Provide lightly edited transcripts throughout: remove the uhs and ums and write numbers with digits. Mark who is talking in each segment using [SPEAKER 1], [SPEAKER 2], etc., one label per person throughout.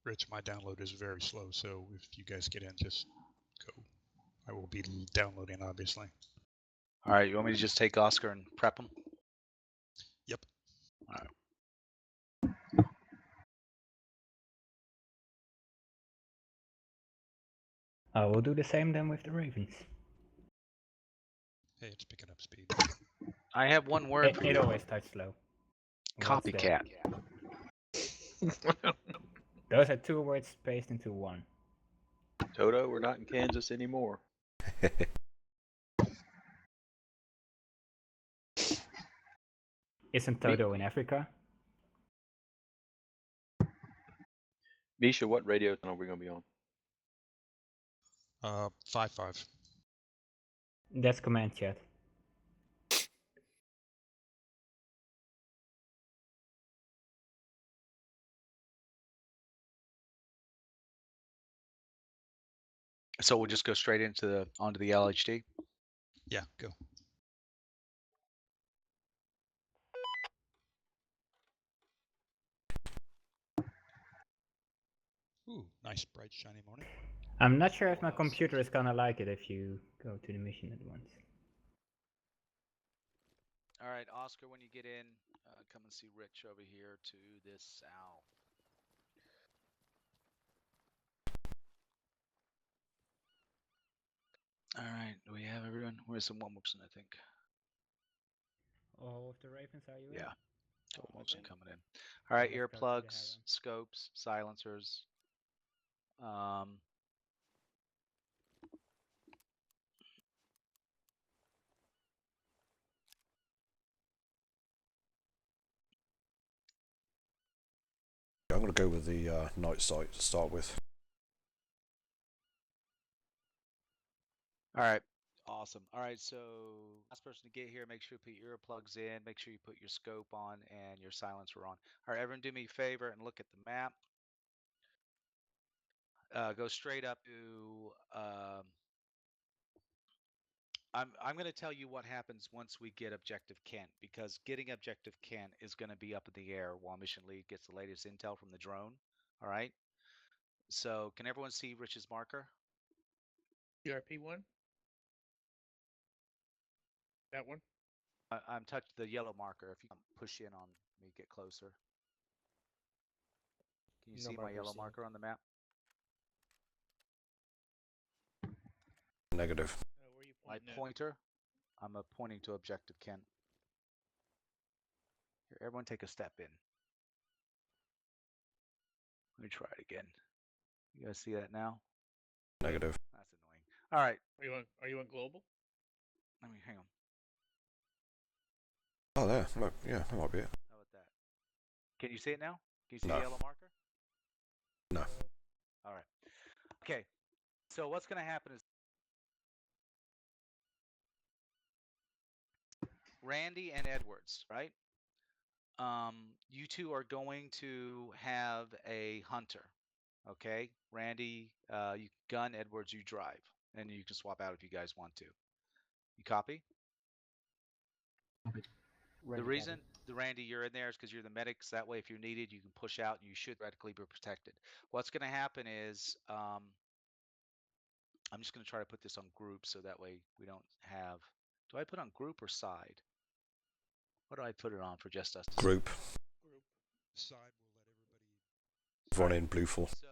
[SPEAKER 1] Rich, my download is very slow, so if you guys get in, just go. I will be downloading, obviously.
[SPEAKER 2] All right, you want me to just take Oscar and prep him?
[SPEAKER 1] Yep.
[SPEAKER 2] All right.
[SPEAKER 3] We'll do the same then with the Ravens.
[SPEAKER 1] Hey, it's picking up speed.
[SPEAKER 2] I have one word for
[SPEAKER 3] It
[SPEAKER 2] you.
[SPEAKER 3] always starts slow. What's that?
[SPEAKER 2] Copycat.
[SPEAKER 3] Those are 2 words spaced into one.
[SPEAKER 4] Toto, we're not in Kansas anymore.
[SPEAKER 3] Isn't Toto in Africa?
[SPEAKER 4] Misha, what radio channel are we going to be on?
[SPEAKER 1] 5-5.
[SPEAKER 3] That's command chat.
[SPEAKER 2] So we'll just go straight onto the LHD.
[SPEAKER 1] Yeah, go. Ooh, nice, bright, shiny morning.
[SPEAKER 3] I'm not sure if my computer is gonna like it if you go to the mission at once.
[SPEAKER 2] All right, Oscar, when you get in, come and see Rich over here to this south. All right, do we have everyone? Where's some Wilmington, I think?
[SPEAKER 3] All of the Ravens, are you in?
[SPEAKER 2] Yeah, Wilmington coming in. All right, earplugs, scopes, silencers.
[SPEAKER 5] I'm going to go with the night sight to start with.
[SPEAKER 2] All right, awesome. All right, so last person to get here, make sure you put your earplugs in, make sure you put your scope on and your silencer on. All right, everyone do me a favor and look at the map. Go straight up to, I'm going to tell you what happens once we get Objective Kent, because getting Objective Kent is going to be up in the air while Mission Lead gets the latest intel from the drone. All right. So can everyone see Rich's marker?
[SPEAKER 6] ERP1? That one?
[SPEAKER 2] I'm touching the yellow marker. If you can push in on me, get closer. Can you see my yellow marker on the map?
[SPEAKER 5] Negative.
[SPEAKER 6] Where are you
[SPEAKER 2] My
[SPEAKER 6] pointing at?
[SPEAKER 2] pointer, I'm pointing to Objective Kent. Here, everyone take a step in. Let me try it again. You guys see that now?
[SPEAKER 5] Negative.
[SPEAKER 2] That's annoying. All right.
[SPEAKER 6] Are you on global?
[SPEAKER 2] Let me hang on.
[SPEAKER 5] Oh, there. Look, yeah, that might be it.
[SPEAKER 2] How about that? Can you see it now? Can you see
[SPEAKER 5] No.
[SPEAKER 2] the yellow marker?
[SPEAKER 5] No.
[SPEAKER 2] All right. Okay. So what's going to happen is Randy and Edwards, right? You two are going to have a hunter. Okay, Randy, you gun, Edwards, you drive, and you can swap out if you guys want to. You copy? The reason, Randy, you're in there is because you're the medics. That way, if you're needed, you can push out, and you should theoretically be protected. What's going to happen is, I'm just going to try to put this on group so that way we don't have. Do I put on group or side? What do I put it on for just us?
[SPEAKER 5] Group.
[SPEAKER 6] Group.
[SPEAKER 1] Side will let everybody.
[SPEAKER 5] Everyone in blue full.
[SPEAKER 2] So,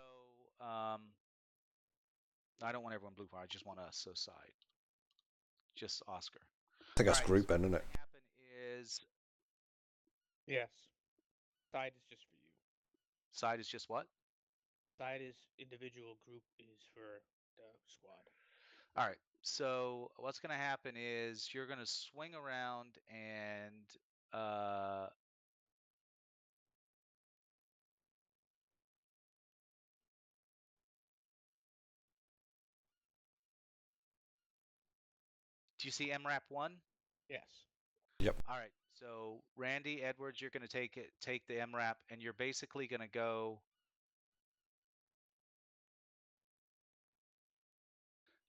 [SPEAKER 2] I don't want everyone blue fire. I just want us. So side. Just Oscar.
[SPEAKER 5] I think that's
[SPEAKER 2] All right,
[SPEAKER 5] group
[SPEAKER 2] so
[SPEAKER 5] then, isn't
[SPEAKER 2] what's
[SPEAKER 5] it?
[SPEAKER 2] gonna happen is
[SPEAKER 6] Yes. Side is just for you.
[SPEAKER 2] side is just what?
[SPEAKER 6] Side is individual, group is for the squad.
[SPEAKER 2] All right. So what's going to happen is you're going to swing around and do you see MRAP 1?
[SPEAKER 6] Yes.
[SPEAKER 5] Yep.
[SPEAKER 2] All right. So Randy Edwards, you're going to take the MRAP, and you're basically going to go.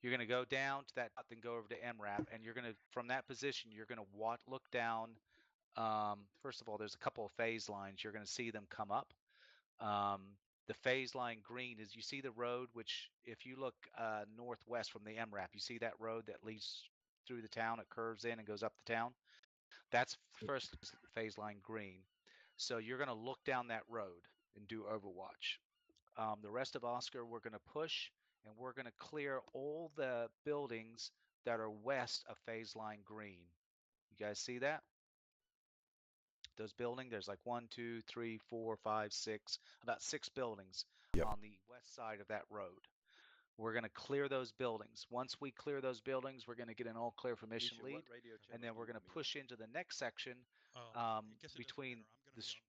[SPEAKER 2] You're going to go down to that, then go over to MRAP, and you're going to, from that position, you're going to look down. First of all, there's a couple of phase lines. You're going to see them come up. The phase line green is, you see the road, which if you look northwest from the MRAP, you see that road that leads through the town, it curves in and goes up the town. That's first phase line green. So you're going to look down that road and do Overwatch. The rest of Oscar, we're going to push and we're going to clear all the buildings that are west of phase line green. You guys see that? Those buildings, there's like 1, 2, 3, 4, 5, 6, about 6 buildings on the west side of that road. We're going to clear those buildings. Once we clear those buildings, we're going to get an all clear for mission lead, and then we're going to push into the next section between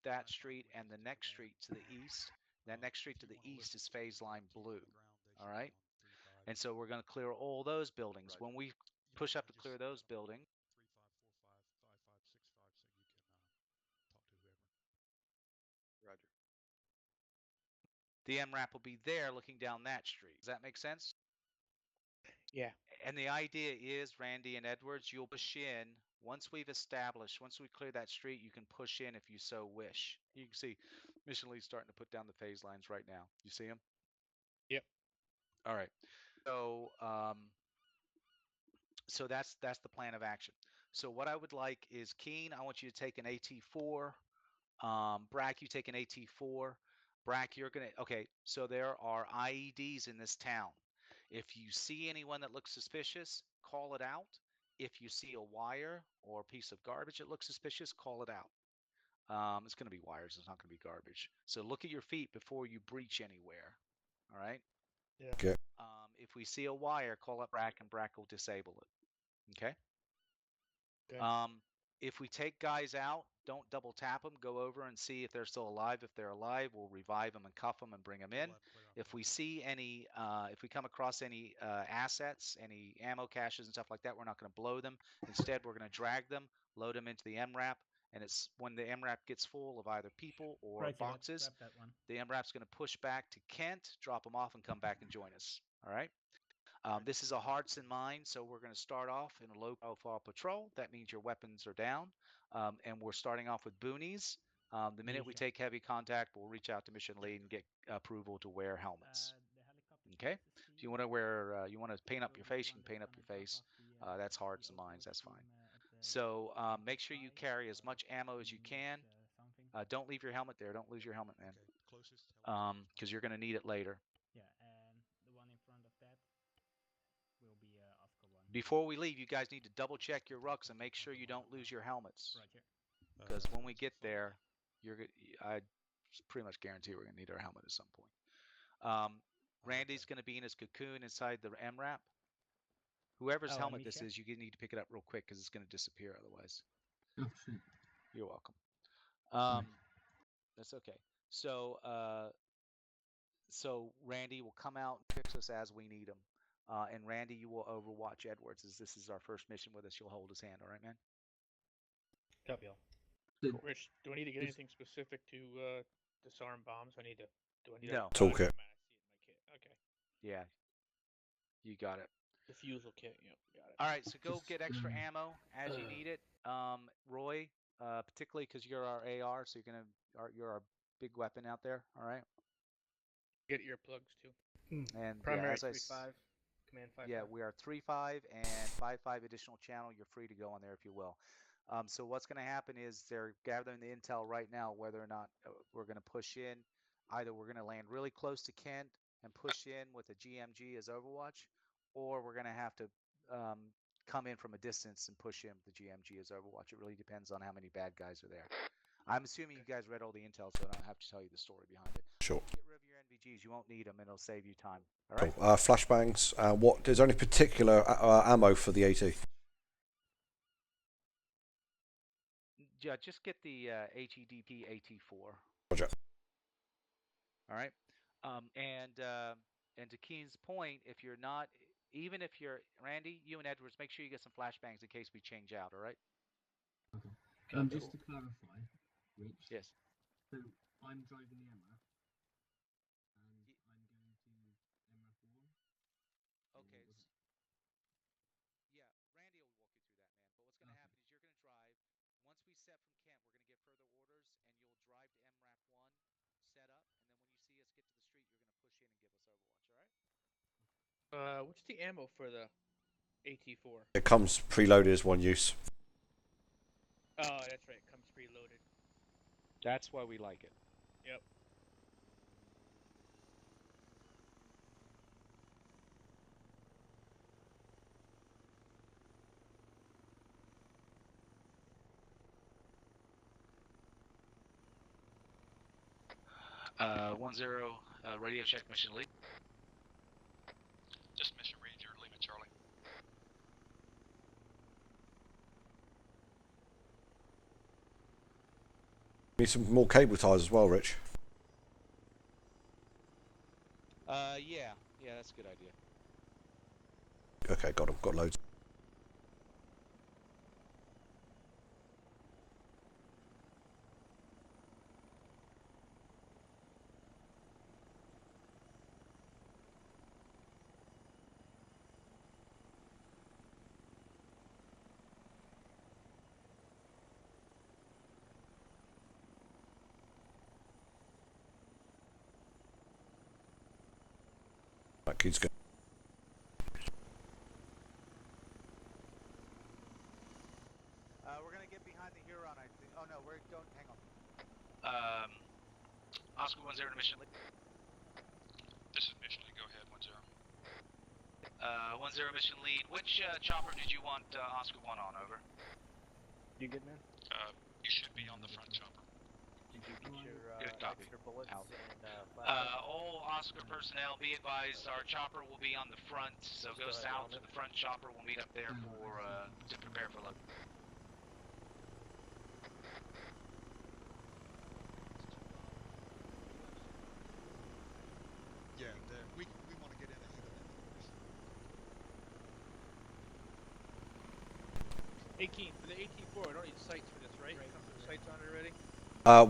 [SPEAKER 2] that street and the next street to the east. That next street to the east is phase line blue. All right, and so we're going to clear all those buildings. When we push up to clear those buildings,
[SPEAKER 1] 3, 5, 4, 5, 5 6, 5, so you can talk to whoever.
[SPEAKER 4] Roger.
[SPEAKER 2] the MRAP will be there looking down that street. Does that make sense?
[SPEAKER 6] Yeah.
[SPEAKER 2] And the idea is, Randy and Edwards, you'll push in. Once we've established, once we clear that street, you can push in if you so wish. You can see Mission Lee's starting to put down the phase lines right now. You see them?
[SPEAKER 6] Yep.
[SPEAKER 2] All right. So, so that's the plan of action. So what I would like is, Keen, I want you to take an AT4. Brack, you take an AT4. Brack, you're gonna, okay, so there are IEDs in this town. If you see anyone that looks suspicious, call it out. If you see a wire or a piece of garbage that looks suspicious, call it out. It's going to be wires. It's not going to be garbage. So look at your feet before you breach anywhere. All right?
[SPEAKER 6] Yeah.
[SPEAKER 5] Okay.
[SPEAKER 2] If we see a wire, call up Brack, and Brack will disable it. Okay?
[SPEAKER 6] Okay.
[SPEAKER 2] If we take guys out, don't double tap them. Go over and see if they're still alive. If they're alive, we'll revive them and cuff them and bring them in. If we see any, if we come across any assets, any ammo caches and stuff like that, we're not going to blow them. Instead, we're going to drag them, load them into the MRAP, and it's when the MRAP gets full of either people or
[SPEAKER 3] Roger, let's
[SPEAKER 2] boxes,
[SPEAKER 3] grab that one.
[SPEAKER 2] the MRAP's going to push back to Kent, drop them off, and come back and join us. All right? This is a hearts and minds, so we're going to start off in a low-profile patrol. That means your weapons are down, and we're starting off with boonies. The minute we take heavy contact, we'll reach out to mission lead and get approval to wear helmets. Okay? If you want to wear, you want to paint up your face, you can paint up your face. That's hearts and minds. That's fine. So make sure you carry as much ammo as you can. Don't leave your helmet there. Don't lose your helmet, man. Because you're going to need it later.
[SPEAKER 3] Yeah, and the one in front of that will be Oscar one.
[SPEAKER 2] Before we leave, you guys need to double check your rucks and make sure you don't lose your helmets.
[SPEAKER 3] Roger.
[SPEAKER 2] Because when we get there, I pretty much guarantee we're going to need our helmet at some point. Randy's going to be in his cocoon inside the MRAP. Whoever's helmet this is, you need to pick it up real quick because it's going to disappear otherwise.
[SPEAKER 7] Oh, shit.
[SPEAKER 2] You're welcome. That's okay. So, so Randy will come out and fix us as we need him. And Randy, you will overwatch Edwards, as this is our first mission with us. You'll hold his hand, all right, man?
[SPEAKER 6] Copy all. Rich, do I need to get anything specific to disarm bombs? Do I need
[SPEAKER 2] No.
[SPEAKER 5] Toolkit.
[SPEAKER 6] I see it in my kit. Okay.
[SPEAKER 2] Yeah. You got it.
[SPEAKER 6] Diffusal kit. Yep. Got it.
[SPEAKER 2] All right, so go get extra ammo as you need it. Roy, particularly because you're our AR, so you're our big weapon out there. All right.
[SPEAKER 6] Get earplugs too.
[SPEAKER 2] And
[SPEAKER 6] Primary
[SPEAKER 2] yeah,
[SPEAKER 6] 3-5. Command 5.
[SPEAKER 2] Yeah, we are 3-5 and 5-5 additional channel. You're free to go on there if you will. So what's going to happen is they're gathering the intel right now whether or not we're going to push in. Either we're going to land really close to Kent and push in with a GMG as Overwatch, or we're going to have to come in from a distance and push in with the GMG as Overwatch. It really depends on how many bad guys are there. I'm assuming you guys read all the intel, so I don't have to tell you the story behind it.
[SPEAKER 5] Sure.
[SPEAKER 2] Get rid of your NVGs. You won't need them, and it'll save you time. All right?
[SPEAKER 5] Cool. Flashbangs. What? Is there any particular ammo for the AT?
[SPEAKER 2] Yeah, just get the HEDP AT4.
[SPEAKER 5] Roger.
[SPEAKER 2] All right. And to Keen's point, if you're not, even if you're Randy, you and Edwards, make sure you get some flashbangs in case we change out. All right.
[SPEAKER 7] Okay. Just to clarify, Rich.
[SPEAKER 2] Yes.
[SPEAKER 7] So I'm driving the MRAP, and I'm going to MRAP 1.
[SPEAKER 2] Okay. Yeah, Randy will walk you through that, man. But what's going to happen is you're going to drive. Once we set from Kent, we're going to get further orders, and you'll drive to MRAP 1, set up, and then when you see us get to
[SPEAKER 6] What's the ammo for the AT4?
[SPEAKER 5] It comes preloaded as one use.
[SPEAKER 6] Oh, that's right. It comes preloaded.
[SPEAKER 2] That's why we like it.
[SPEAKER 6] Yep.
[SPEAKER 2] One zero. Radio check mission lead.
[SPEAKER 1] This mission ranger, Lima Charlie.
[SPEAKER 5] Need some more cable ties as well, Rich.
[SPEAKER 2] Yeah, that's a good idea.
[SPEAKER 5] Okay, got them. Got loads. That kid's good.
[SPEAKER 2] We're gonna get behind the Huron, I think. Oh no, we're don't. Hang on. Oscar 10 to mission lead.
[SPEAKER 1] This is mission lead. Go ahead, 10.
[SPEAKER 2] 10 mission lead. Which chopper did you want Oscar 1 on? Over.
[SPEAKER 3] You good, man?
[SPEAKER 1] You should be on the front chopper.
[SPEAKER 2] Did you get your Good copy. extra bullets and all Oscar personnel, be advised, our chopper will be on the front, so go south to the front chopper. We'll meet up there for to prepare for load.
[SPEAKER 1] Yeah, we want to get in ahead of them.
[SPEAKER 6] Hey, Keen, for the AT4, I don't need sights for this, right? Comes with sights on it already?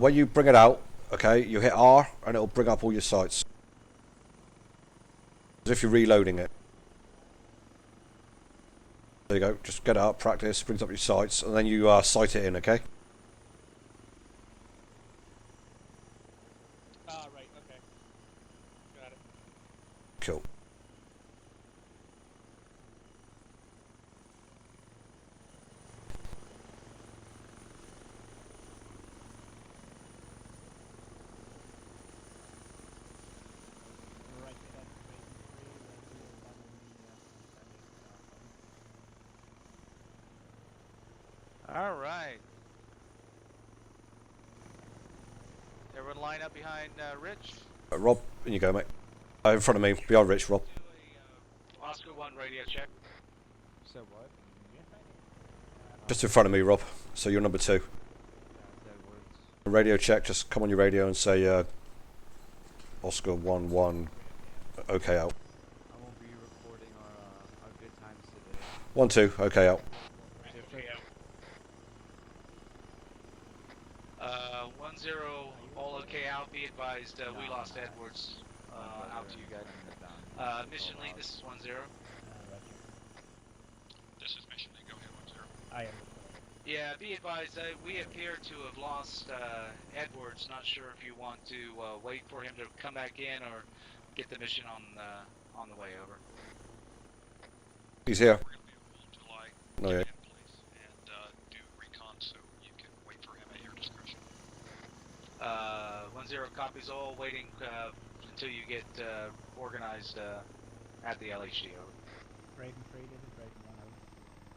[SPEAKER 5] When you bring it out, okay, you hit R and it'll bring up all your sights. As if you're reloading it. There you go. Just get it up, practice, brings up your sights, and then you sight it in, okay?
[SPEAKER 6] Ah, right, okay. Got it.
[SPEAKER 5] Cool.
[SPEAKER 2] All right. Everyone line up behind Rich.
[SPEAKER 5] Rob, in you go, mate. In front of me, behind Rich, Rob.
[SPEAKER 2] Do a Oscar 1 radio check.
[SPEAKER 3] So what?
[SPEAKER 5] Just in front of me, Rob. So you're number 2. Radio check, just come on your radio and say Oscar 1-1, okay out.
[SPEAKER 8] I won't be recording our good times today.
[SPEAKER 5] 1-2, okay out.
[SPEAKER 6] Okay, out.
[SPEAKER 2] 10, all okay out. Be advised, we lost Edwards. Out to you guys. Mission lead, this is 10.
[SPEAKER 1] This is mission lead. Go ahead, 10.
[SPEAKER 3] I am.
[SPEAKER 2] Yeah, be advised, we appear to have lost Edwards. Not sure if you want to wait for him to come back in or get the mission on the way over.
[SPEAKER 5] He's here.
[SPEAKER 1] We're going to be able to like
[SPEAKER 5] No, yeah.
[SPEAKER 1] get in place and do recon, so you can wait for him at your discretion.
[SPEAKER 2] 10 copies all, waiting until you get organized at the LHD. Over.
[SPEAKER 3] Raven 3 did it, Raven 1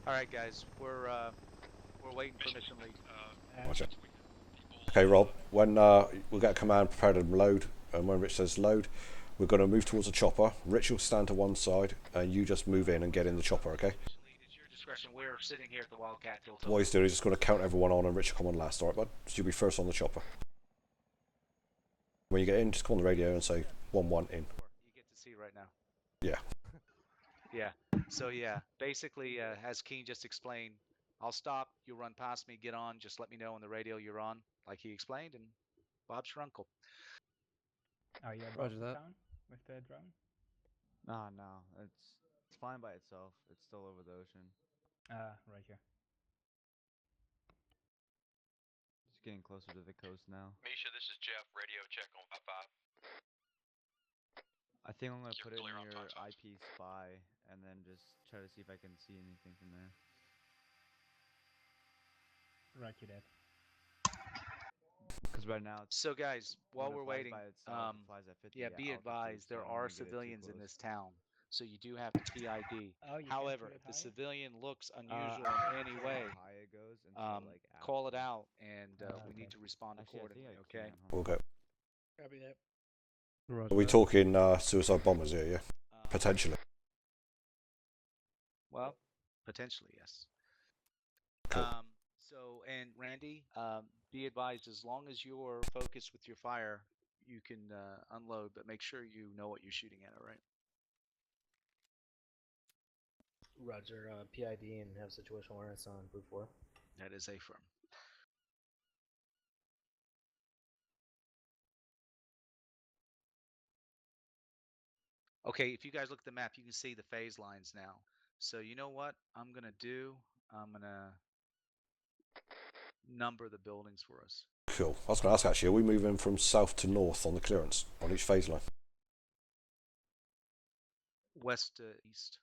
[SPEAKER 2] All right, guys, we're waiting for mission lead.
[SPEAKER 5] Watch it. Okay, Rob, when we'll get a command, prepare to load, and when Rich says load, we're going to move towards the chopper. Rich will stand to one side, and you just move in and get in the chopper, okay?
[SPEAKER 2] Mission lead, it's your discretion. We're sitting here at the Wildcat till.
[SPEAKER 5] What he's doing, he's just going to count everyone on, and Rich will come on last, alright, bud? So you'll be first on the chopper. When you get in, just come on the radio and say 1-1 in.
[SPEAKER 2] You get to see right now.
[SPEAKER 5] Yeah.
[SPEAKER 2] Yeah. So yeah, basically, as Keen just explained, I'll stop. You run past me, get on. Just let me know on the radio you're on, like he explained, and Bob's your uncle.
[SPEAKER 3] Are you
[SPEAKER 8] Roger
[SPEAKER 3] above
[SPEAKER 8] that.
[SPEAKER 3] town with the drone?
[SPEAKER 8] Nah, no, it's flying by itself. It's still over the ocean.
[SPEAKER 3] Right here.
[SPEAKER 8] Just getting closer to the coast now.
[SPEAKER 4] Misha, this is Jeff. Radio check on 5-5.
[SPEAKER 8] I think I'm gonna put it in
[SPEAKER 9] clear on
[SPEAKER 8] your
[SPEAKER 9] 5-5.
[SPEAKER 8] IP spy, and then just try to see if I can see anything from there.
[SPEAKER 3] Roger that.
[SPEAKER 8] Because right now,
[SPEAKER 2] So guys, while
[SPEAKER 8] when it
[SPEAKER 2] we're
[SPEAKER 8] flies
[SPEAKER 2] waiting,
[SPEAKER 8] by itself, it flies at 50
[SPEAKER 2] yeah, be
[SPEAKER 8] altitude,
[SPEAKER 2] advised
[SPEAKER 8] so
[SPEAKER 2] there
[SPEAKER 8] I don't
[SPEAKER 2] are
[SPEAKER 8] wanna get it too
[SPEAKER 2] civilians in
[SPEAKER 8] close.
[SPEAKER 2] this town, so you do have to PID.
[SPEAKER 3] Oh, you can
[SPEAKER 2] However,
[SPEAKER 3] put it
[SPEAKER 2] if the
[SPEAKER 3] higher?
[SPEAKER 2] civilian looks
[SPEAKER 8] I
[SPEAKER 2] unusual
[SPEAKER 8] don't
[SPEAKER 2] in any
[SPEAKER 8] care
[SPEAKER 2] way,
[SPEAKER 8] how high it goes until like
[SPEAKER 2] call it
[SPEAKER 8] after.
[SPEAKER 2] out, and we
[SPEAKER 3] okay.
[SPEAKER 2] need to respond
[SPEAKER 8] Actually, I
[SPEAKER 2] accordingly.
[SPEAKER 8] think I
[SPEAKER 2] Okay.
[SPEAKER 8] can. Hold
[SPEAKER 5] We'll
[SPEAKER 8] on.
[SPEAKER 5] go.
[SPEAKER 6] Copy that.
[SPEAKER 5] Are we talking suicide bombers here? Yeah, potentially.
[SPEAKER 2] Well, potentially, yes.
[SPEAKER 5] Cool.
[SPEAKER 2] So, and Randy, be advised, as long as you're focused with your fire, you can unload, but make sure you know what you're shooting at, all right?
[SPEAKER 10] Roger, PID and have situational awareness on Blue 4.
[SPEAKER 2] That is a firm. Okay, if you guys look at the map, you can see the phase lines now. So you know what I'm gonna do? I'm gonna number the buildings for us.
[SPEAKER 5] Cool. I was going to ask actually, are we moving from south to north on the clearance on each phase line?
[SPEAKER 2] West to east.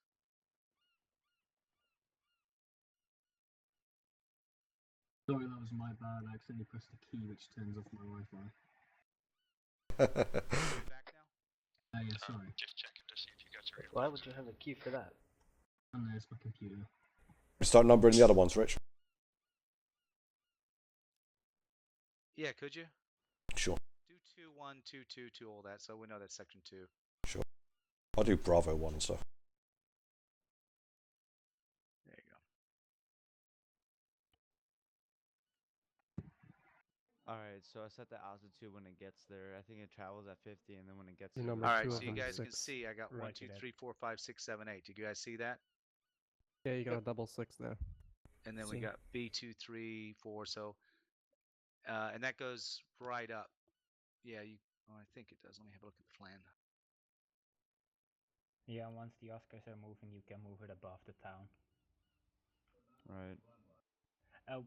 [SPEAKER 7] Sorry, that was my bad. I accidentally pressed the key which turns off my Wi-Fi.
[SPEAKER 2] Back now?
[SPEAKER 7] Yeah, sorry.
[SPEAKER 9] Just checking to see if you guys are able.
[SPEAKER 10] Why would you have a key for that?
[SPEAKER 7] And there's my computer.
[SPEAKER 5] Start numbering the other ones, Rich.
[SPEAKER 2] Yeah, could you?
[SPEAKER 5] Sure.
[SPEAKER 2] Do 2, 1, 2, 2, 2, all that, so we know that's section 2.
[SPEAKER 5] Sure. I'll do Bravo 1 and stuff.
[SPEAKER 2] There you go.
[SPEAKER 8] Alright, so I set the altitude when it gets there. I think it travels at 50, and then when it gets
[SPEAKER 11] Your
[SPEAKER 8] there.
[SPEAKER 11] number
[SPEAKER 2] All right,
[SPEAKER 11] two
[SPEAKER 2] so
[SPEAKER 11] of
[SPEAKER 2] you
[SPEAKER 11] them,
[SPEAKER 2] guys can
[SPEAKER 11] 6.
[SPEAKER 2] see I got 1, 2, 3, 4, 5, 6, 7, 8. Do you guys see that?
[SPEAKER 11] Yeah, you got a double 6 there.
[SPEAKER 2] And then we
[SPEAKER 3] See.
[SPEAKER 2] got B2, 3, 4. So, and that goes right up. Yeah, oh, I think it does. Let me have a look at the plan.
[SPEAKER 3] Yeah, once the Oscars are moving, you can move it above the town.
[SPEAKER 8] Right.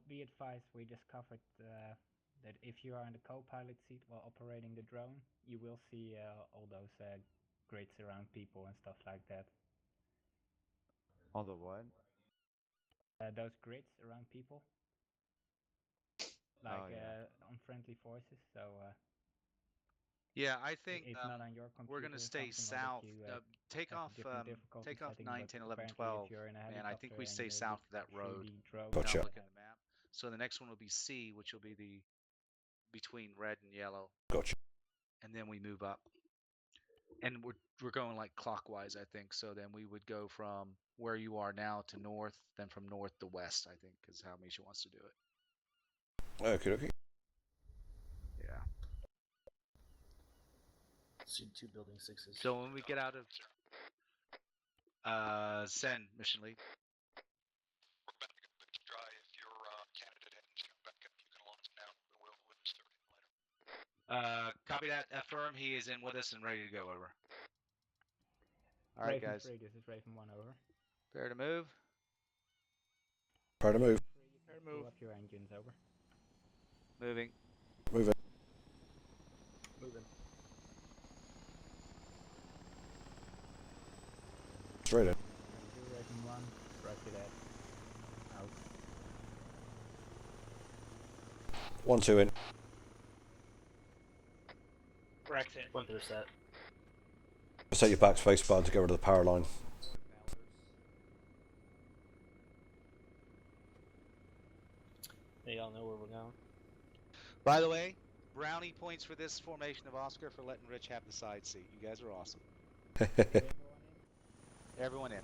[SPEAKER 3] Be advised, we discovered that if you are in the co-pilot seat while operating the drone, you will see all those grids around people and stuff like that.
[SPEAKER 8] All the what?
[SPEAKER 3] Those grids around people, like unfriendly forces. So
[SPEAKER 2] Yeah, I think
[SPEAKER 3] it's not on your computer.
[SPEAKER 2] we're gonna
[SPEAKER 3] or
[SPEAKER 2] stay
[SPEAKER 3] something, or
[SPEAKER 2] south.
[SPEAKER 3] that you
[SPEAKER 2] Take
[SPEAKER 3] have
[SPEAKER 2] off
[SPEAKER 3] a different difficulty
[SPEAKER 2] take off
[SPEAKER 3] setting,
[SPEAKER 2] 9,
[SPEAKER 3] but
[SPEAKER 2] 10, 11,
[SPEAKER 3] apparently
[SPEAKER 2] 12.
[SPEAKER 3] if you're in a
[SPEAKER 2] And I think we
[SPEAKER 3] helicopter
[SPEAKER 2] stay
[SPEAKER 3] and
[SPEAKER 2] south of
[SPEAKER 3] the
[SPEAKER 2] that road.
[SPEAKER 3] 3D drone,
[SPEAKER 5] Gotcha.
[SPEAKER 2] Now looking at the map. So the next one will be C, which will be the between red and yellow.
[SPEAKER 5] Gotcha.
[SPEAKER 2] And then we move up. And we're going like clockwise, I think. So then we would go from where you are now to north, then from north to west, I think, is how Misha wants to do it.
[SPEAKER 5] Okay, okay.
[SPEAKER 2] Yeah.
[SPEAKER 10] See 2 building 6s.
[SPEAKER 2] So when we get out of send mission lead.
[SPEAKER 9] We're about to go to dry. If your candidate hadn't come back up, you can launch now. We'll start him later.
[SPEAKER 2] Copy that. Affirm. He is in with us and ready to go. Over. All right,
[SPEAKER 3] Raven
[SPEAKER 2] guys.
[SPEAKER 3] 3, this is Raven 1, over.
[SPEAKER 2] Prepare to move.
[SPEAKER 5] Prepare to move.
[SPEAKER 6] Fair
[SPEAKER 3] Pull
[SPEAKER 6] move.
[SPEAKER 3] up your engines, over.
[SPEAKER 2] Moving.
[SPEAKER 5] Move it.
[SPEAKER 10] Moving.
[SPEAKER 5] Straight in.
[SPEAKER 3] Raven 1, roger that. Out.
[SPEAKER 5] 1, 2 in.
[SPEAKER 6] Brax in.
[SPEAKER 10] 1 through set.
[SPEAKER 5] Set your backspace button to get rid of the power line.
[SPEAKER 10] Hey, y'all know where we're going.
[SPEAKER 2] By the way, brownie points for this formation of Oscar for letting Rich have the side seat. You guys are awesome. Everyone in.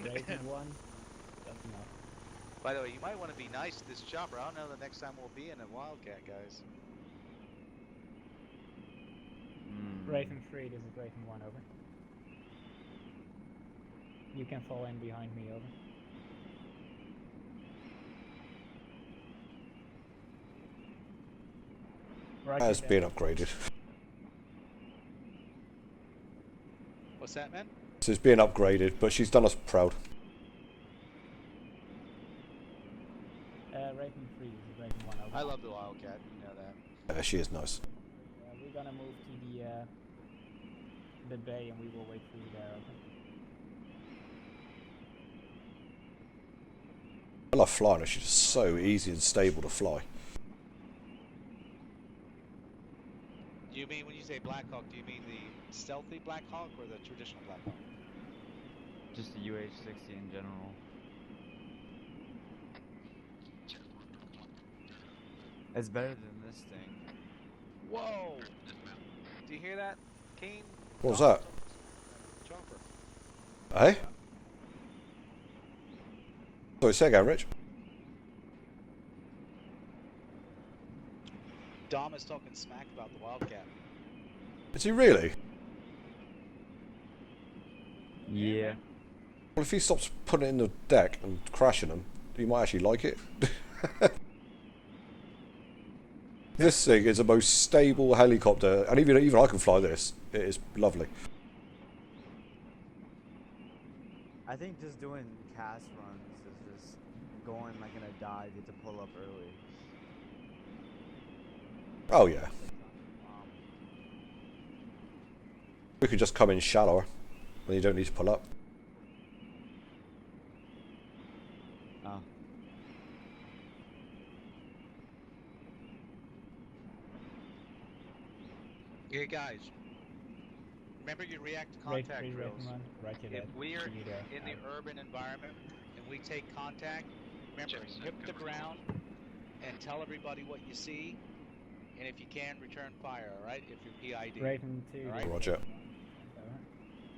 [SPEAKER 3] Raven 1, that's enough.
[SPEAKER 2] By the way, you might want to be nice to this chopper. I don't know the next time we'll be in a Wildcat, guys.
[SPEAKER 3] Raven 3, this is Raven 1, over. You can fall in behind me, over.
[SPEAKER 5] Has been upgraded.
[SPEAKER 2] What's that, man?
[SPEAKER 5] So it's being upgraded, but she's done us proud.
[SPEAKER 3] Raven 3, this is Raven 1, over.
[SPEAKER 2] I love the Wildcat. You know that.
[SPEAKER 5] She is nice.
[SPEAKER 3] We're gonna move to the the bay and we will wait for you there, over.
[SPEAKER 5] I love flying. It's just so easy and stable to fly.
[SPEAKER 2] Do you mean, when you say Black Hawk, do you mean the stealthy Black Hawk or the traditional Black Hawk?
[SPEAKER 8] Just the UH-60 in general. It's better than this thing.
[SPEAKER 2] Whoa! Do you hear that, Kane?
[SPEAKER 5] What was that?
[SPEAKER 2] Chopper.
[SPEAKER 5] Hey? Sorry, say again, Rich.
[SPEAKER 2] Dom is talking smack about the Wildcat.
[SPEAKER 5] Is he really?
[SPEAKER 8] Yeah.
[SPEAKER 5] Well, if he stops putting it in the deck and crashing them, you might actually like it. This thing is the most stable helicopter, and even I can fly this. It is lovely.
[SPEAKER 8] I think just doing cast runs is just going like in a dive. You have to pull up early.
[SPEAKER 5] Oh yeah. We could just come in shallower, then you don't need to pull up.
[SPEAKER 8] Oh.
[SPEAKER 2] Hey guys, remember your react to contact drills. If we're in the urban environment and we take contact, remember, hit the ground and tell everybody what you see, and if you can, return fire, alright, if you're PID.
[SPEAKER 3] Raven 2.
[SPEAKER 2] Alright?
[SPEAKER 5] Roger.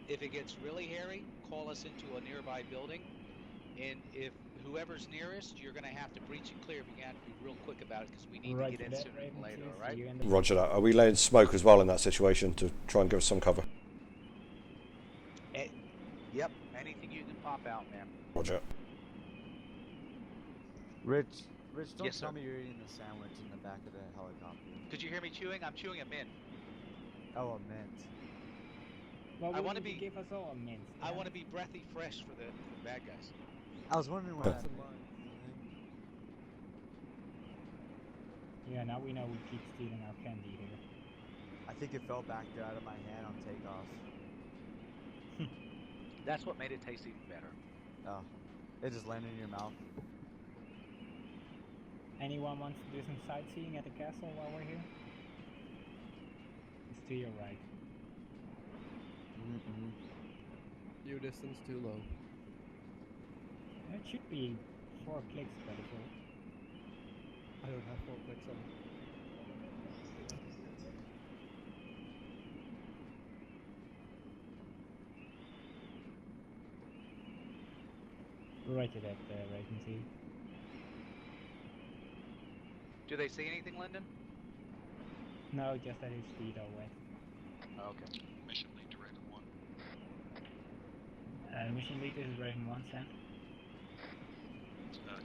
[SPEAKER 2] If it gets really hairy, call us into a nearby building, and if whoever's nearest, you're going to have to breach and clear, but you have to be real quick about it because we need to get in sooner than later, alright?
[SPEAKER 5] Roger that. Are we laying smoke as well in that situation to try and give us some cover?
[SPEAKER 2] Yep, anything you can pop out, man.
[SPEAKER 5] Roger.
[SPEAKER 8] Rich, don't
[SPEAKER 2] Yes,
[SPEAKER 8] tell
[SPEAKER 2] sir.
[SPEAKER 8] me you're eating the sandwich in the back of the helicopter.
[SPEAKER 2] Could you hear me chewing? I'm chewing a mint.
[SPEAKER 8] Oh, a mint.
[SPEAKER 3] Well,
[SPEAKER 2] I want to be.
[SPEAKER 3] give us all a mint.
[SPEAKER 2] I want to be breathy fresh for the bad guys.
[SPEAKER 8] I was wondering what happened.
[SPEAKER 3] Yeah, now we know we keep stealing our candy here.
[SPEAKER 8] I think it fell back there out of my hand on takeoff.
[SPEAKER 2] That's what made it taste even better.
[SPEAKER 8] Oh, it just landed in your mouth.
[SPEAKER 3] Anyone wants to do some sightseeing at the castle while we're here? It's to your right.
[SPEAKER 11] View distance too low.
[SPEAKER 3] It should be 4 clicks by default.
[SPEAKER 11] I don't have 4 clicks on.
[SPEAKER 3] Roger that, Raven 2.
[SPEAKER 2] Do they see anything, Lyndon?
[SPEAKER 3] No, just that his feet are wet.
[SPEAKER 2] Okay.
[SPEAKER 9] Mission lead to Raven 1.
[SPEAKER 3] Mission lead, this is Raven 1, Sam.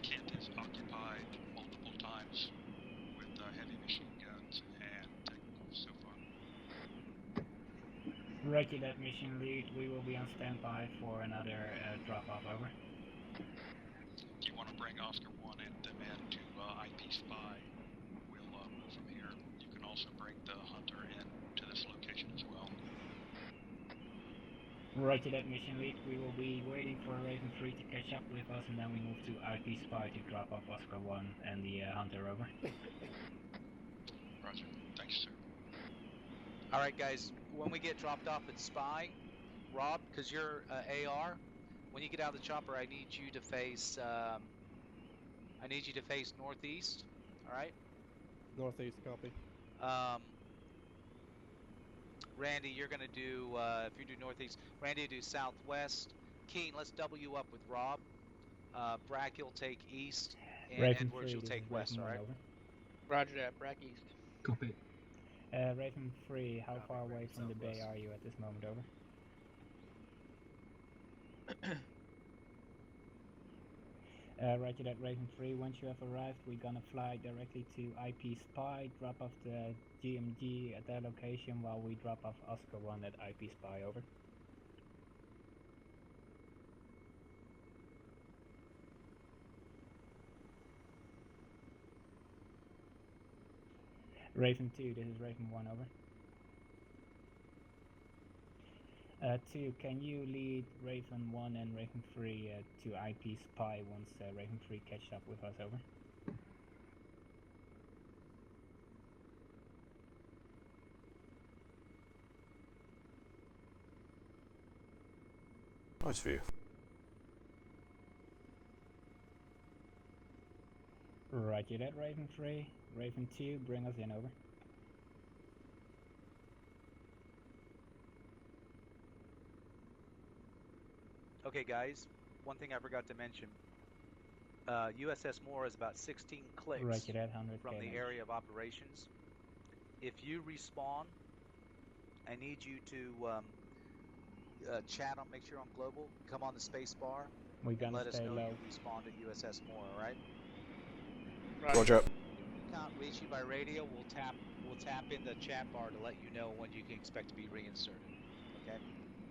[SPEAKER 9] Kent is occupied multiple times with heavy machine guns and technicals so far.
[SPEAKER 3] Roger that, mission lead. We will be on standby for another drop-off, over.
[SPEAKER 9] If you want to bring Oscar 1 and the men to IP Spy, we'll move from here. You can also bring the Hunter in to this location as well.
[SPEAKER 3] Roger that, mission lead. We will be waiting for Raven 3 to catch up with us, and then we move to IP Spy to drop off Oscar 1 and the Hunter, over.
[SPEAKER 9] Roger. Thanks, sir.
[SPEAKER 2] Alright, guys. When we get dropped off at Spy, Rob, because you're AR, when you get out of the chopper, I need you to face northeast. Alright?
[SPEAKER 11] Northeast, copy.
[SPEAKER 2] Randy, you're gonna do if you do northeast, Randy do southwest. Keen, let's double you up with Rob. Brack, you'll take east, and
[SPEAKER 3] Raven
[SPEAKER 2] Edwards,
[SPEAKER 3] 3,
[SPEAKER 2] you'll
[SPEAKER 3] this
[SPEAKER 2] take
[SPEAKER 3] is
[SPEAKER 2] west,
[SPEAKER 3] Raven 1,
[SPEAKER 2] alright?
[SPEAKER 3] over.
[SPEAKER 6] Roger that, Brack East.
[SPEAKER 7] Copy.
[SPEAKER 3] Raven 3, how far away from the bay are you at this moment, over? Roger that, Raven 3, once you have arrived, we're gonna fly directly to IP Spy, drop off the GMG at their location while we drop off Oscar 1 at IP Spy, over. Raven 2, this is Raven 1, over. 2, can you lead Raven 1 and Raven 3 to IP Spy once Raven 3 catches up with us, over?
[SPEAKER 5] Nice view.
[SPEAKER 3] Roger that, Raven 3. Raven 2, bring us in, over.
[SPEAKER 2] Okay, guys. One thing I forgot to mention. USS Moore is about 16 clicks
[SPEAKER 3] Roger that, 100
[SPEAKER 2] from the
[SPEAKER 3] km.
[SPEAKER 2] area of operations. If you respawn, I need you to chat on, make sure on global, come on the space bar,
[SPEAKER 3] We're
[SPEAKER 2] and
[SPEAKER 3] gonna
[SPEAKER 2] let us
[SPEAKER 3] stay
[SPEAKER 2] know
[SPEAKER 3] low.
[SPEAKER 2] you respawned at USS Moore. All right.
[SPEAKER 5] Roger.
[SPEAKER 2] If we can't reach you by radio, we'll tap in the chat bar to let you know when you can expect to be reinserted. Okay.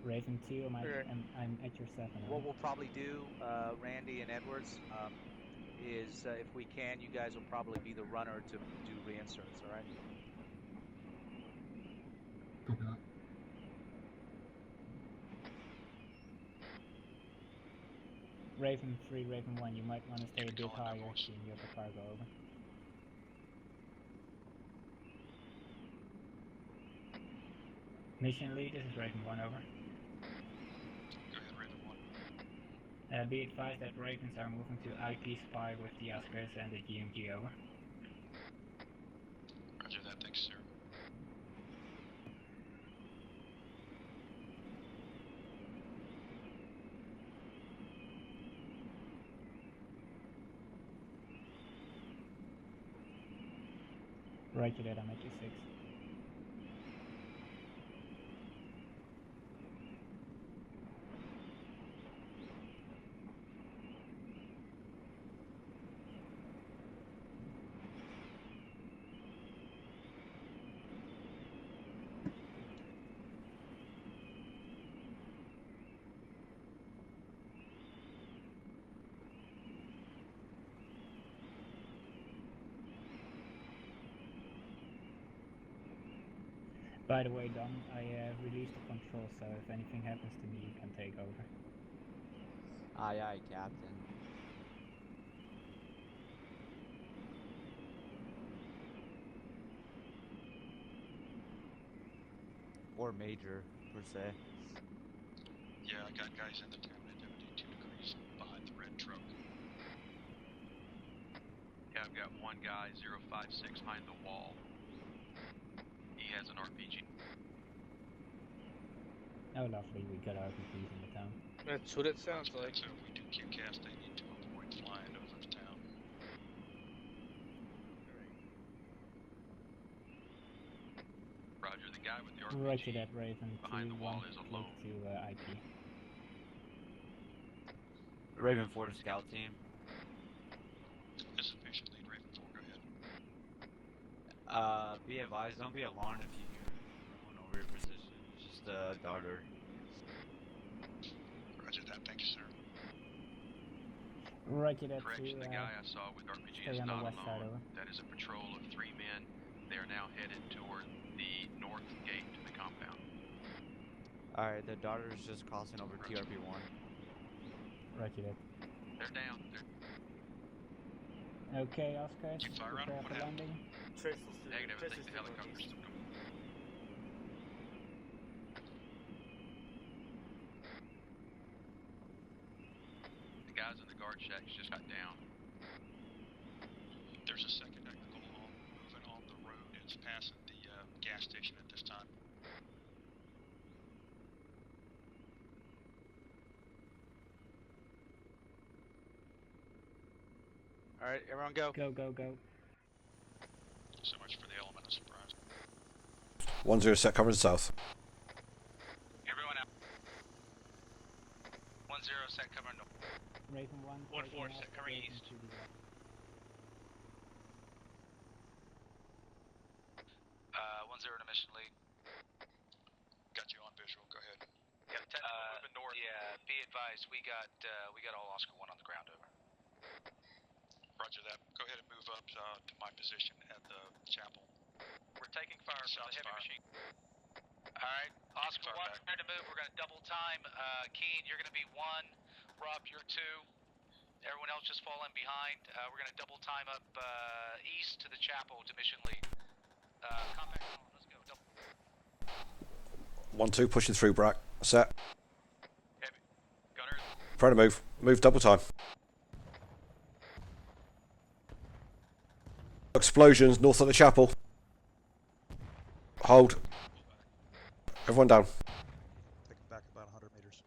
[SPEAKER 3] Raven 2,
[SPEAKER 6] Okay.
[SPEAKER 3] I'm at your 7.
[SPEAKER 2] What we'll probably do, Randy and Edwards, is if we can, you guys will probably be the runner to do reinserts. All right.
[SPEAKER 7] Copy that.
[SPEAKER 3] Raven 3, Raven 1, you might want to stay a bit
[SPEAKER 9] calling that
[SPEAKER 3] higher
[SPEAKER 9] voice.
[SPEAKER 3] seeing your cargo, over. Mission lead, this is Raven 1, over.
[SPEAKER 9] Go ahead, Raven 1.
[SPEAKER 3] Be advised that Ravens are moving to IP Spy with the Oscars and the GMG, over.
[SPEAKER 9] Roger that, thanks, sir.
[SPEAKER 3] Roger that, I'm at your 6. By the way, Dom, I released the control, so if anything happens to me, you can take over.
[SPEAKER 8] Aye, aye, Captain. Or Major, per se.
[SPEAKER 9] Yeah, I got guys in the town at 72 degrees behind the red truck.
[SPEAKER 4] Yeah, I've got one guy, 056, behind the wall. He has an RPG.
[SPEAKER 3] Oh, lovely, we got RPGs in the town.
[SPEAKER 6] That's what it sounds like.
[SPEAKER 9] So if we do QCast, they need to avoid flying over the town.
[SPEAKER 4] Roger, the guy with the RPG
[SPEAKER 3] Roger that, Raven 2,
[SPEAKER 4] behind the wall
[SPEAKER 3] 1
[SPEAKER 4] is
[SPEAKER 3] click
[SPEAKER 4] alone.
[SPEAKER 3] to IP.
[SPEAKER 12] Raven 4 to scout team.
[SPEAKER 9] This is mission lead, Raven 4, go ahead.
[SPEAKER 12] Be advised, don't be alarmed if you hear a drone over your position. It's just a darter.
[SPEAKER 9] Roger that, thank you, sir.
[SPEAKER 3] Roger that,
[SPEAKER 4] Correction, the
[SPEAKER 3] 2,
[SPEAKER 4] guy I saw with RPG
[SPEAKER 3] stay
[SPEAKER 4] is
[SPEAKER 3] on the
[SPEAKER 4] not
[SPEAKER 3] west side,
[SPEAKER 4] alone.
[SPEAKER 3] over.
[SPEAKER 4] That is a patrol of 3 men. They are now headed toward the north gate to the compound.
[SPEAKER 8] Alright, the daughter is just crossing over
[SPEAKER 4] Roger.
[SPEAKER 8] TRP-1.
[SPEAKER 3] Roger that.
[SPEAKER 4] They're down.
[SPEAKER 3] Okay, Oscars,
[SPEAKER 9] You fire on
[SPEAKER 3] prepare
[SPEAKER 9] them? What
[SPEAKER 3] for
[SPEAKER 9] happened?
[SPEAKER 3] landing.
[SPEAKER 10] Trace will still,
[SPEAKER 4] Negative, I
[SPEAKER 10] Trace
[SPEAKER 4] think
[SPEAKER 10] is
[SPEAKER 4] the
[SPEAKER 10] still
[SPEAKER 4] helicopter's
[SPEAKER 10] northeast.
[SPEAKER 4] still coming. The guys in the guard shacks just got down.
[SPEAKER 9] There's a second technical moving on the road. It's passing the gas station at this time.
[SPEAKER 2] All right, everyone go.
[SPEAKER 3] Go, go, go.
[SPEAKER 9] So much for the element of surprise.
[SPEAKER 5] 10 set covering south.
[SPEAKER 2] Everyone out. 10 set covering north.
[SPEAKER 3] Raven 1,
[SPEAKER 2] 1-4
[SPEAKER 3] taking
[SPEAKER 2] set
[SPEAKER 3] off,
[SPEAKER 2] covering
[SPEAKER 3] Raven
[SPEAKER 2] east.
[SPEAKER 3] to the left.
[SPEAKER 2] 1-0 to mission lead.
[SPEAKER 9] Got you on visual, go ahead.
[SPEAKER 2] Yep, technical moving north. Yeah, be advised, we got all Oscar 1 on the ground, over.
[SPEAKER 9] Roger that. Go ahead and move up to my position at the chapel.
[SPEAKER 2] We're taking fire from the heavy
[SPEAKER 9] Fire.
[SPEAKER 2] machine. All right, Oscar 1, prepare to move. We're going to double time. Keen, you're going to be 1. Rob, you're 2. Everyone else just fall in behind. We're going to double time up east to the chapel to mission lead. Compact on, let's go. Double.
[SPEAKER 5] 1-2, pushing through, Brack. Set.
[SPEAKER 4] Heavy. Gunners.
[SPEAKER 5] Prepare to move. Move double time. Explosions north of the chapel. Hold. Everyone down.
[SPEAKER 1] Take it back about 100 meters.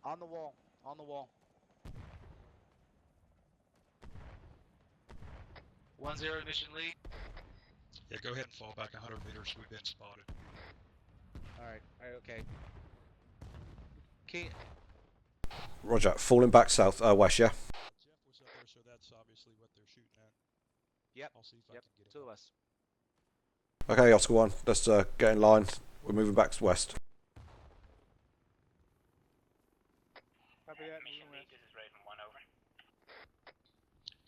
[SPEAKER 2] On the wall. On the wall. 1-0 mission lead.
[SPEAKER 1] Yeah, go ahead and fall back 100 meters. We've been spotted.
[SPEAKER 2] Alright, okay. Keen.
[SPEAKER 5] Roger. Falling back south, west, yeah?
[SPEAKER 1] Jeff was up there, so that's obviously what they're shooting at.
[SPEAKER 2] Yep.
[SPEAKER 1] I'll see if I can get it.
[SPEAKER 2] 2 of us.
[SPEAKER 5] Okay, Oscar 1. Let's get in line. We're moving back west.
[SPEAKER 6] Copy that.
[SPEAKER 13] Mission lead, this is Raven 1 over.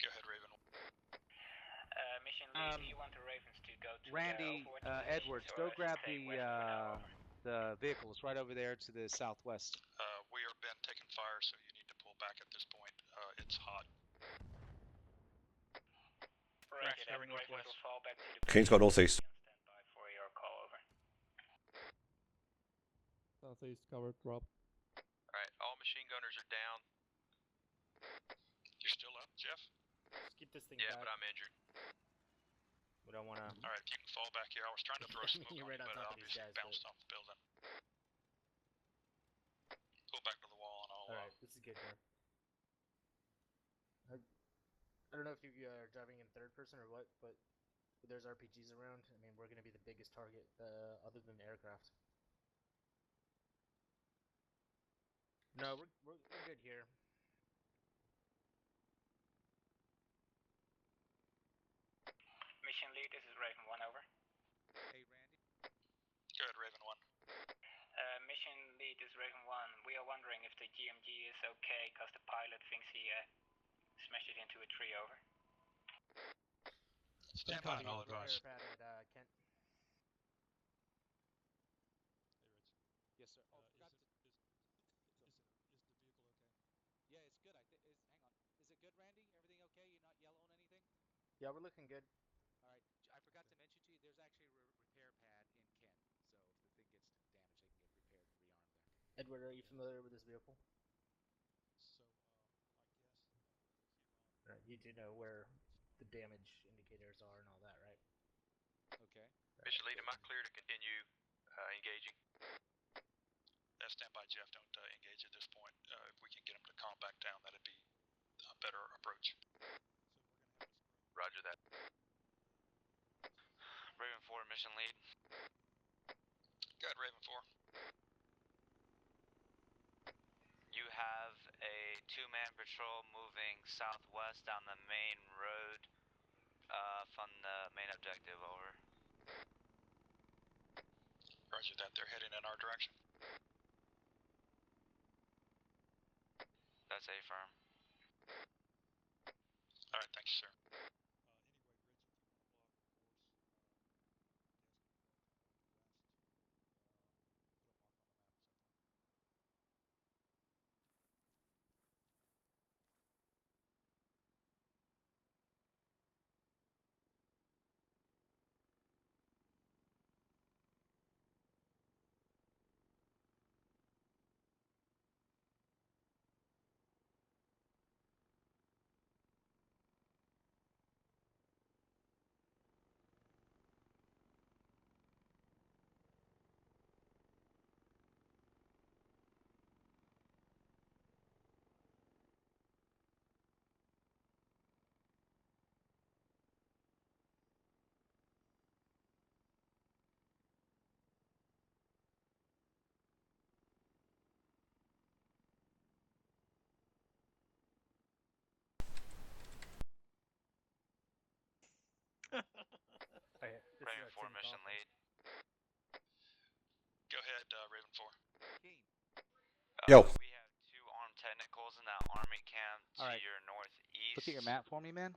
[SPEAKER 9] Go ahead, Raven.
[SPEAKER 13] Mission lead, do you want the Ravens to go to
[SPEAKER 2] Randy, Edwards, go grab the vehicle. It's right over there to the southwest.
[SPEAKER 9] We are been taking fire, so you need to pull back at this point. It's hot.
[SPEAKER 13] Roger that, Ravens will fall back to the
[SPEAKER 5] Keen's got northeast.
[SPEAKER 13] standby for your call, over.
[SPEAKER 11] Southeast covered, drop.
[SPEAKER 4] Alright, all machine gunners are down.
[SPEAKER 9] You're still up, Jeff?
[SPEAKER 10] Just keep this thing
[SPEAKER 4] Yeah,
[SPEAKER 10] back.
[SPEAKER 4] but I'm injured.
[SPEAKER 10] We don't want to.
[SPEAKER 9] Alright, if you can fall back here. I was trying to throw smoke on
[SPEAKER 10] You're
[SPEAKER 9] you,
[SPEAKER 10] right on
[SPEAKER 9] but
[SPEAKER 10] top of these
[SPEAKER 9] obviously
[SPEAKER 10] guys,
[SPEAKER 9] bounced off the building. Pull back to the wall and I'll...
[SPEAKER 10] Alright, this is good, man. I don't know if you are driving in third person or what, but there's RPGs around. I mean, we're going to be the biggest target other than aircraft. No, we're good here.
[SPEAKER 13] Mission lead, this is Raven 1 over.
[SPEAKER 2] Hey, Randy.
[SPEAKER 9] Go ahead, Raven 1.
[SPEAKER 13] Mission lead, this is Raven 1. We are wondering if the GMG is okay, because the pilot thinks he smashed it into a tree, over.
[SPEAKER 1] Stand by and I'll advise.
[SPEAKER 10] Pad at Kent.
[SPEAKER 2] Yes, sir. Oh, forgot to...
[SPEAKER 1] Is the vehicle okay?
[SPEAKER 2] Yeah, it's good. Hang on. Is it good, Randy? Everything okay? You're not yellow on anything?
[SPEAKER 10] Yeah, we're looking good.
[SPEAKER 2] All right. I forgot to mention to you, there's actually a repair pad in Kent. So if the thing gets damaged, they can get repaired and rearmed there.
[SPEAKER 10] Edward, are you familiar with this vehicle?
[SPEAKER 1] So,
[SPEAKER 10] Right, you do know where the damage indicators are and all that, right?
[SPEAKER 2] Okay.
[SPEAKER 4] Mission lead, am I clear to continue engaging?
[SPEAKER 9] Stand by, Jeff. Don't engage at this point. If we can get them to calm back down, that'd be a better approach.
[SPEAKER 4] Roger that.
[SPEAKER 12] Raven 4, mission lead.
[SPEAKER 9] Go ahead, Raven 4.
[SPEAKER 12] You have a 2-man patrol moving southwest down the main road from the main objective, over.
[SPEAKER 9] Roger that. They're heading in our direction.
[SPEAKER 12] That's A-firm.
[SPEAKER 9] Alright, thank you, sir.
[SPEAKER 12] Raven 4, mission lead.
[SPEAKER 9] Go ahead, Raven 4.
[SPEAKER 2] Keen.
[SPEAKER 5] Yo.
[SPEAKER 12] We have 2 armed technicals in that army camp to your northeast.
[SPEAKER 2] Look at your map for me, man.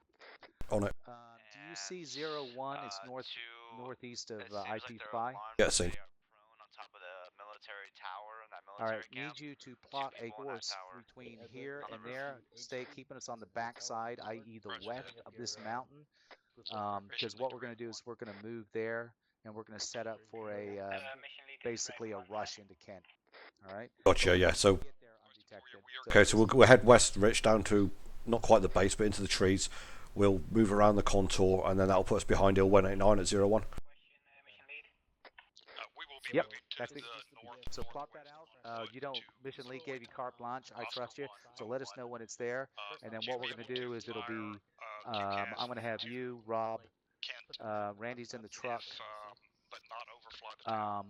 [SPEAKER 5] On it.
[SPEAKER 2] Do you see 01? It's northeast of IP
[SPEAKER 12] like
[SPEAKER 2] Spy.
[SPEAKER 5] Yeah, see.
[SPEAKER 12] They are prone on top of the military
[SPEAKER 2] All right,
[SPEAKER 12] Observer camp.
[SPEAKER 2] need you to plot a
[SPEAKER 12] people in that
[SPEAKER 2] course
[SPEAKER 12] tower.
[SPEAKER 2] between
[SPEAKER 10] Hey,
[SPEAKER 2] here
[SPEAKER 10] other
[SPEAKER 2] and there.
[SPEAKER 10] person,
[SPEAKER 2] Stay
[SPEAKER 10] HC,
[SPEAKER 2] keeping us on the
[SPEAKER 10] to the
[SPEAKER 2] back side,
[SPEAKER 10] tower,
[SPEAKER 2] i.e. the
[SPEAKER 9] Roger
[SPEAKER 2] west
[SPEAKER 10] bring up
[SPEAKER 2] of
[SPEAKER 10] your,
[SPEAKER 2] this mountain.
[SPEAKER 10] proof of record.
[SPEAKER 2] Because what we're going to do is we're going to move there, and we're going to set up for a
[SPEAKER 13] mission lead is
[SPEAKER 2] basically a
[SPEAKER 13] Raven 1.
[SPEAKER 2] rush into Kent. All right.
[SPEAKER 5] Gotcha. Yeah. So
[SPEAKER 2] Get there undetected.
[SPEAKER 5] okay, so we'll head west, Rich, down to not quite the base, but into the trees. We'll move around the contour, and then that'll put us behind Hill 189 at 01.
[SPEAKER 13] Mission lead.
[SPEAKER 9] We will be
[SPEAKER 2] Yep,
[SPEAKER 9] moving to
[SPEAKER 2] that's
[SPEAKER 9] the
[SPEAKER 2] it.
[SPEAKER 9] north.
[SPEAKER 2] So plot that out. You don't. Mission lead gave you carte blanche. I trust you. So let us know when it's there, and then what we're going to do is it'll be. I'm going to have you, Rob, Randy's in the truck.
[SPEAKER 9] But not overfly the tower.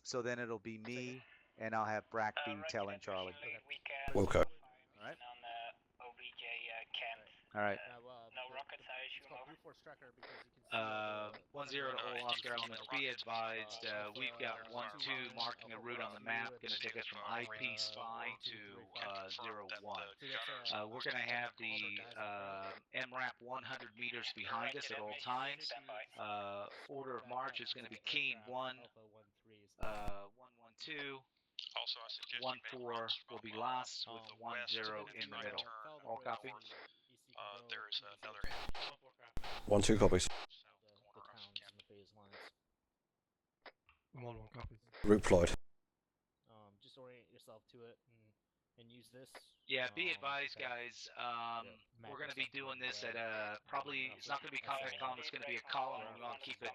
[SPEAKER 2] So then it'll be me, and I'll have Brack be telling Charlie.
[SPEAKER 5] Okay.
[SPEAKER 2] All right.
[SPEAKER 13] On OBJ Kent.
[SPEAKER 2] All right.
[SPEAKER 13] No rockets, I assume. Over.
[SPEAKER 10] Blue Force tracker because you can see
[SPEAKER 2] 1-0 to all Oscar elements. Be advised, we've got 1-2 marking a route on the map. Going to take us from IP Spy to 0-1. We're going to have the MRAP 100 meters behind us at all times. Order of march is going to be Keen 1, 1-1-2.
[SPEAKER 9] Also, I suggest
[SPEAKER 2] 1-4 will be last with 1-0 in the middle. All copy.
[SPEAKER 9] There is another heavy machine
[SPEAKER 5] 1-2 copies.
[SPEAKER 10] the towns and the phase lines.
[SPEAKER 11] 1-1 copies.
[SPEAKER 5] Route plotted.
[SPEAKER 10] Just orient yourself to it and use this.
[SPEAKER 2] Yeah, be advised, guys. We're going to be doing this at probably, it's not going to be compact column, it's going to be a column, and we're going to keep it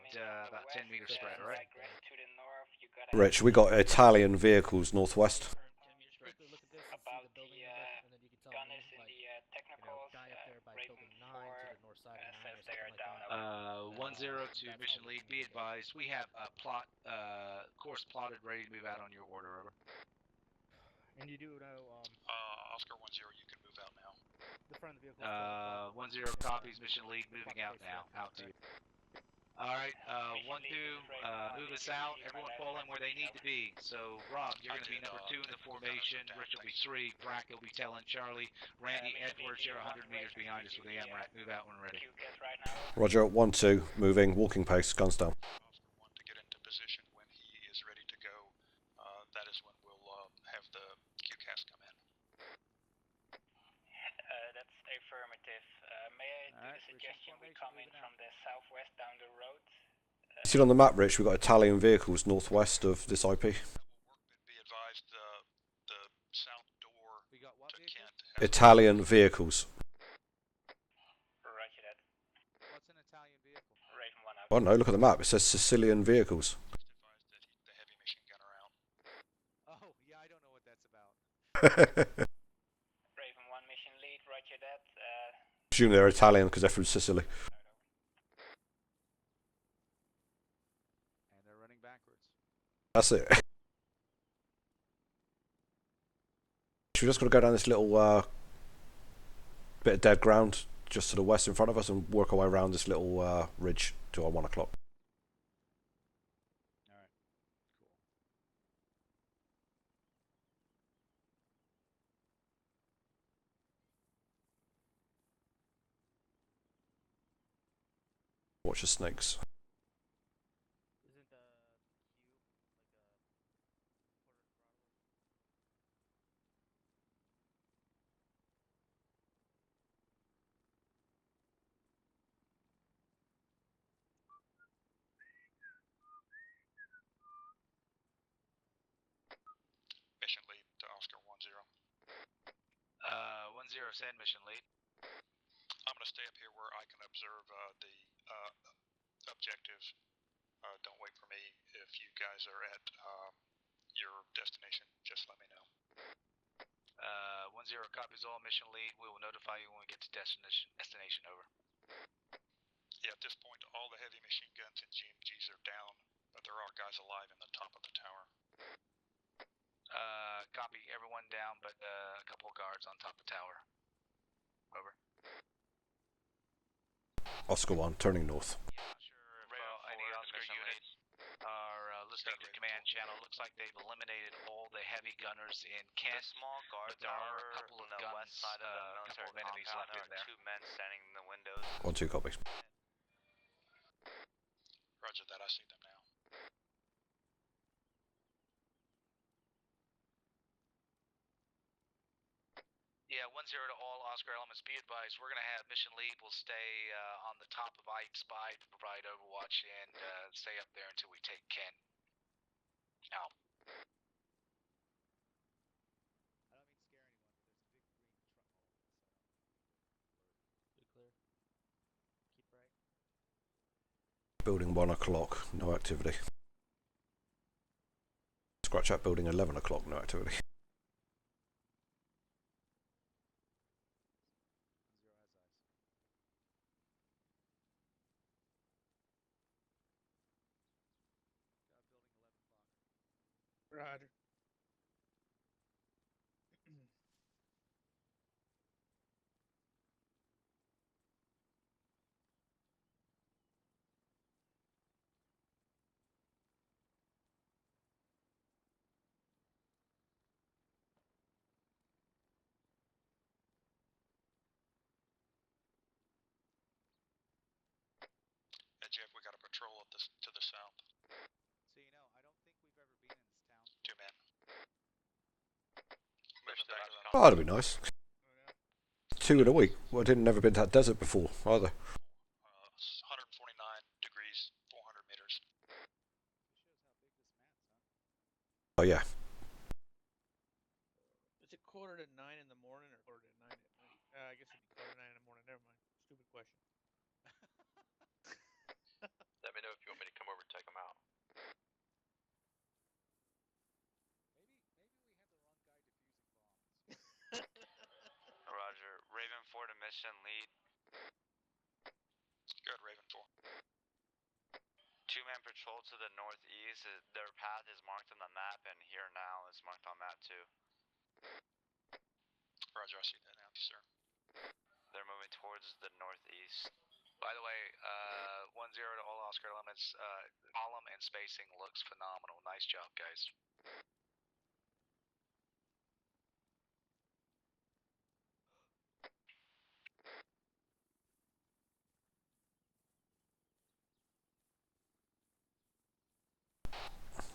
[SPEAKER 2] about 10 meters spread, all right?
[SPEAKER 5] Rich, we got Italian vehicles northwest.
[SPEAKER 10] Look at this and see the building number, and then you can tell me, like, guy up there by building 9 to the north side of 9 or something like that.
[SPEAKER 2] 1-0 to mission lead. Be advised, we have a plot, course plotted, ready to move out on your order, over.
[SPEAKER 10] And you do know,
[SPEAKER 9] Oscar 1-0, you can move out now.
[SPEAKER 10] the front of the vehicle.
[SPEAKER 2] 1-0 copies, mission lead, moving out now. Out to you. All right, 1-2, move us out. Everyone fall in where they need to be. So, Rob, you're going to be number 2 in the formation. Rich will be 3. Brack will be telling Charlie. Randy, Edwards, you're 100 meters behind us with the MRAP. Move out when ready.
[SPEAKER 5] Roger. 1-2. Moving. Walking pace. Guns down.
[SPEAKER 9] Oscar 1 to get into position when he is ready to go. That is when we'll have the QCAS come in.
[SPEAKER 13] That's affirmative. May I do the suggestion we come in from the southwest down the road?
[SPEAKER 5] See on the map, Rich, we've got Italian vehicles northwest of this IP.
[SPEAKER 9] Be advised, the south door to Kent.
[SPEAKER 5] Italian vehicles.
[SPEAKER 13] Roger that.
[SPEAKER 2] What's an Italian vehicle?
[SPEAKER 13] Raven 1 out.
[SPEAKER 5] Oh no, look at the map. It says Sicilian vehicles.
[SPEAKER 9] The heavy machine gun around.
[SPEAKER 2] Oh, yeah, I don't know what that's about.
[SPEAKER 13] Raven 1 mission lead, roger that.
[SPEAKER 5] Assume they're Italian because they're from Sicily.
[SPEAKER 2] And they're running backwards.
[SPEAKER 5] That's it. We're just going to go down this little bit of dead ground just to the west in front of us and work our way around this little ridge to our 1 o'clock.
[SPEAKER 2] All right, cool.
[SPEAKER 5] Watch the snakes.
[SPEAKER 10] Isn't the Q
[SPEAKER 9] Mission lead to Oscar 1-0.
[SPEAKER 2] 1-0, send mission lead.
[SPEAKER 9] I'm going to stay up here where I can observe the objectives. Don't wait for me. If you guys are at your destination, just let me know.
[SPEAKER 2] 1-0 copies all, mission lead. We will notify you when we get to destination, over.
[SPEAKER 9] Yeah, at this point, all the heavy machine guns and GMGs are down, but there are guys alive in the top of the tower.
[SPEAKER 2] Copy, everyone down, but a couple of guards on top of the tower. Over.
[SPEAKER 5] Oscar 1, turning north.
[SPEAKER 2] Yeah, not sure if any Oscar units are listening to command channel. Looks like they've eliminated all the heavy gunners in Kent.
[SPEAKER 12] The small guard
[SPEAKER 2] there are a
[SPEAKER 12] tower
[SPEAKER 2] couple of
[SPEAKER 12] on the
[SPEAKER 2] guns,
[SPEAKER 12] west side of the
[SPEAKER 2] a couple
[SPEAKER 12] military
[SPEAKER 2] of enemies
[SPEAKER 12] compound.
[SPEAKER 2] left in
[SPEAKER 12] There
[SPEAKER 2] there.
[SPEAKER 12] are 2 men standing in the windows.
[SPEAKER 5] 1-2 copies.
[SPEAKER 9] Roger that, I see them now.
[SPEAKER 2] 1-0 to all Oscar elements. Be advised, we're going to have mission lead. Will stay on the top of I Spy to provide overwatch and stay up there until we take Kent. Out.
[SPEAKER 10] Blue clear. Keep right.
[SPEAKER 5] Building 1 o'clock, no activity. Scratch out building 11 o'clock, no activity.
[SPEAKER 6] Roger.
[SPEAKER 9] Yeah, Jeff, we got a patrol at this to the south.
[SPEAKER 2] So you know, I don't think we've ever been in this town.
[SPEAKER 9] 2 men. Moving back to that.
[SPEAKER 5] Oh, that'd be nice. 2 in a week. Well, I didn't never been to that desert before either.
[SPEAKER 9] 149 degrees, 400 meters.
[SPEAKER 5] Oh yeah.
[SPEAKER 6] Is it 8:45 in the morning or 9:45 at night? I guess it'd be 9:45 in the morning. Never mind. Stupid question.
[SPEAKER 4] Let me know if you want me to come over and take them out.
[SPEAKER 12] Roger. Raven 4 to mission lead.
[SPEAKER 9] Good, Raven 4.
[SPEAKER 12] 2-man patrol to the northeast. Their path is marked on the map, and here now is marked on that too.
[SPEAKER 9] Roger, I see that now, sir.
[SPEAKER 12] They're moving towards the northeast.
[SPEAKER 2] By the way, 1-0 to all Oscar elements. Column and spacing looks phenomenal. Nice job, guys.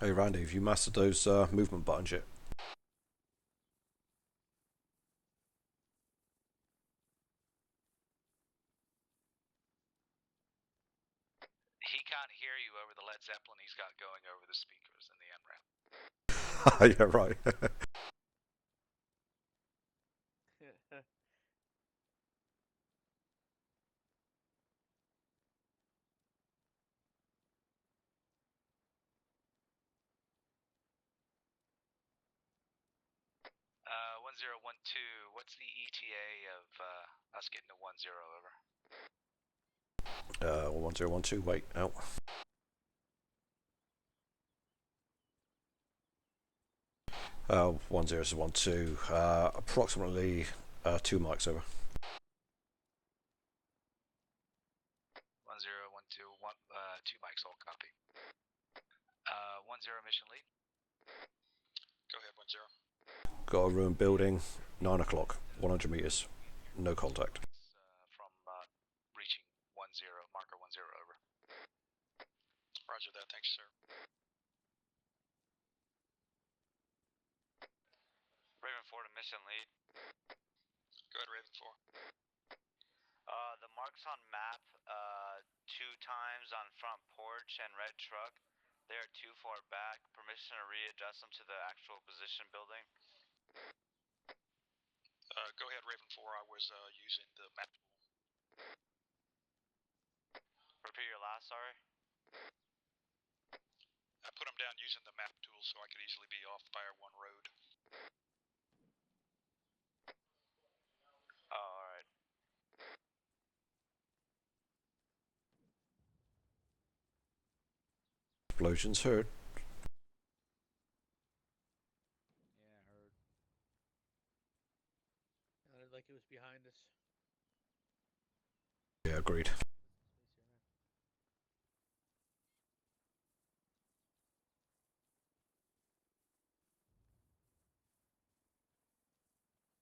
[SPEAKER 5] Hey Randy, have you mastered those movement buttons yet?
[SPEAKER 2] He can't hear you over the Led Zeppelin he's got going over the speakers in the MRAP.
[SPEAKER 5] Yeah, right.
[SPEAKER 2] 1012, what's the ETA of us getting to 10 over?
[SPEAKER 5] 1012, wait, out. Uh, 1012, approximately 2 mics over.
[SPEAKER 2] 1012, 2 mics, all copy. 10 mission lead.
[SPEAKER 9] Go ahead, 10.
[SPEAKER 5] Got a ruined building, 9 o'clock, 100 meters, no contact.
[SPEAKER 2] From reaching 10, marker 10 over.
[SPEAKER 9] Roger that, thanks, sir.
[SPEAKER 12] Raven 4 to mission lead.
[SPEAKER 9] Go ahead, Raven 4.
[SPEAKER 12] The marks on map, 2 times on front porch and red truck. They are too far back. Permission to readjust them to the actual position building.
[SPEAKER 9] Go ahead, Raven 4. I was using the map tool.
[SPEAKER 12] Repeat your last, sorry?
[SPEAKER 9] I put them down using the map tool so I could easily be off Fire 1 road.
[SPEAKER 12] Oh, alright.
[SPEAKER 5] Explosions heard.
[SPEAKER 2] Yeah, heard.
[SPEAKER 6] Sounded like it was behind us.
[SPEAKER 5] Yeah, agreed.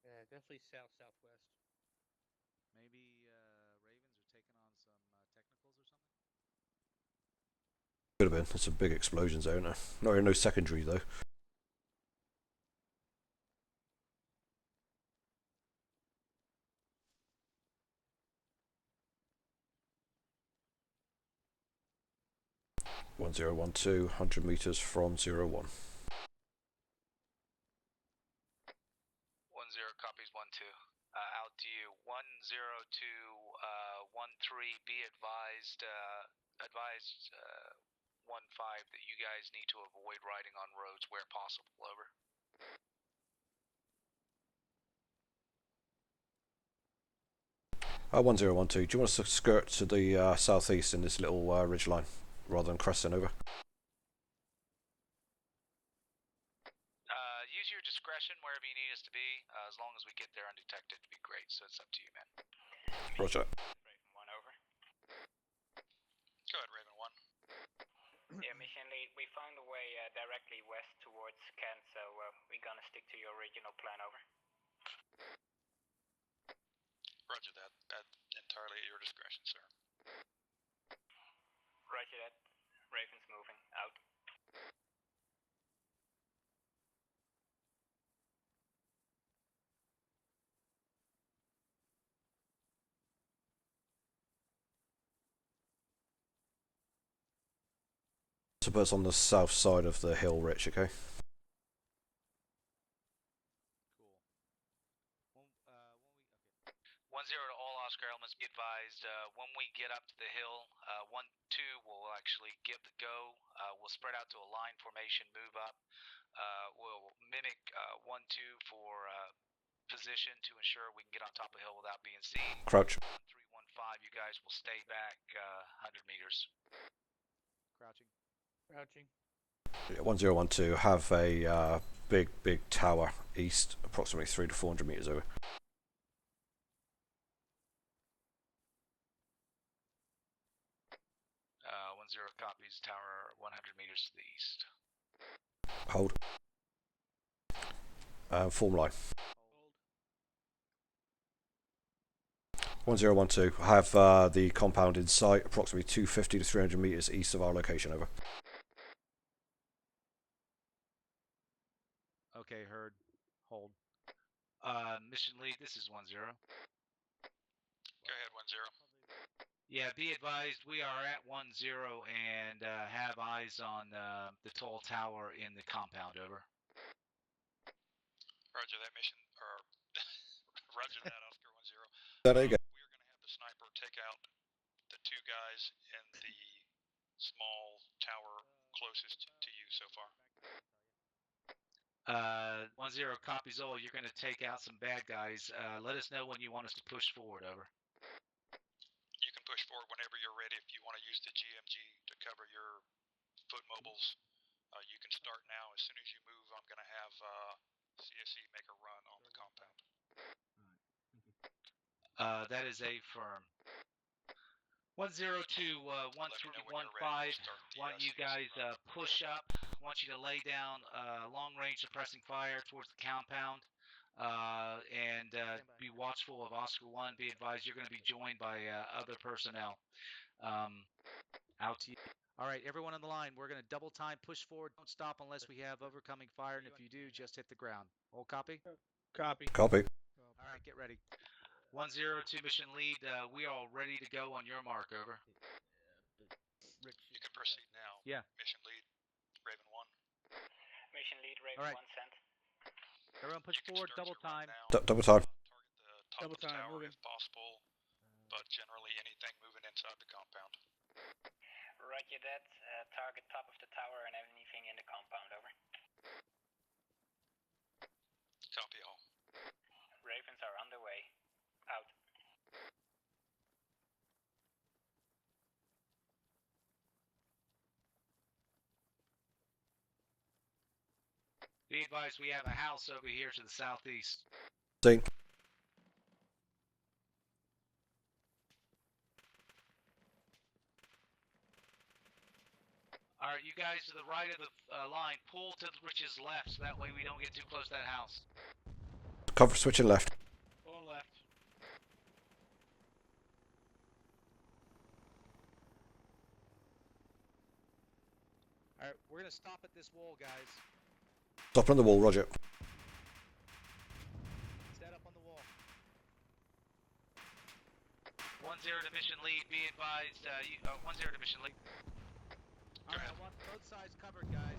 [SPEAKER 6] Yeah, definitely south-southwest.
[SPEAKER 2] Maybe Ravens are taking on some technicals or something?
[SPEAKER 5] Could have been. There's some big explosions there, isn't there? No secondary though. 1012, 100 meters from 01.
[SPEAKER 12] 10 copies 12. Out to you. 102 13. Be advised. Advised 15 that you guys need to avoid riding on roads where possible. Over.
[SPEAKER 5] 1012. Do you want us to skirt to the southeast in this little ridge line rather than cresting over?
[SPEAKER 12] Use your discretion wherever you need us to be. As long as we get there undetected, it'd be great. So it's up to you, man.
[SPEAKER 5] Roger.
[SPEAKER 13] Raven 1 over.
[SPEAKER 9] Go ahead, Raven 1.
[SPEAKER 13] Yeah, mission lead. We found a way directly west towards Kent, so we're gonna stick to your original plan. Over.
[SPEAKER 9] Roger that. That entirely at your discretion, sir.
[SPEAKER 13] Roger that. Raven's moving. Out.
[SPEAKER 5] Suppose on the south side of the hill, Rich, okay?
[SPEAKER 12] Cool. 10 to all Oscar elements, be advised. When we get up to the hill, 1-2 will actually give the go. We'll spread out to a line formation, move up. We'll mimic 1-2 for position to ensure we can get on top of the hill without being seen.
[SPEAKER 5] Crouch.
[SPEAKER 12] 3-1-5, you guys will stay back 100 meters.
[SPEAKER 10] Crouching.
[SPEAKER 6] Crouching.
[SPEAKER 5] Yeah, 1012. Have a big tower east, approximately 300 to 400 meters over.
[SPEAKER 12] Zero copies, tower 100 meters to the east.
[SPEAKER 5] Hold. Form line. 1012. Have the compound in sight, approximately 250 to 300 meters east of our location. Over.
[SPEAKER 2] Okay, heard. Hold.
[SPEAKER 12] Mission lead, this is 10.
[SPEAKER 9] Go ahead, 10.
[SPEAKER 12] Yeah, be advised, we are at 10 and have eyes on the tall tower in the compound. Over.
[SPEAKER 9] Roger that mission, or Roger that, Oscar 10.
[SPEAKER 5] There you go.
[SPEAKER 9] We are going to have the sniper take out the 2 guys in the small tower closest to you so far.
[SPEAKER 12] 10 copies all. You're going to take out some bad guys. Let us know when you want us to push forward. Over.
[SPEAKER 9] You can push forward whenever you're ready. If you want to use the GMG to cover your foot mobiles, you can start now. As soon as you move, I'm going to have CSE make a run on the compound.
[SPEAKER 12] That is a firm. 102 1315. Want you guys push up. Want you to lay down long range suppressing fire towards the compound. And be watchful of Oscar 1. Be advised, you're going to be joined by other personnel. Out to you.
[SPEAKER 2] All right, everyone on the line, we're going to double time, push forward. Don't stop unless we have overcoming fire, and if you do, just hit the ground. All copy?
[SPEAKER 6] Copy.
[SPEAKER 5] Copy.
[SPEAKER 2] All right, get ready.
[SPEAKER 12] 102 mission lead. We are all ready to go on your mark. Over.
[SPEAKER 9] You can proceed now.
[SPEAKER 2] Yeah.
[SPEAKER 9] Mission lead, Raven 1.
[SPEAKER 13] Mission lead. Raven
[SPEAKER 2] All right.
[SPEAKER 13] 1 sent.
[SPEAKER 2] Everyone push forward, double time.
[SPEAKER 5] Double time.
[SPEAKER 9] Target the top
[SPEAKER 6] Double
[SPEAKER 9] of the
[SPEAKER 6] time,
[SPEAKER 9] tower
[SPEAKER 6] moving.
[SPEAKER 9] if possible, but generally anything moving inside the compound.
[SPEAKER 13] Roger that. Target top of the tower and anything in the compound. Over.
[SPEAKER 9] Copy all.
[SPEAKER 13] Ravens are on the way. Out.
[SPEAKER 12] Be advised, we have a house over here to the southeast.
[SPEAKER 5] Seen.
[SPEAKER 12] All right, you guys to the right of the line, pull to Rich's left, so that way we don't get too close to that house.
[SPEAKER 5] Cover switching left.
[SPEAKER 6] Going left.
[SPEAKER 2] All right, we're going to stop at this wall, guys.
[SPEAKER 5] Stop on the wall, Roger.
[SPEAKER 2] Set up on the wall.
[SPEAKER 12] 1-0 to mission lead, be advised, 1-0 to mission lead.
[SPEAKER 9] Go ahead.
[SPEAKER 2] Both sides covered, guys.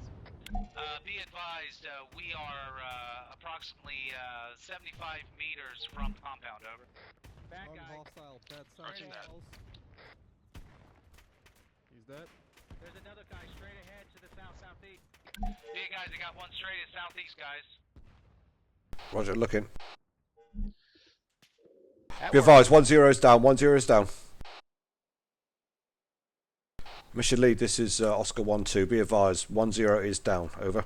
[SPEAKER 12] Be advised, we are approximately 75 meters from the compound. Over.
[SPEAKER 2] Bad guy.
[SPEAKER 11] Hostile, bad
[SPEAKER 12] Roger that.
[SPEAKER 11] He's dead.
[SPEAKER 2] There's another guy straight ahead to the south-southeast.
[SPEAKER 12] Hey guys, I got one straight at southeast, guys.
[SPEAKER 5] Roger, looking. Be advised, 1-0 is down, 1-0 is down. Mission lead, this is Oscar 1-2. Be advised, 1-0 is down. Over.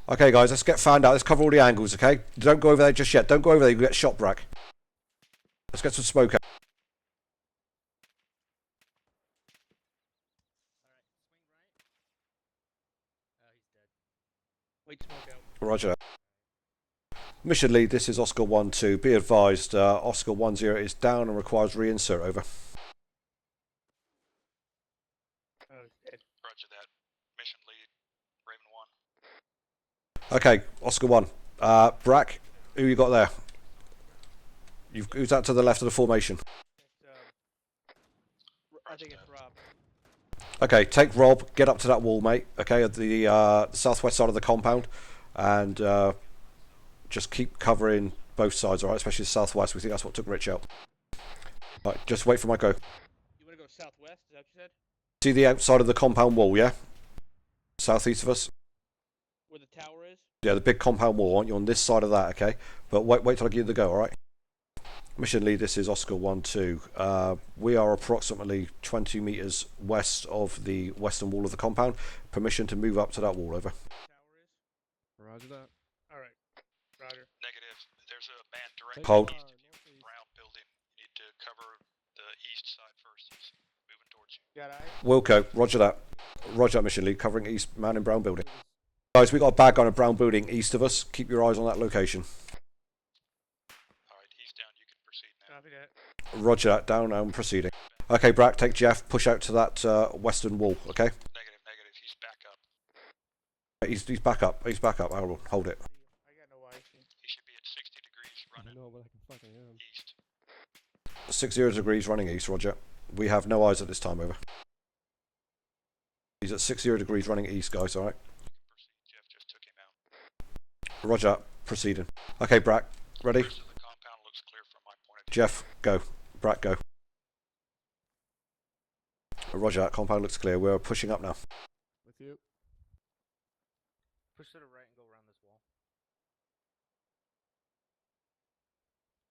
[SPEAKER 5] Okay, guys, let's get found out. Let's cover all the angles, okay? Don't go over there just yet. Don't go over there. You'll get shot, Brack. Let's get some smoke out.
[SPEAKER 6] Wait, smoke out.
[SPEAKER 5] Roger. Mission lead, this is Oscar 1-2. Be advised, Oscar 1-0 is down and requires reinsert. Over.
[SPEAKER 9] Roger that. Mission lead, Raven 1.
[SPEAKER 5] Okay, Oscar 1. Brack, who you got there? Who's that to the left of the formation?
[SPEAKER 6] I think it's Rob.
[SPEAKER 5] Okay, take Rob, get up to that wall, mate. Okay, at the southwest side of the compound, and just keep covering both sides, alright? Especially the southwest. We think that's what took Rich out. Right, just wait for my go.
[SPEAKER 6] You want to go southwest? Is that what you said?
[SPEAKER 5] See the outside of the compound wall, yeah? Southeast of us.
[SPEAKER 6] Where the tower is?
[SPEAKER 5] Yeah, the big compound wall. Aren't you on this side of that? Okay, but wait till I give you the go. All right. Mission lead. This is Oscar 1-2. We are approximately 20 meters west of the western wall of the compound. Permission to move up to that wall. Over.
[SPEAKER 11] Roger that.
[SPEAKER 6] All right. Roger.
[SPEAKER 9] Negative. There's a man directly
[SPEAKER 5] Hold.
[SPEAKER 9] east of the brown building. You need to cover the east side first. He's moving towards you.
[SPEAKER 6] Got eyes?
[SPEAKER 5] Wilco. Roger that. Roger that. Mission lead. Covering east. Man in brown building. Guys, we got a bad guy in a brown building east of us. Keep your eyes on that location.
[SPEAKER 9] Alright, he's down. You can proceed now.
[SPEAKER 6] Copy that.
[SPEAKER 5] Roger that. Down and proceeding. Okay, Brack, take Jeff. Push out to that western wall. Okay.
[SPEAKER 9] Negative. He's back up.
[SPEAKER 5] He's back up. He's back up. Hold it.
[SPEAKER 6] I got no eyes.
[SPEAKER 9] He should be at 60 degrees running
[SPEAKER 11] I know, but I can fucking hear him.
[SPEAKER 9] east.
[SPEAKER 5] 60 degrees running east. Roger. We have no eyes at this time. Over. He's at 60 degrees running east, guys. All right.
[SPEAKER 9] Jeff just took him out.
[SPEAKER 5] Roger, proceeding. Okay, Brack, ready?
[SPEAKER 9] The rest of the compound looks clear from my point of view.
[SPEAKER 5] Jeff, go. Brack, go. Roger, that compound looks clear. We're pushing up now.
[SPEAKER 11] With you.
[SPEAKER 10] Push to the right and go around this wall.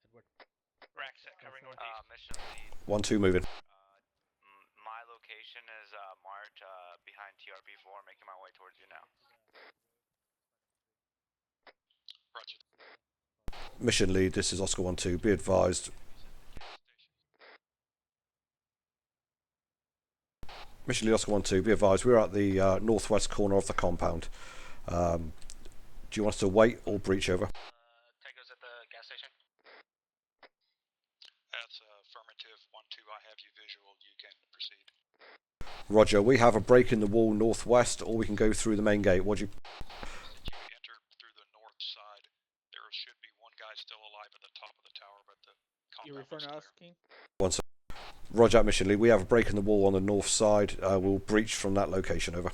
[SPEAKER 10] Edward.
[SPEAKER 12] Rack set covering northeast. Mission lead.
[SPEAKER 5] 1-2 moving.
[SPEAKER 12] My location is marked behind TRP4, making my way towards you now.
[SPEAKER 9] Roger.
[SPEAKER 5] Mission lead, this is Oscar 1-2. Be advised. Mission lead, Oscar 1-2. Be advised. We're at the northwest corner of the compound. Do you want us to wait or breach? Over?
[SPEAKER 12] Tango's at the gas station.
[SPEAKER 9] That's affirmative. 1-2. I have you visual. You can proceed.
[SPEAKER 5] Roger, we have a break in the wall northwest, or we can go through the main gate. What do you...
[SPEAKER 9] You enter through the north side. There should be one guy still alive at the top of the tower, but the compound
[SPEAKER 6] You referring to
[SPEAKER 9] looks
[SPEAKER 6] us,
[SPEAKER 9] clear.
[SPEAKER 6] King?
[SPEAKER 5] One second. Roger, mission lead. We have a break in the wall on the north side. We'll breach from that location. Over.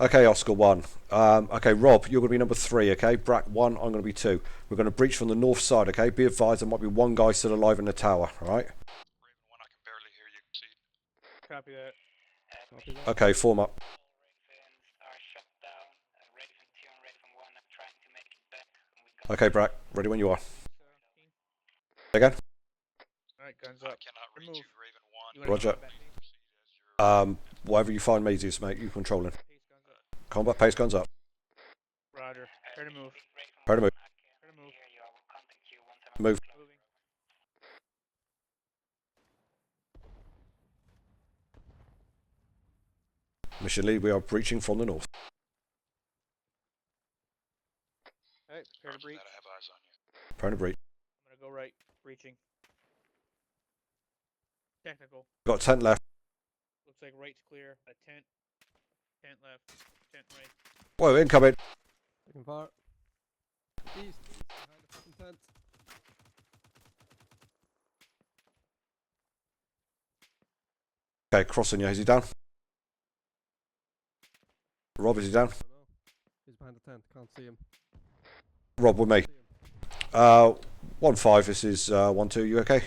[SPEAKER 5] Okay, Oscar 1. Okay, Rob, you're going to be number 3, okay? Brack 1, I'm going to be 2. We're going to breach from the north side, okay? Be advised there might be one guy still alive in the tower, alright?
[SPEAKER 9] Raven 1, I can barely hear you. Proceed.
[SPEAKER 6] Copy that.
[SPEAKER 11] Copy that.
[SPEAKER 5] Okay, form up. Okay, Brack, ready when you are. Again?
[SPEAKER 6] Alright, guns
[SPEAKER 9] I
[SPEAKER 6] up.
[SPEAKER 9] cannot reach
[SPEAKER 6] Remove.
[SPEAKER 9] you, Raven 1.
[SPEAKER 6] You wanna
[SPEAKER 5] Roger.
[SPEAKER 6] come back?
[SPEAKER 9] Proceed as you're
[SPEAKER 5] Whatever you find easiest, mate, you controlling.
[SPEAKER 6] Pace guns up.
[SPEAKER 5] Combat pace, guns up.
[SPEAKER 6] Roger. Prepare to move.
[SPEAKER 5] Prepare to move.
[SPEAKER 6] Prepare to move.
[SPEAKER 5] Move.
[SPEAKER 6] Moving.
[SPEAKER 5] Mission lead, we are breaching from the north.
[SPEAKER 6] Alright, prepare to
[SPEAKER 9] Roger
[SPEAKER 6] breach.
[SPEAKER 9] that, I have eyes on you.
[SPEAKER 5] Prepare to breach.
[SPEAKER 6] I'm gonna go right. Breaching. Technical.
[SPEAKER 5] Got a tent left.
[SPEAKER 6] Looks like right's clear. A tent. Tent left. Tent right.
[SPEAKER 5] Whoa, incoming.
[SPEAKER 11] Taking fire. East, behind the fucking tent.
[SPEAKER 5] Okay, crossing you. Is he down? Rob, is he down?
[SPEAKER 11] Oh, no. He's behind the tent. Can't see him.
[SPEAKER 5] Rob, with me. 1-5, this is 1-2. You okay?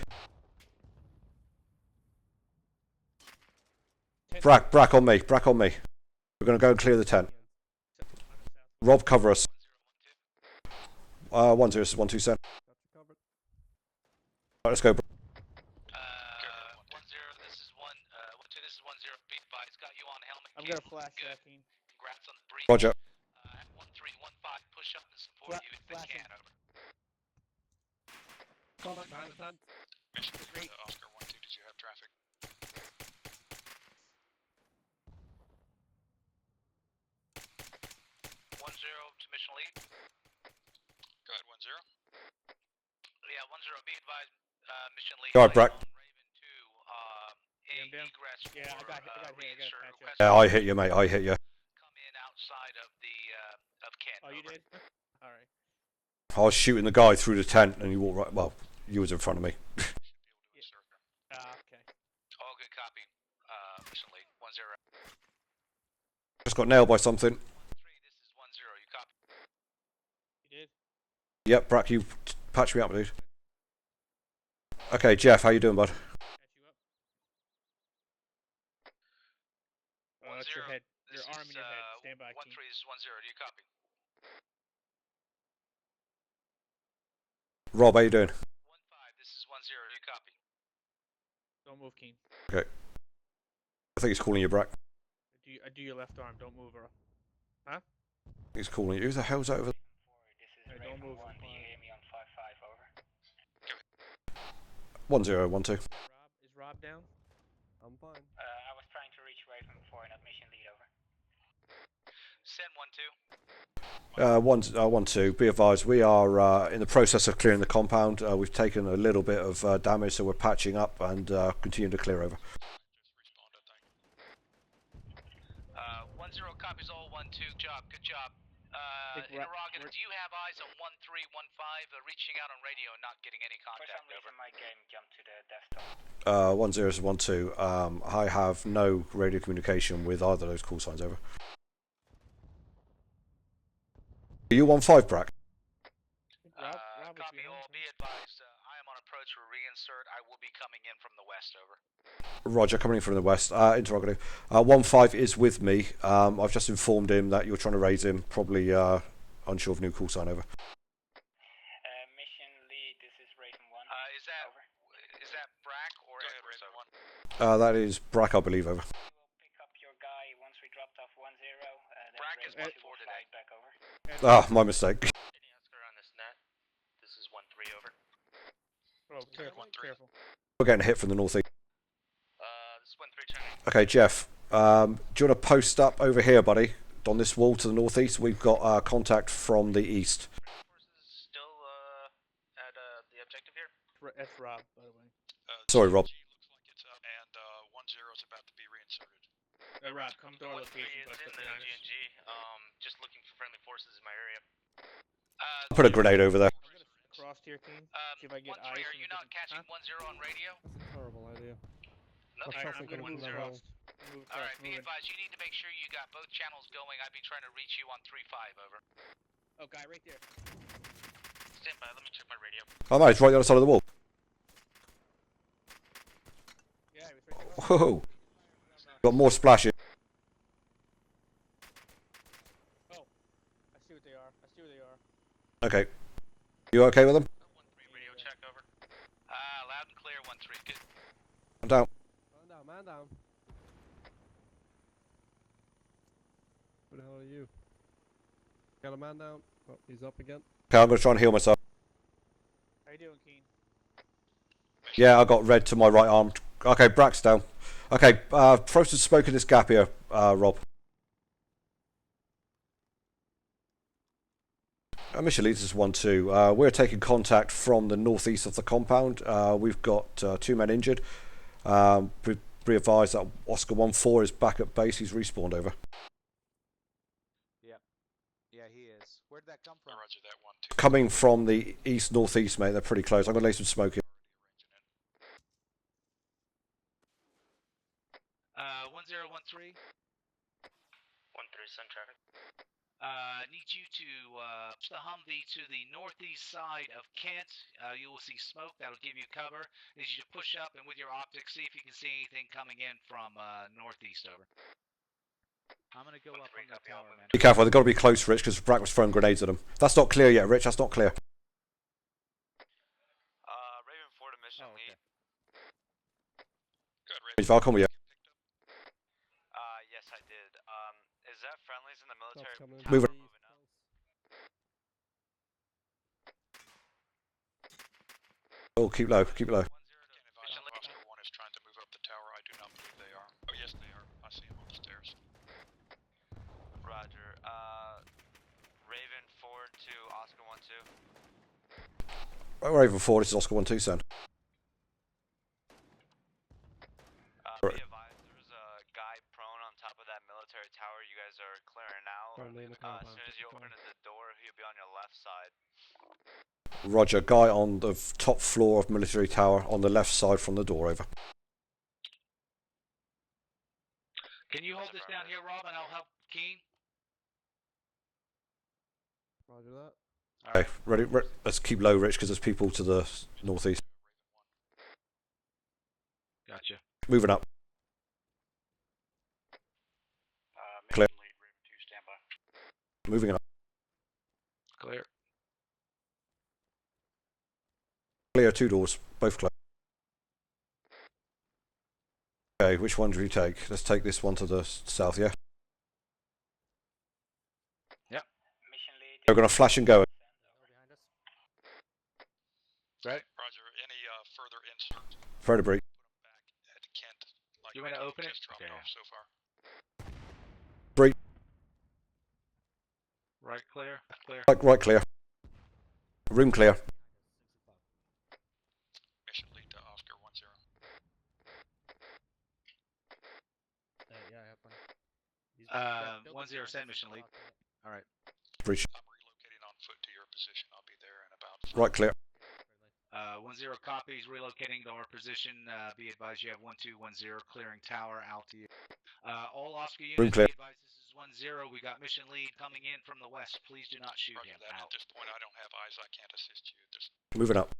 [SPEAKER 5] Brack on me. Brack on me. We're going to go and clear the tent. Rob, cover us. 1-0, this is 1-2, send. Right, let's go.
[SPEAKER 12] 1-0, this is 1-2, this is 1-0. Be advised, got you on helmet.
[SPEAKER 6] I'm gonna flash that, Keen.
[SPEAKER 12] Congrats on the brief.
[SPEAKER 5] Roger.
[SPEAKER 12] 1-3-1-5, push up and support you if they can. Over.
[SPEAKER 11] Contact behind the tent.
[SPEAKER 9] Mission Oscar 1-2, did you have traffic?
[SPEAKER 12] 1-0 to mission lead.
[SPEAKER 9] Go ahead, 1-0.
[SPEAKER 12] Yeah, 1-0. Be advised, mission lead.
[SPEAKER 5] Alright, Brack.
[SPEAKER 12] Egress
[SPEAKER 6] Yeah, I got hit. I got patch up.
[SPEAKER 5] Yeah, I hit you, mate. I hit you.
[SPEAKER 12] Come in outside of the of Kent.
[SPEAKER 6] Oh, you did? All right.
[SPEAKER 5] I was shooting the guy through the tent, and you walked right. Well, you was in front of me.
[SPEAKER 6] Okay.
[SPEAKER 12] All good copy. Mission lead 1-0.
[SPEAKER 5] Just got nailed by something.
[SPEAKER 12] 1-3. This is 1-0. You copy?
[SPEAKER 6] You did?
[SPEAKER 5] Yep, Brack, you patch me up, dude. Okay, Jeff, how you doing, bud?
[SPEAKER 6] Patch you up. That's your head. Your arm and your head. Stand by,
[SPEAKER 12] 1-3.
[SPEAKER 6] Keen.
[SPEAKER 12] This is 1-0. Do you copy?
[SPEAKER 5] Rob, how you doing?
[SPEAKER 12] 1-5. This is 1-0. Do you copy?
[SPEAKER 6] Don't move, Keen.
[SPEAKER 5] Okay. I think he's calling you, Brack.
[SPEAKER 6] Do your left arm. Don't move, bro. Huh?
[SPEAKER 5] He's calling you. Who the hell's over?
[SPEAKER 6] Hey, don't move.
[SPEAKER 5] 1-0, 1-2.
[SPEAKER 6] Is Rob down?
[SPEAKER 11] I'm fine.
[SPEAKER 13] I was trying to reach Raven 4, not mission lead, over.
[SPEAKER 12] Send 1-2.
[SPEAKER 5] 1-2. Be advised, we are in the process of clearing the compound. We've taken a little bit of damage, so we're patching up and continuing to clear over.
[SPEAKER 12] 1-0 copies all. 1-2. Good job. Interrogative, do you have eyes on 1-3-1-5 reaching out on radio and not getting any contact?
[SPEAKER 13] For some reason, my game jumped to the desktop.
[SPEAKER 5] 1-0 is 1-2. I have no radio communication with either of those call signs, over. Are you 1-5, Brack?
[SPEAKER 12] Copy all. Be advised, I am on approach for reinsert. I will be coming in from the west, over.
[SPEAKER 5] Roger, coming in from the west. Interrogative. 1-5 is with me. I've just informed him that you're trying to raise him, probably unsure of new call sign, over.
[SPEAKER 13] Mission lead, this is Raven 1.
[SPEAKER 12] Is that Brack or Raven 1?
[SPEAKER 5] That is Brack, I believe, over.
[SPEAKER 13] Pick up your guy once we dropped off 1-0.
[SPEAKER 12] Brack is 1-4 today.
[SPEAKER 13] Back over.
[SPEAKER 5] Ah, my mistake.
[SPEAKER 12] This is 1-3, over.
[SPEAKER 6] Oh, careful.
[SPEAKER 5] We're getting hit from the northeast.
[SPEAKER 12] This is 1-3 turning.
[SPEAKER 5] Okay, Jeff. Do you want to post up over here, buddy? On this wall to the northeast, we've got contact from the east.
[SPEAKER 12] Forces still at the objective here?
[SPEAKER 6] That's Rob, by the way.
[SPEAKER 5] Sorry, Rob.
[SPEAKER 9] Looks like it's up, and 1-0 is about to be reinserted.
[SPEAKER 6] Rob, come to our location.
[SPEAKER 12] It's in the GNG. Just looking for friendly forces in my area.
[SPEAKER 5] I'll put a grenade over there.
[SPEAKER 6] Cross tier team. See if I get eyes.
[SPEAKER 12] Are you not catching 1-0 on radio?
[SPEAKER 11] That's a terrible idea.
[SPEAKER 12] No,
[SPEAKER 11] That's
[SPEAKER 6] I'm
[SPEAKER 11] something
[SPEAKER 6] gonna move
[SPEAKER 11] from the
[SPEAKER 6] across.
[SPEAKER 11] hole.
[SPEAKER 12] Alright, be advised, you need to make sure you got both channels going. I've been trying to reach you on 3-5, over.
[SPEAKER 6] Oh, guy right there.
[SPEAKER 12] Stand by, let me check my radio.
[SPEAKER 5] Oh, no, it's right on the other side of the wall.
[SPEAKER 6] Yeah, he was right there.
[SPEAKER 5] Whoa. Got more splashes.
[SPEAKER 6] Oh, I see what they are.
[SPEAKER 5] Okay. You okay with them?
[SPEAKER 12] 1-3 radio check, over. Loud and clear, 1-3, good.
[SPEAKER 5] I'm down.
[SPEAKER 11] Man down. Who the hell are you? Got a man down. Oh, he's up again.
[SPEAKER 5] Okay, I'm going to try and heal myself.
[SPEAKER 6] How you doing, Keen?
[SPEAKER 5] Yeah, I got red to my right arm. Okay, Brack's down. Okay, throw some smoke in this gap here, Rob. Mission leads is 1-2. We're taking contact from the northeast of the compound. We've got 2 men injured. Be advised that Oscar 1-4 is back at base. He's respawned, over.
[SPEAKER 2] Yep. Yeah, he is. Where'd that come from?
[SPEAKER 9] Roger that 1-2.
[SPEAKER 5] Coming from the east-northeast, mate. They're pretty close. I'm going to lay some smoke in.
[SPEAKER 2] 1-3.
[SPEAKER 12] 1-3, send traffic.
[SPEAKER 2] Need you to push the Humvee to the northeast side of Kent. You will see smoke. That'll give you cover. Need you to push up and with your optics see if you can see anything coming in from northeast. Over. I'm gonna go up on the tower, man.
[SPEAKER 5] Be careful, they've got to be close, Rich, because Brack was throwing grenades at them. That's not clear yet, Rich, that's not clear.
[SPEAKER 12] Raven 4 to mission lead.
[SPEAKER 9] Good,
[SPEAKER 5] Raven. Valcom, yeah.
[SPEAKER 12] Yes, I did. Is that friendlies in the military tower
[SPEAKER 5] moving
[SPEAKER 12] up?
[SPEAKER 5] Oh, keep low, keep low.
[SPEAKER 9] Oscar 1 is trying to move up the tower. I do not believe they are. Oh, yes, they are. I see them on the stairs.
[SPEAKER 12] Roger. Raven 4 to Oscar 1-2.
[SPEAKER 5] Raven 4, this is Oscar 1-2, son.
[SPEAKER 12] Be advised, there's a guy prone on top of that military tower you guys are clearing out. As soon as you open the door, he'll be on your left side.
[SPEAKER 5] Roger, guy on the top floor of military tower on the left side from the door, over.
[SPEAKER 2] Can you hold this down here, Rob, and I'll help Keen?
[SPEAKER 11] Roger that.
[SPEAKER 5] Okay, ready, let's keep low, Rich, because there's people to the northeast.
[SPEAKER 2] Gotcha.
[SPEAKER 5] Moving up. Clear.
[SPEAKER 9] Lead, Raven 2, stand by.
[SPEAKER 5] Moving up.
[SPEAKER 2] Clear.
[SPEAKER 5] Clear, 2 doors, both closed. Okay, which one do we take? Let's take this one to the south, yeah?
[SPEAKER 2] Yep.
[SPEAKER 13] Mission lead.
[SPEAKER 5] We're going to flash and go.
[SPEAKER 2] Right.
[SPEAKER 9] Roger, any further insert?
[SPEAKER 5] Further breach.
[SPEAKER 9] At Kent, like
[SPEAKER 2] You want to open it?
[SPEAKER 9] just dropped off so far.
[SPEAKER 5] Breach.
[SPEAKER 2] Right, clear. Clear.
[SPEAKER 5] Right, clear. Room clear.
[SPEAKER 9] Mission lead to Oscar 1-0.
[SPEAKER 10] Yeah, I have one.
[SPEAKER 2] 1-0, send mission lead. All right.
[SPEAKER 5] Breach.
[SPEAKER 9] I'm relocating on foot to your position. I'll be there in about.
[SPEAKER 5] Right, clear.
[SPEAKER 2] 1-0 copies, relocating to our position. Be advised you have 1-2-1-0 clearing tower out to you. All Oscar
[SPEAKER 5] Room
[SPEAKER 2] units,
[SPEAKER 5] clear.
[SPEAKER 2] be advised this is 1-0. We got mission lead coming in from the west. Please do not shoot him.
[SPEAKER 9] That.
[SPEAKER 2] Out.
[SPEAKER 9] At this point, I don't have eyes. I can't assist you.
[SPEAKER 5] Moving up.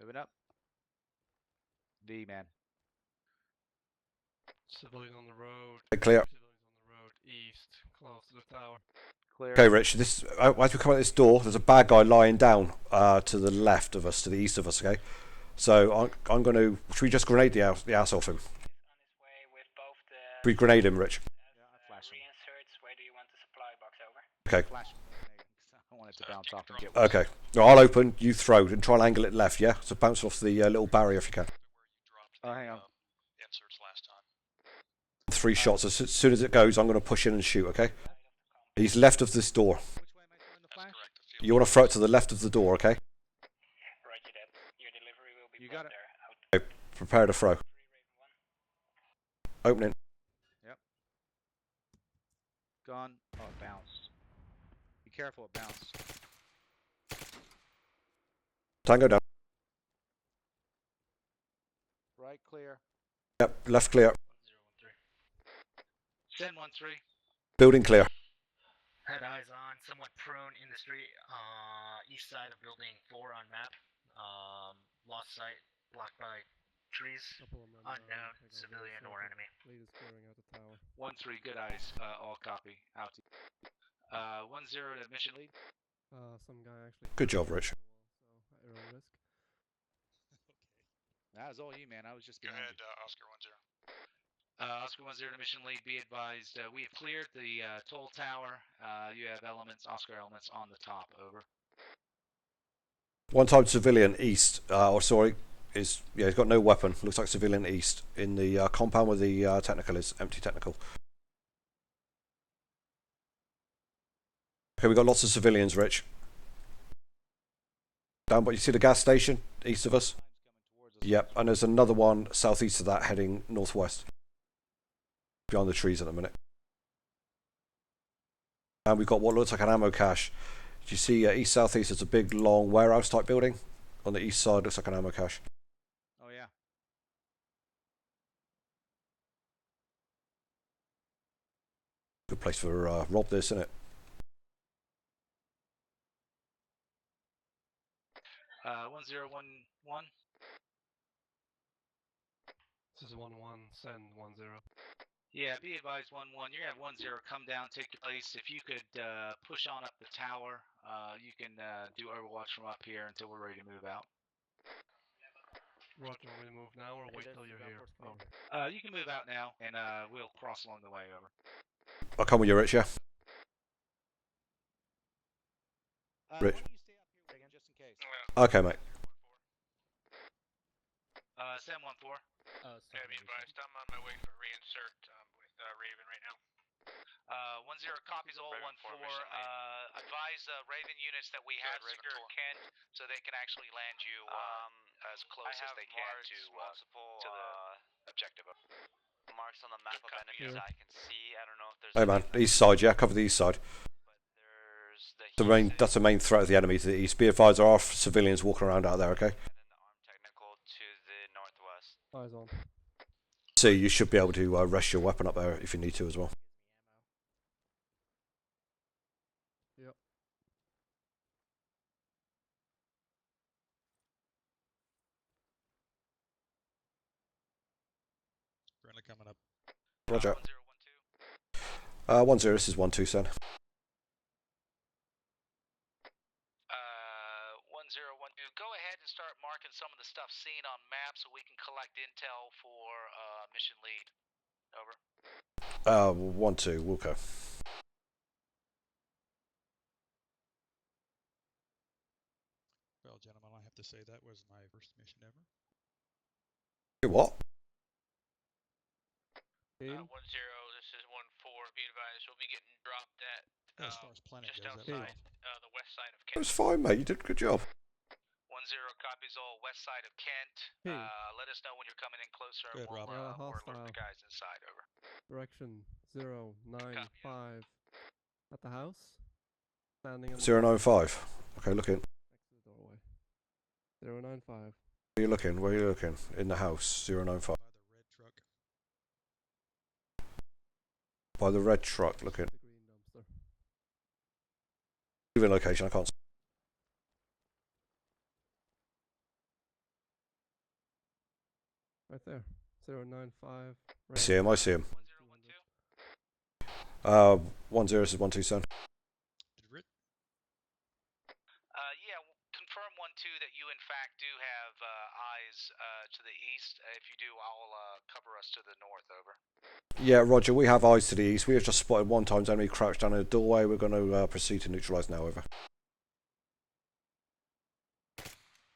[SPEAKER 2] Moving up. V, man.
[SPEAKER 11] Civilian on the road.
[SPEAKER 5] Clear.
[SPEAKER 11] Civilians on the road east, close to the tower.
[SPEAKER 2] Clear.
[SPEAKER 5] Okay, Rich, this, as we come out this door, there's a bad guy lying down to the left of us, to the east of us, okay? So I'm going to, should we just grenade the ass off him? We grenade him, Rich.
[SPEAKER 13] Reinserts, where do you want the supply box over?
[SPEAKER 5] Okay.
[SPEAKER 2] I want it to bounce off and get
[SPEAKER 5] Okay. No, I'll open, you throw, and try and angle it left, yeah? So bounce off the little barrier if you can.
[SPEAKER 2] Oh, hang on.
[SPEAKER 9] Inserts last time.
[SPEAKER 5] 3 shots. As soon as it goes, I'm going to push in and shoot, okay? He's left of this door.
[SPEAKER 2] Which way am I throwing the flash?
[SPEAKER 5] You want to throw it to the left of the door, okay?
[SPEAKER 13] Roger that. Your delivery will be
[SPEAKER 2] You got it.
[SPEAKER 13] there. Out.
[SPEAKER 5] Okay, prepare to throw. Opening.
[SPEAKER 2] Yep. Gone. Oh, it bounced. Be careful, it bounced.
[SPEAKER 5] Tango down.
[SPEAKER 2] Right, clear.
[SPEAKER 5] Yep, left clear.
[SPEAKER 2] 013. Send 1-3.
[SPEAKER 5] Building clear.
[SPEAKER 10] Had eyes on, somewhat prone in the street, east side of building 4 on map. Lost sight, blocked by trees. Unknown, civilian or enemy.
[SPEAKER 11] Lead is clearing out the tower.
[SPEAKER 2] 1-3, good eyes. All copy. Out to 1-0 to mission lead.
[SPEAKER 11] Some guy actually.
[SPEAKER 5] Good job, Rich.
[SPEAKER 11] So, at your risk.
[SPEAKER 2] That was all you, man. I was just
[SPEAKER 9] Go
[SPEAKER 2] behind
[SPEAKER 9] ahead,
[SPEAKER 2] you.
[SPEAKER 9] Oscar 1-0.
[SPEAKER 2] Oscar 1-0 to mission lead. Be advised, we have cleared the toll tower. You have elements, Oscar elements on the top. Over.
[SPEAKER 5] One type civilian east, he's got no weapon. Looks like civilian east in the compound where the technical is, empty technical. Okay, we got lots of civilians, Rich. Down, but you see the gas station east of us? Yep, and there's another one southeast of that heading northwest. Behind the trees in a minute. And we've got what looks like an ammo cache. Do you see east southeast? It's a big long warehouse type building. On the east side looks like an ammo cache.
[SPEAKER 2] Oh yeah.
[SPEAKER 5] Good place for Rob, this, isn't it?
[SPEAKER 2] 1011.
[SPEAKER 11] This is 1-1, send 1-0.
[SPEAKER 2] Yeah, be advised 1-1. You have 1-0 come down, take your place. If you could push on up the tower, you can do Overwatch from up here until we're ready to move out.
[SPEAKER 11] Roger, want me to move now or wait till you're here?
[SPEAKER 2] You can move out now, and we'll cross along the way over.
[SPEAKER 5] I'll come with you, Rich, yeah? Rich.
[SPEAKER 2] Why don't you stay up here again, just in case?
[SPEAKER 5] Okay, mate.
[SPEAKER 2] Send 1-4.
[SPEAKER 4] Yeah, be advised, I'm on my way for reinsert with Raven right now.
[SPEAKER 2] 1-0 copies all 1-4. Advise Raven units that we have secure Kent so they can actually land you as close as they can to the objective.
[SPEAKER 12] Marks on the map of enemies I can see. I don't know if there's.
[SPEAKER 5] Hey, man. East side, yeah? Cover the east side. That's the main threat of the enemy to the east. Be advised, there are civilians walking around out there, okay?
[SPEAKER 12] Technical to the northwest.
[SPEAKER 11] Eyes on.
[SPEAKER 5] So you should be able to rest your weapon up there if you need to as well.
[SPEAKER 11] Yep.
[SPEAKER 1] Friendly coming up.
[SPEAKER 5] Roger. 1-0, this is 1-2, son.
[SPEAKER 2] 1012. Go ahead and start marking some of the stuff seen on maps so we can collect intel for mission lead. Over.
[SPEAKER 5] 1-2, Wilco.
[SPEAKER 1] Well, gentlemen, I have to say that was my first mission ever.
[SPEAKER 5] What?
[SPEAKER 4] 1-0, this is 1-4. Be advised, we'll be getting dropped at
[SPEAKER 1] As far as planning
[SPEAKER 4] just
[SPEAKER 1] goes,
[SPEAKER 4] outside the west side of
[SPEAKER 5] It
[SPEAKER 4] Kent.
[SPEAKER 5] was fine, mate. You did a good job.
[SPEAKER 2] 1-0 copies all west side of Kent. Let us know when you're coming in closer and we'll alert the guys inside. Over.
[SPEAKER 11] Direction 095. At the house. Standing in the
[SPEAKER 5] 095. Okay, looking.
[SPEAKER 11] next to the doorway. 095.
[SPEAKER 5] Where are you looking? Where are you looking? In the house, 095. By the red truck, looking.
[SPEAKER 11] The green dumpster.
[SPEAKER 5] Leaving location, I can't see.
[SPEAKER 11] Right there. 095.
[SPEAKER 5] I see him, I see him. 1-0, this is 1-2, son.
[SPEAKER 2] Yeah, confirm 1-2 that you in fact do have eyes to the east. If you do, I'll cover us to the north. Over.
[SPEAKER 5] Yeah, Roger, we have eyes to the east. We have just spotted 1 times enemy crouched down in the doorway. We're going to proceed to neutralise now, over.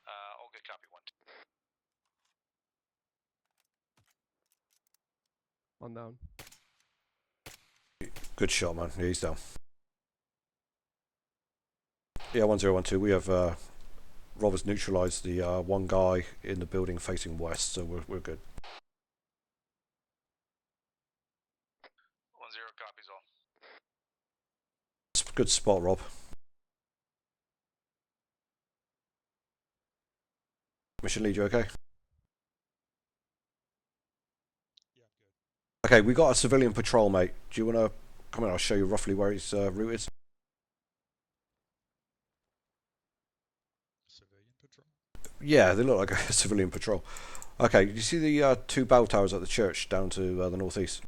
[SPEAKER 2] All good, copy 1-2.
[SPEAKER 11] One down.
[SPEAKER 5] Good shot, man. Yeah, he's down. Yeah, 1-0-1-2. We have Robert's neutralised the one guy in the building facing west, so we're good.
[SPEAKER 2] 1-0 copies all.
[SPEAKER 5] Good spot, Rob. Mission lead, you okay? Okay, we got a civilian patrol, mate. Do you want to come in? I'll show you roughly where his route is.
[SPEAKER 1] Civilian patrol?
[SPEAKER 5] Yeah, they look like a civilian patrol. Okay, you see the 2 bell towers at the church down to the northeast?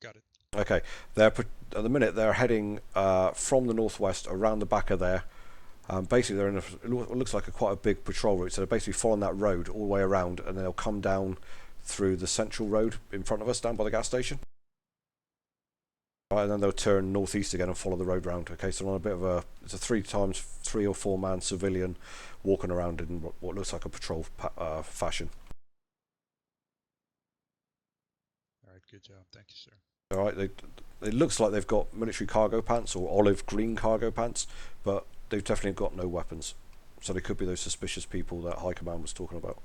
[SPEAKER 1] Got it.
[SPEAKER 5] Okay, they're at the minute they're heading from the northwest around the back of there. Basically, they're in it looks like quite a big patrol route, so they're basically following that road all the way around, and then they'll come down through the central road in front of us, down by the gas station. Right, and then they'll turn northeast again and follow the road round. Okay, so on a bit of it's a 3 or 4 man civilian walking around in what looks like a patrol fashion.
[SPEAKER 1] All right, good job. Thank you, sir.
[SPEAKER 5] All right, it looks like they've got military cargo pants or olive green cargo pants, but they've definitely got no weapons. So they could be those suspicious people that High Command was talking about.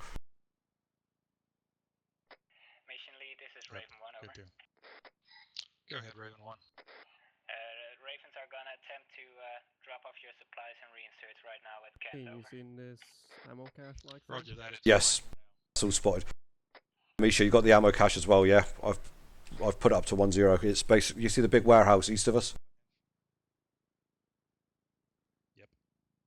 [SPEAKER 13] Mission lead, this is Raven 1, over.
[SPEAKER 1] Good deal. Go ahead, Raven 1.
[SPEAKER 13] Ravens are gonna attempt to drop off your supplies and reinsert right now at Kent,
[SPEAKER 11] Hey, you
[SPEAKER 13] over.
[SPEAKER 11] seen this ammo cache like
[SPEAKER 1] Roger that.
[SPEAKER 5] Yes, it's all spotted. Misha, you got the ammo cache as well, yeah? I've put it up to 1-0. It's basically, you see the big warehouse east of us?
[SPEAKER 1] Yep.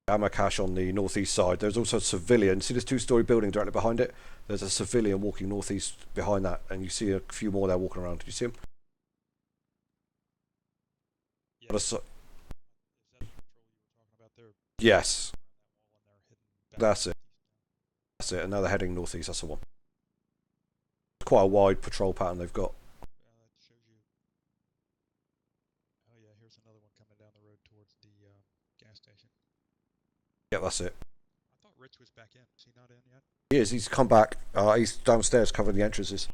[SPEAKER 5] Ammo cache on the northeast side. There's also a civilian. See this 2-story building directly behind it? There's a civilian walking northeast behind that, and you see a few more there walking around. Do you see them?
[SPEAKER 1] Yeah. Is that the patrol you were talking about there?
[SPEAKER 5] Yes.
[SPEAKER 1] Around that wall and they're heading back
[SPEAKER 5] That's it. That's it. And now they're heading northeast. That's the one. It's quite a wide patrol pattern they've got.
[SPEAKER 1] That shows you. Oh yeah, here's another one coming down the road towards the gas station.
[SPEAKER 5] Yeah, that's it.
[SPEAKER 1] I thought Rich was back in. Is he not in yet?
[SPEAKER 5] He is. He's come back. He's downstairs covering the entrances.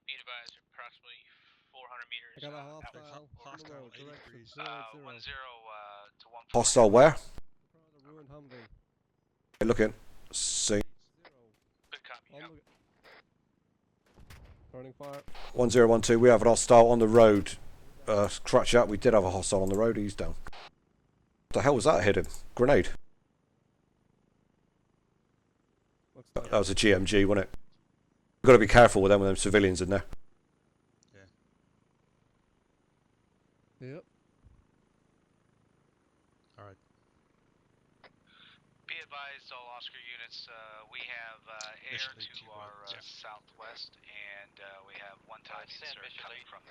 [SPEAKER 10] Be advised, approximately 400 meters.
[SPEAKER 11] I got a hostile on the road,
[SPEAKER 1] 80
[SPEAKER 11] direction
[SPEAKER 1] degrees.
[SPEAKER 11] 080.
[SPEAKER 12] 10 to 1.
[SPEAKER 5] Hostile where?
[SPEAKER 11] The ruined Humvee.
[SPEAKER 5] Hey, looking. See.
[SPEAKER 10] Good copy.
[SPEAKER 11] On the... Turning fire.
[SPEAKER 5] 1012. We have an hostile on the road. Crutch up. We did have a hostile on the road. He's down. What the hell was that hidden? Grenade. That was a GMG, wasn't it? We've got to be careful with them civilians in there.
[SPEAKER 11] Yep.
[SPEAKER 1] Alright.
[SPEAKER 12] Be advised, all Oscar units, we have air to our southwest, and we have one time insert coming from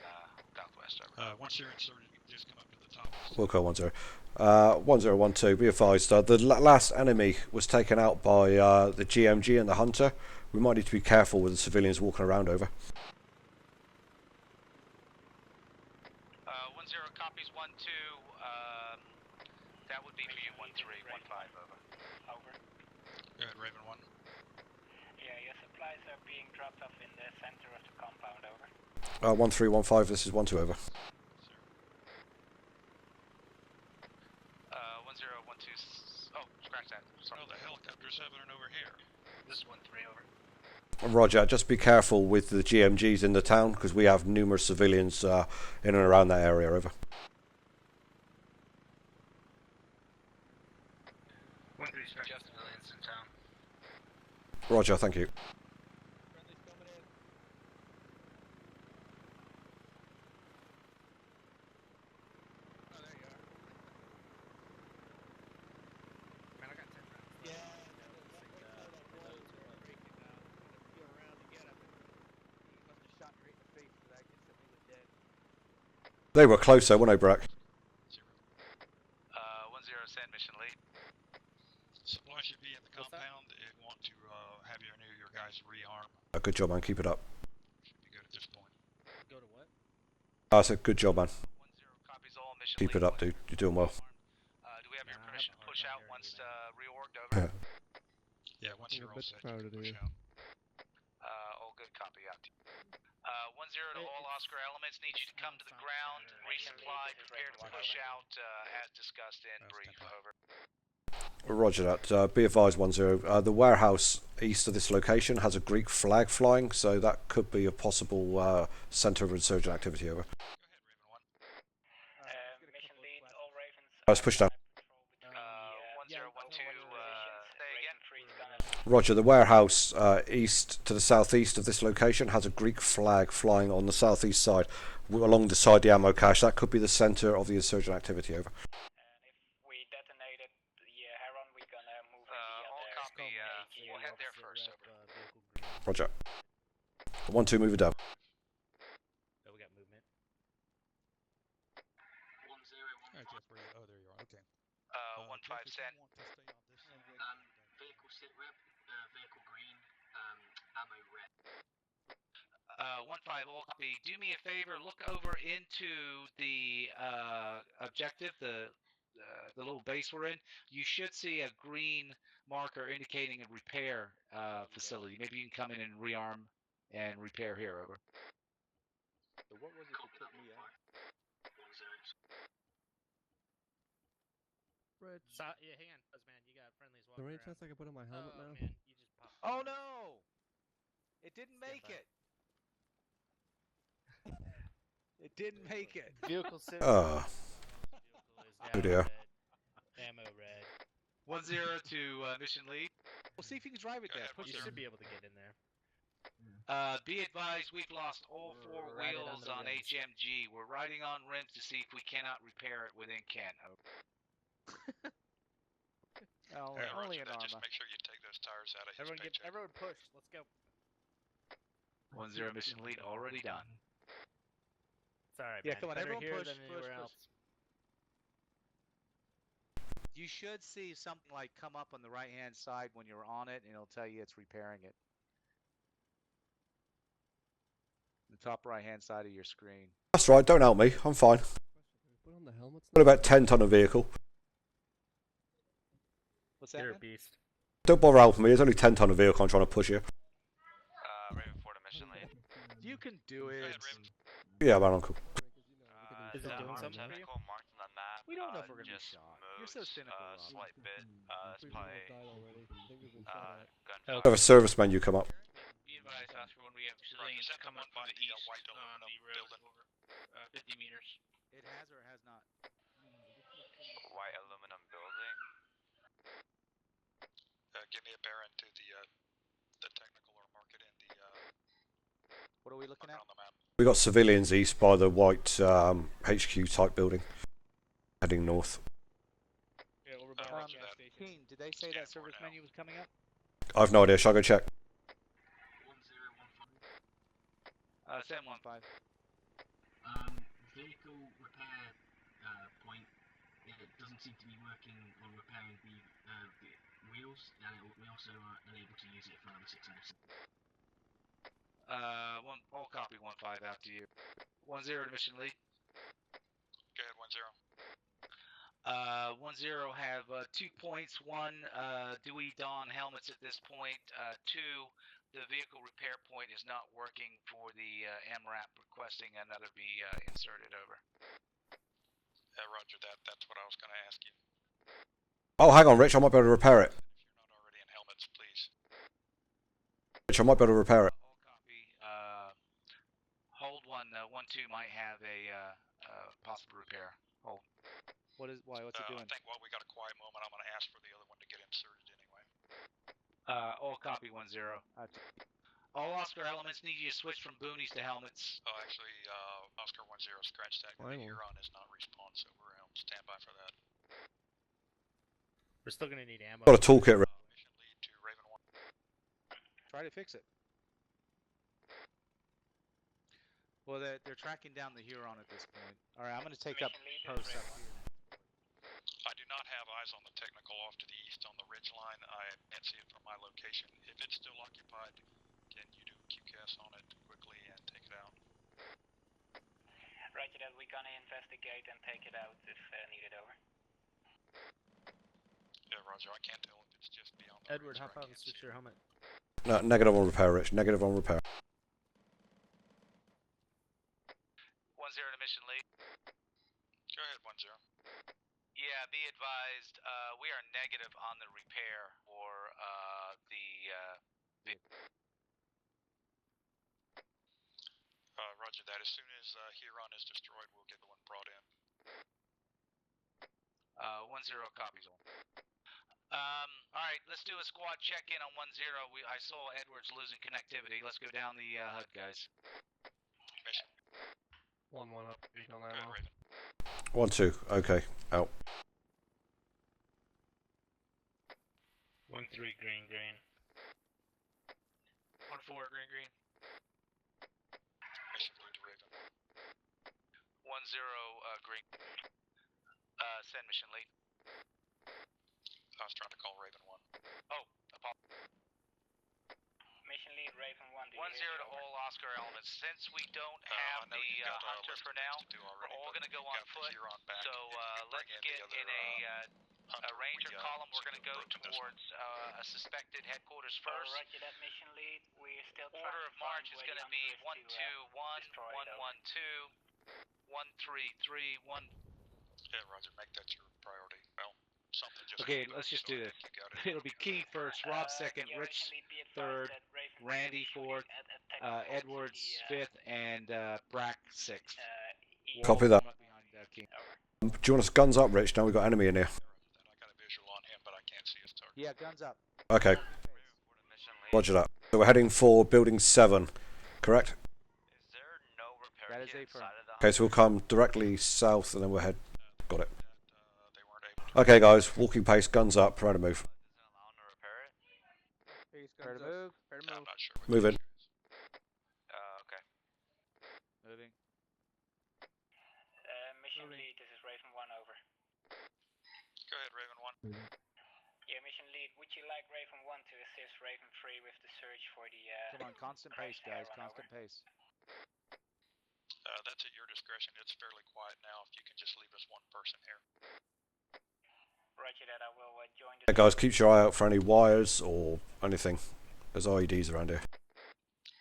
[SPEAKER 12] southwest.
[SPEAKER 1] Once you're inserted, you can just come up to the top.
[SPEAKER 5] We'll call 10. 1012, be advised, the last enemy was taken out by the GMG and the Hunter. We might need to be careful with the civilians walking around over.
[SPEAKER 12] 10 copies 1-2. That would be for you 1315 over.
[SPEAKER 13] Over.
[SPEAKER 1] Go ahead, Raven 1.
[SPEAKER 13] Yeah, your supplies are being dropped off in the center of the compound. Over.
[SPEAKER 5] 1315. This is 12 over.
[SPEAKER 12] 1012. Oh, scratch that. Sorry.
[SPEAKER 1] Oh, the helicopter's having it over here.
[SPEAKER 10] This is 1-3 over.
[SPEAKER 5] Roger, just be careful with the GMGs in the town because we have numerous civilians in and around that area. Over.
[SPEAKER 10] 1-3 just civilians in town.
[SPEAKER 5] Roger, thank you.
[SPEAKER 11] Friendly's coming in. Oh, there you are.
[SPEAKER 10] Man, I got 10 rounds.
[SPEAKER 11] Yeah, get around to get him. He must have shot me right in the face for that. Instantly was dead.
[SPEAKER 5] They were closer, weren't they, Brack?
[SPEAKER 12] 10 send mission lead.
[SPEAKER 1] Supply should be in the compound. If you want to have your guys rearm.
[SPEAKER 5] Good job, man. Keep it up.
[SPEAKER 1] Should be good at this point.
[SPEAKER 11] Go to what?
[SPEAKER 5] I said, good job, man.
[SPEAKER 12] 10 copies all mission
[SPEAKER 5] Keep
[SPEAKER 12] lead.
[SPEAKER 5] it up, dude. You're doing well.
[SPEAKER 12] Do we have your permission to push out once reorged over?
[SPEAKER 1] Yeah, once you're all set, you can push
[SPEAKER 11] here.
[SPEAKER 1] out.
[SPEAKER 12] All good, copy out. 10 to all Oscar elements, need you to come to the ground, resupply, prepare to push out as discussed in brief. Over.
[SPEAKER 5] Roger that. Be advised, 10. The warehouse east of this location has a Greek flag flying, so that could be a possible centre of insurgent activity. Over.
[SPEAKER 13] Mission lead, all Ravens.
[SPEAKER 5] Let's push down.
[SPEAKER 12] 1012, say again.
[SPEAKER 5] Roger, the warehouse east to the southeast of this location has a Greek flag flying on the southeast side, along the side the ammo cache. That could be the centre of the insurgent activity. Over.
[SPEAKER 13] And if we detonated the Heron, we're gonna move
[SPEAKER 12] All copy, we'll head there first. Over.
[SPEAKER 5] Roger. 12, move it down.
[SPEAKER 10] Oh, we got movement.
[SPEAKER 1] 10. Jeff, where you? Oh, there you are. Okay.
[SPEAKER 12] 15 send.
[SPEAKER 7] Vehicle sit rep, vehicle green, ammo red.
[SPEAKER 2] 15, all copy. Do me a favor, look over into the objective, the little base we're in. You should see a green marker indicating a repair facility. Maybe you can come in and rearm and repair here. Over.
[SPEAKER 7] So what was it that put me out?
[SPEAKER 11] Rich.
[SPEAKER 10] Yeah, hang on, man. You got friendlies
[SPEAKER 11] Is there any chance I can put on my helmet now?
[SPEAKER 10] Man, you just popped.
[SPEAKER 2] Oh no! It didn't make it. It didn't make it.
[SPEAKER 10] Vehicle sit.
[SPEAKER 5] Oh.
[SPEAKER 10] Vehicle is
[SPEAKER 5] dear.
[SPEAKER 10] Ammo red.
[SPEAKER 2] 10 to mission lead. We'll see if you can drive it there.
[SPEAKER 10] You should be able to get in there.
[SPEAKER 2] Be advised, we've lost all four
[SPEAKER 10] Ride it
[SPEAKER 2] wheels
[SPEAKER 10] onto the
[SPEAKER 2] on
[SPEAKER 10] rims.
[SPEAKER 2] HMG. We're riding on rims to see if we cannot repair it within Kent.
[SPEAKER 10] Only an
[SPEAKER 9] Just
[SPEAKER 10] armor.
[SPEAKER 9] make sure you take those tires out of his
[SPEAKER 10] Everyone
[SPEAKER 9] paycheck.
[SPEAKER 10] everyone push. Let's go.
[SPEAKER 2] 1-0 mission lead already done.
[SPEAKER 10] It's alright,
[SPEAKER 2] Yeah,
[SPEAKER 10] man.
[SPEAKER 2] come on,
[SPEAKER 10] Better
[SPEAKER 2] everyone
[SPEAKER 10] here
[SPEAKER 2] push,
[SPEAKER 10] than
[SPEAKER 2] push,
[SPEAKER 10] anywhere
[SPEAKER 2] push.
[SPEAKER 10] else.
[SPEAKER 2] You should see something like come up on the right-hand side when you're on it, and it'll tell you it's repairing it. The top right-hand side of your screen.
[SPEAKER 5] That's right, don't help me, I'm fine.
[SPEAKER 11] Put on the helmets.
[SPEAKER 5] Got about 10 ton of vehicle.
[SPEAKER 2] What's that?
[SPEAKER 10] You're a
[SPEAKER 2] Man?
[SPEAKER 10] beast.
[SPEAKER 5] Don't bother helping me, there's only 10 ton of vehicle I'm trying to push here.
[SPEAKER 12] Raven 4 to mission lead.
[SPEAKER 2] You can do it.
[SPEAKER 5] Yeah, man, uncle.
[SPEAKER 10] Is it doing something for you?
[SPEAKER 12] Tentacle marked on the map.
[SPEAKER 2] We don't know if we're gonna be
[SPEAKER 12] just
[SPEAKER 2] shot.
[SPEAKER 12] Moved,
[SPEAKER 2] You're so cynical, Rob.
[SPEAKER 12] slight bit. It's
[SPEAKER 11] Three people
[SPEAKER 12] probably
[SPEAKER 11] have died already. I think we've been shot at.
[SPEAKER 12] gunfire.
[SPEAKER 5] Have a service menu come up.
[SPEAKER 10] Be advised, Oscar, when we have civilians coming from the east
[SPEAKER 9] white
[SPEAKER 10] on the road over 50 meters.
[SPEAKER 2] It has or has not.
[SPEAKER 12] White aluminum building.
[SPEAKER 9] Give me a bearing to the technical or mark it in the
[SPEAKER 2] What are we looking at?
[SPEAKER 9] on the map.
[SPEAKER 5] We got civilians east by the white HQ type building. Heading north.
[SPEAKER 6] Yeah, over by the gas station.
[SPEAKER 2] Keen, did they say that service menu was coming up?
[SPEAKER 5] I've no idea, shall I go check?
[SPEAKER 2] 715.
[SPEAKER 7] Vehicle repair point. It doesn't seem to be working on repairing the wheels, and we also are unable to use it for other 6 hours.
[SPEAKER 2] All copy 1-5 after you. 1-0 to mission lead.
[SPEAKER 9] Go ahead, 1-0.
[SPEAKER 2] 1-0 have 2 points. 1, do we don helmets at this point? 2, the vehicle repair point is not working for the MRAP, requesting another be inserted over.
[SPEAKER 9] Roger that. That's what I was going to ask you.
[SPEAKER 5] Oh, hang on, Rich, I might be able to repair it.
[SPEAKER 9] If you're not already in helmets, please.
[SPEAKER 5] Rich, I might be able to repair it.
[SPEAKER 2] All copy. Hold 1-2 might have a possible repair. Hold. Why? What's it doing?
[SPEAKER 9] I think while we got a quiet moment, I'm going to ask for the other one to get inserted anyway.
[SPEAKER 2] All copy 1-0. All Oscar elements need you to switch from boonies to helmets.
[SPEAKER 9] Oh, actually, Oscar 1-0 scratch tag. The Huron is not respawned, so we're on standby for that.
[SPEAKER 10] We're still gonna need ammo.
[SPEAKER 5] Got a toolkit, Rich.
[SPEAKER 9] Mission lead to Raven 1.
[SPEAKER 2] Try to fix it. Well, they're tracking down the Huron at this point. All right, I'm going to take up post up here.
[SPEAKER 9] I do not have eyes on the technical off to the east on the ridge line. I can't see it from my location. If it's still occupied, can you do QCAS on it quickly and take it out?
[SPEAKER 13] Roger that, we're gonna investigate and take it out if needed, over.
[SPEAKER 9] Yeah, Roger, I can't tell if it's just beyond the
[SPEAKER 10] Edward,
[SPEAKER 9] ridge
[SPEAKER 10] hop
[SPEAKER 9] or I
[SPEAKER 10] out and
[SPEAKER 9] can't
[SPEAKER 10] switch
[SPEAKER 9] see
[SPEAKER 10] your
[SPEAKER 9] it.
[SPEAKER 10] helmet.
[SPEAKER 5] No, negative on repair, Rich. Negative on repair.
[SPEAKER 2] 1-0 to mission lead.
[SPEAKER 9] Go ahead, 1-0.
[SPEAKER 2] Yeah, be advised, we are negative on the repair for the
[SPEAKER 9] Roger that. As soon as Huron is destroyed, we'll get the one brought in.
[SPEAKER 2] 1-0 copies all. Alright, let's do a squad check-in on 1-0. I saw Edwards losing connectivity. Let's go down the HUD, guys.
[SPEAKER 9] Mission.
[SPEAKER 11] 1-1 up.
[SPEAKER 9] Go ahead, Raven.
[SPEAKER 5] 1-2, okay, out.
[SPEAKER 10] 1-3 green.
[SPEAKER 2] 1-4 green.
[SPEAKER 9] Mission lead to Raven.
[SPEAKER 2] 1-0 green. Send mission lead.
[SPEAKER 9] I was trying to call Raven 1.
[SPEAKER 2] Oh, apologies.
[SPEAKER 13] Mission lead, Raven 1.
[SPEAKER 2] 1-0 to all Oscar elements. Since we don't have the hunter for now, we're all going to go on foot. So let's get in a ranger column. We're going to go towards a suspected headquarters first.
[SPEAKER 13] Roger that, mission lead. We're still
[SPEAKER 2] Order of march is going to be 1-2-1, 1-1-2, 1-3-3, 1.
[SPEAKER 9] Yeah, Roger, make that your priority. Well, something just...
[SPEAKER 2] Okay, let's just do this. It'll be Key first, Rob second, Rich third, Randy fourth, Edwards fifth, and Brack sixth.
[SPEAKER 5] Copy that.
[SPEAKER 2] Behind,
[SPEAKER 5] Do you want us guns up, Rich? Now we've got enemy in here.
[SPEAKER 9] I got a visual on him, but I can't see his target.
[SPEAKER 2] Yeah, guns up.
[SPEAKER 5] Okay. Roger that. So we're heading for building 7, correct?
[SPEAKER 12] Is there no repair
[SPEAKER 2] That is
[SPEAKER 12] kit
[SPEAKER 2] a firm.
[SPEAKER 12] inside of the
[SPEAKER 5] Okay, so we'll
[SPEAKER 12] Hunter?
[SPEAKER 5] come directly south and then we'll head. Got it. Okay, guys, walking pace, guns up, prepare to move.
[SPEAKER 6] Face
[SPEAKER 2] Prepare
[SPEAKER 6] guns
[SPEAKER 2] to
[SPEAKER 6] up.
[SPEAKER 2] move.
[SPEAKER 6] Prepare to move.
[SPEAKER 9] I'm not sure.
[SPEAKER 5] Move in.
[SPEAKER 12] Okay.
[SPEAKER 2] Moving.
[SPEAKER 13] Mission lead, this is Raven 1, over.
[SPEAKER 9] Go ahead, Raven 1.
[SPEAKER 13] Yeah, mission lead, would you like Raven 1 to assist Raven 3 with the search for the
[SPEAKER 2] Come on, constant pace, guys. Constant pace.
[SPEAKER 9] That's at your discretion. It's fairly quiet now. If you can just leave us one person here.
[SPEAKER 13] Roger that, I will join the...
[SPEAKER 5] Hey guys, keep your eye out for any wires or anything. There's IEDs around here.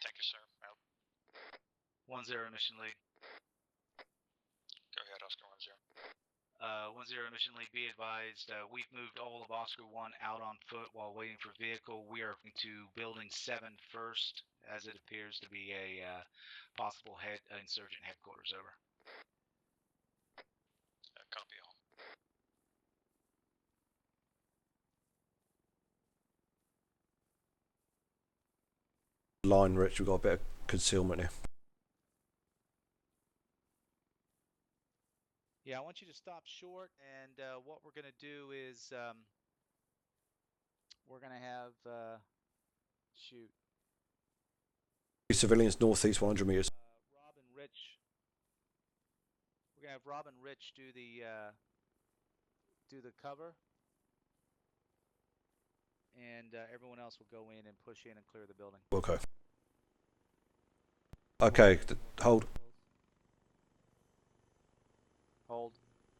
[SPEAKER 9] Thank you, sir. Out.
[SPEAKER 2] 1-0 mission lead.
[SPEAKER 9] Go ahead, Oscar 1-0.
[SPEAKER 2] 1-0 mission lead, be advised, we've moved all of Oscar 1 out on foot while waiting for vehicle. We are going to building 7 first, as it appears to be a possible insurgent headquarters, over.
[SPEAKER 9] Copy all.
[SPEAKER 5] Line, Rich, we've got a bit of concealment here.
[SPEAKER 2] Yeah, I want you to stop short, and what we're going to do is we're going to have shoot.
[SPEAKER 5] Civilians northeast 100 meters.
[SPEAKER 2] Rob and Rich. We're going to have Rob and Rich do the cover, and everyone else will go in and push in and clear the building.
[SPEAKER 5] Okay. Okay, hold.
[SPEAKER 2] Hold.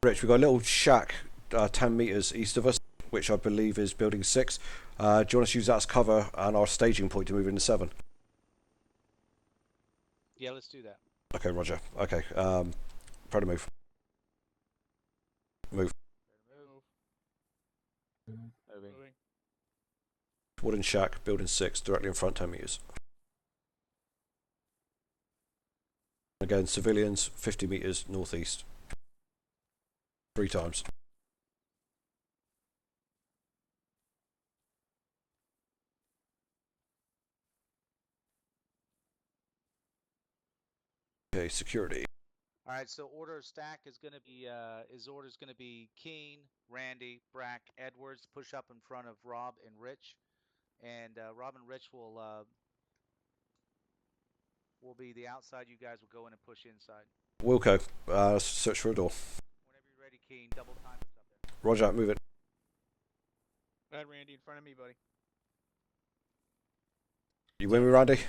[SPEAKER 5] Rich, we've got a little shack 10 meters east of us, which I believe is building 6. Do you want us to use that as cover and our staging point to move into 7?
[SPEAKER 2] Yeah, let's do that.
[SPEAKER 5] Okay, roger. Okay, try to move. Move.
[SPEAKER 2] Moving.
[SPEAKER 5] Wooden shack, building 6, directly in front 10 meters. Again, civilians 50 meters northeast. 3 times. Okay, security.
[SPEAKER 2] All right, so order of stack is going to be Keen, Randy, Brack, Edwards. Push up in front of Rob and Rich, and Rob and Rich will be the outside. You guys will go in and push inside.
[SPEAKER 5] Wilco, search for a door.
[SPEAKER 2] Whenever you're ready, Keen, double time us up there.
[SPEAKER 5] Roger, move it.
[SPEAKER 6] Go ahead, Randy, in front of me, buddy.
[SPEAKER 5] You with me, Randy?
[SPEAKER 6] No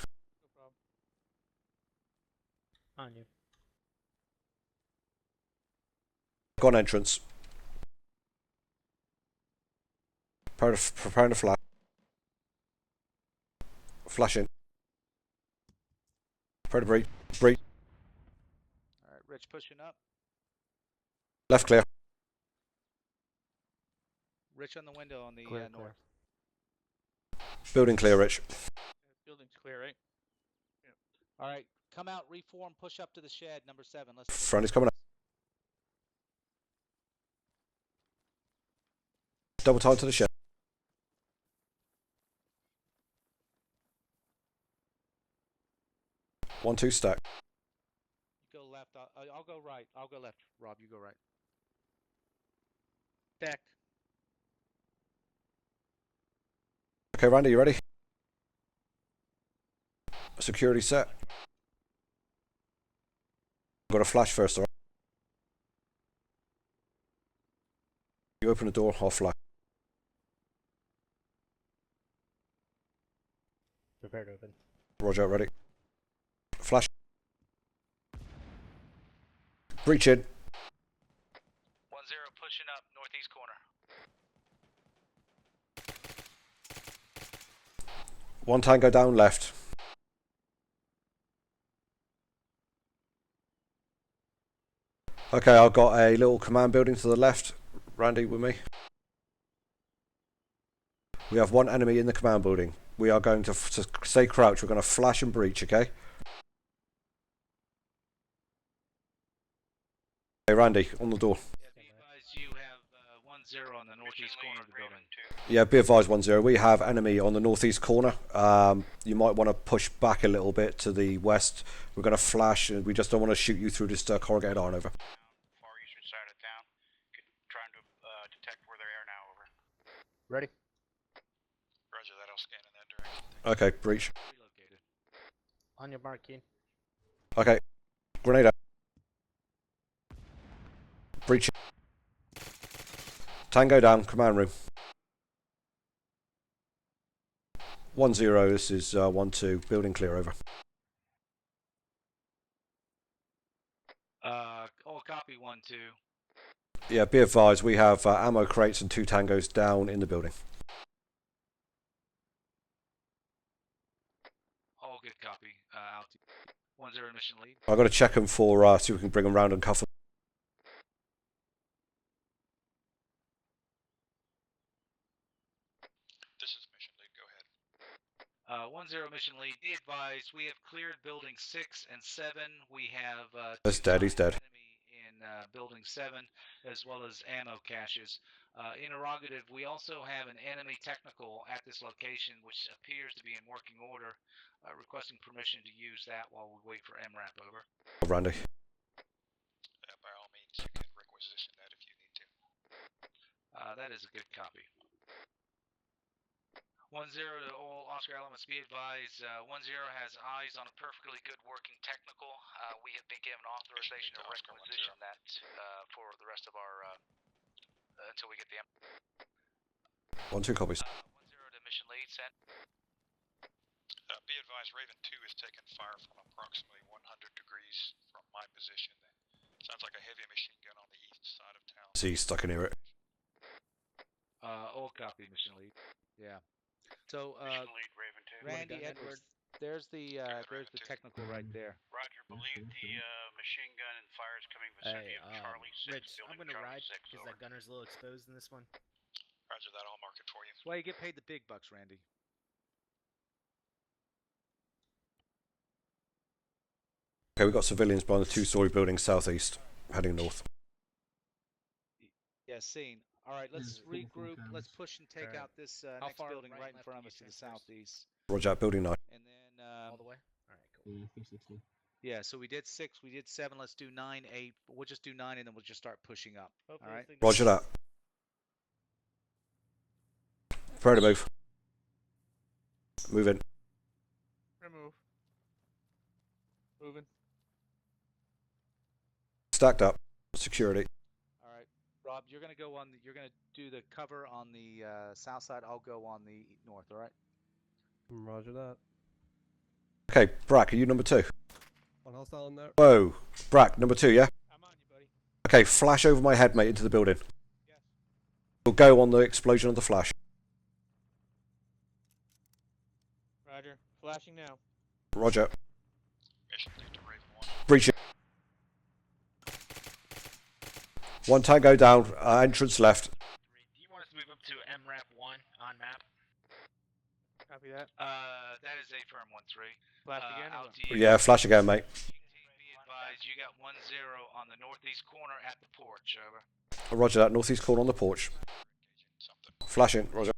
[SPEAKER 6] problem.
[SPEAKER 3] On you.
[SPEAKER 5] Got an entrance. Preparing to flash. Flashing. Prepare to breach. Breach.
[SPEAKER 2] All right, Rich pushing up.
[SPEAKER 5] Left clear.
[SPEAKER 2] Rich on the window on the north.
[SPEAKER 5] Building clear, Rich.
[SPEAKER 6] Building's clear, right?
[SPEAKER 2] All right, come out, reform, push up to the shed, number 7. Let's.
[SPEAKER 5] Friendly's coming up. Double time to the shed. One, 2 stack.
[SPEAKER 2] You go left. I'll go right. I'll go left. Rob, you go right.
[SPEAKER 6] Stack.
[SPEAKER 5] Okay, Randy, you ready? Security set. Got a flash first, alright? You open the door, I'll flash.
[SPEAKER 3] Prepare to open.
[SPEAKER 5] Roger, ready. Flash. Breach in.
[SPEAKER 10] 1-0 pushing up, northeast corner.
[SPEAKER 5] 1 tango down left. Okay, I've got a little command building to the left. Randy, with me? We have 1 enemy in the command building. We are going to stay crouched. We're going to flash and breach, okay? Okay, Randy, on the door.
[SPEAKER 2] Yeah, be advised, you have 1-0 1-0 on the northeast corner of the building.
[SPEAKER 5] Yeah, be advised 1-0. We have enemy on the northeast corner. You might want to push back a little bit to the west. We're going to flash, and we just don't want to shoot you through this corrugated iron. Over.
[SPEAKER 9] Far eastern side of town. Trying to detect where they are now. Over.
[SPEAKER 6] Ready?
[SPEAKER 9] Roger that. I'll scan in that direction.
[SPEAKER 5] Okay, breach.
[SPEAKER 2] Relocated.
[SPEAKER 6] On your mark, Keen.
[SPEAKER 5] Okay, grenade out. Breach. Tango down, command room. 1-0, this is 1-2, building clear, over.
[SPEAKER 2] All copy, 1-2.
[SPEAKER 5] Yeah, be advised, we have ammo crates and 2 tangos down in the building.
[SPEAKER 2] All good copy. Out. 1-0 mission lead.
[SPEAKER 5] I've got to check them for, see if we can bring them round and cuff them.
[SPEAKER 9] This is mission lead. Go ahead.
[SPEAKER 2] 1-0 mission lead. Be advised, we have cleared building 6 and 7. We have
[SPEAKER 5] That's dead, he's dead.
[SPEAKER 2] enemy in building 7, as well as ammo caches. Interrogative, we also have an enemy technical at this location, which appears to be in working order. Requesting permission to use that while we wait for MRAP, over.
[SPEAKER 5] Randy.
[SPEAKER 9] By all means, you can requisition that if you need to.
[SPEAKER 2] That is a good copy. 1-0 to all Oscar elements, be advised, 1-0 has eyes on a perfectly good working technical. We have been given authorization to requisition that for the rest of our, until we get the
[SPEAKER 5] 1-2 copies.
[SPEAKER 2] 1-0 to mission lead, sent.
[SPEAKER 9] Be advised, Raven 2 is taking fire from approximately 100 degrees from my position. Sounds like a heavy machine gun on the east side of town.
[SPEAKER 5] See, stuck in here.
[SPEAKER 2] All copy, mission lead. Yeah. So,
[SPEAKER 9] Mission lead, Raven 2.
[SPEAKER 2] Randy Edwards, there's the technical right there.
[SPEAKER 9] Roger, believe the machine gun and fire is coming vicinity of Charlie 6,
[SPEAKER 10] Rich, I'm
[SPEAKER 9] building
[SPEAKER 10] gonna
[SPEAKER 9] Charlie
[SPEAKER 10] ride
[SPEAKER 9] 6,
[SPEAKER 10] because
[SPEAKER 9] over.
[SPEAKER 10] that gunner's a little exposed in this one.
[SPEAKER 9] Roger that, I'll mark it for you.
[SPEAKER 2] That's why you get paid the big bucks, Randy.
[SPEAKER 5] Okay, we've got civilians behind the 2-story building southeast, heading north.
[SPEAKER 2] Yeah, seen. All right, let's regroup. Let's push and take out this next building right in front of us to the southeast.
[SPEAKER 5] Roger, building 9.
[SPEAKER 2] And then
[SPEAKER 10] All the way? Alright, cool.
[SPEAKER 2] yeah, so we did 6, we did 7. Let's do 9, 8. We'll just do 9, and then we'll just start pushing up. All right.
[SPEAKER 5] Roger that. Prepare to move. Move in.
[SPEAKER 6] Remove. Moving.
[SPEAKER 5] Stacked up. Security.
[SPEAKER 2] All right, Rob, you're gonna go on. You're gonna do the cover on the south side. I'll go on the north. All right.
[SPEAKER 11] Roger that.
[SPEAKER 5] Okay, Brack, are you number 2?
[SPEAKER 11] One hostile in there.
[SPEAKER 5] Whoa. Brack, number 2, yeah?
[SPEAKER 6] I'm on you, buddy.
[SPEAKER 5] Okay, flash over my head, mate, into the building.
[SPEAKER 6] Yes.
[SPEAKER 5] We'll go on the explosion of the flash.
[SPEAKER 6] Roger. Flashing now.
[SPEAKER 5] Roger.
[SPEAKER 9] Mission lead to Raven 1.
[SPEAKER 5] Breaching. 1 tango down, entrance left.
[SPEAKER 10] Do you want us to move up to MRAP 1 on map?
[SPEAKER 6] Copy that.
[SPEAKER 2] That is a firm 1-3.
[SPEAKER 6] Flash again.
[SPEAKER 2] Out to you.
[SPEAKER 5] Yeah, flash again, mate.
[SPEAKER 2] Be advised, you got 1-0 on the northeast corner at the porch. Over.
[SPEAKER 5] Roger that, northeast corner on the porch. Flashing, roger.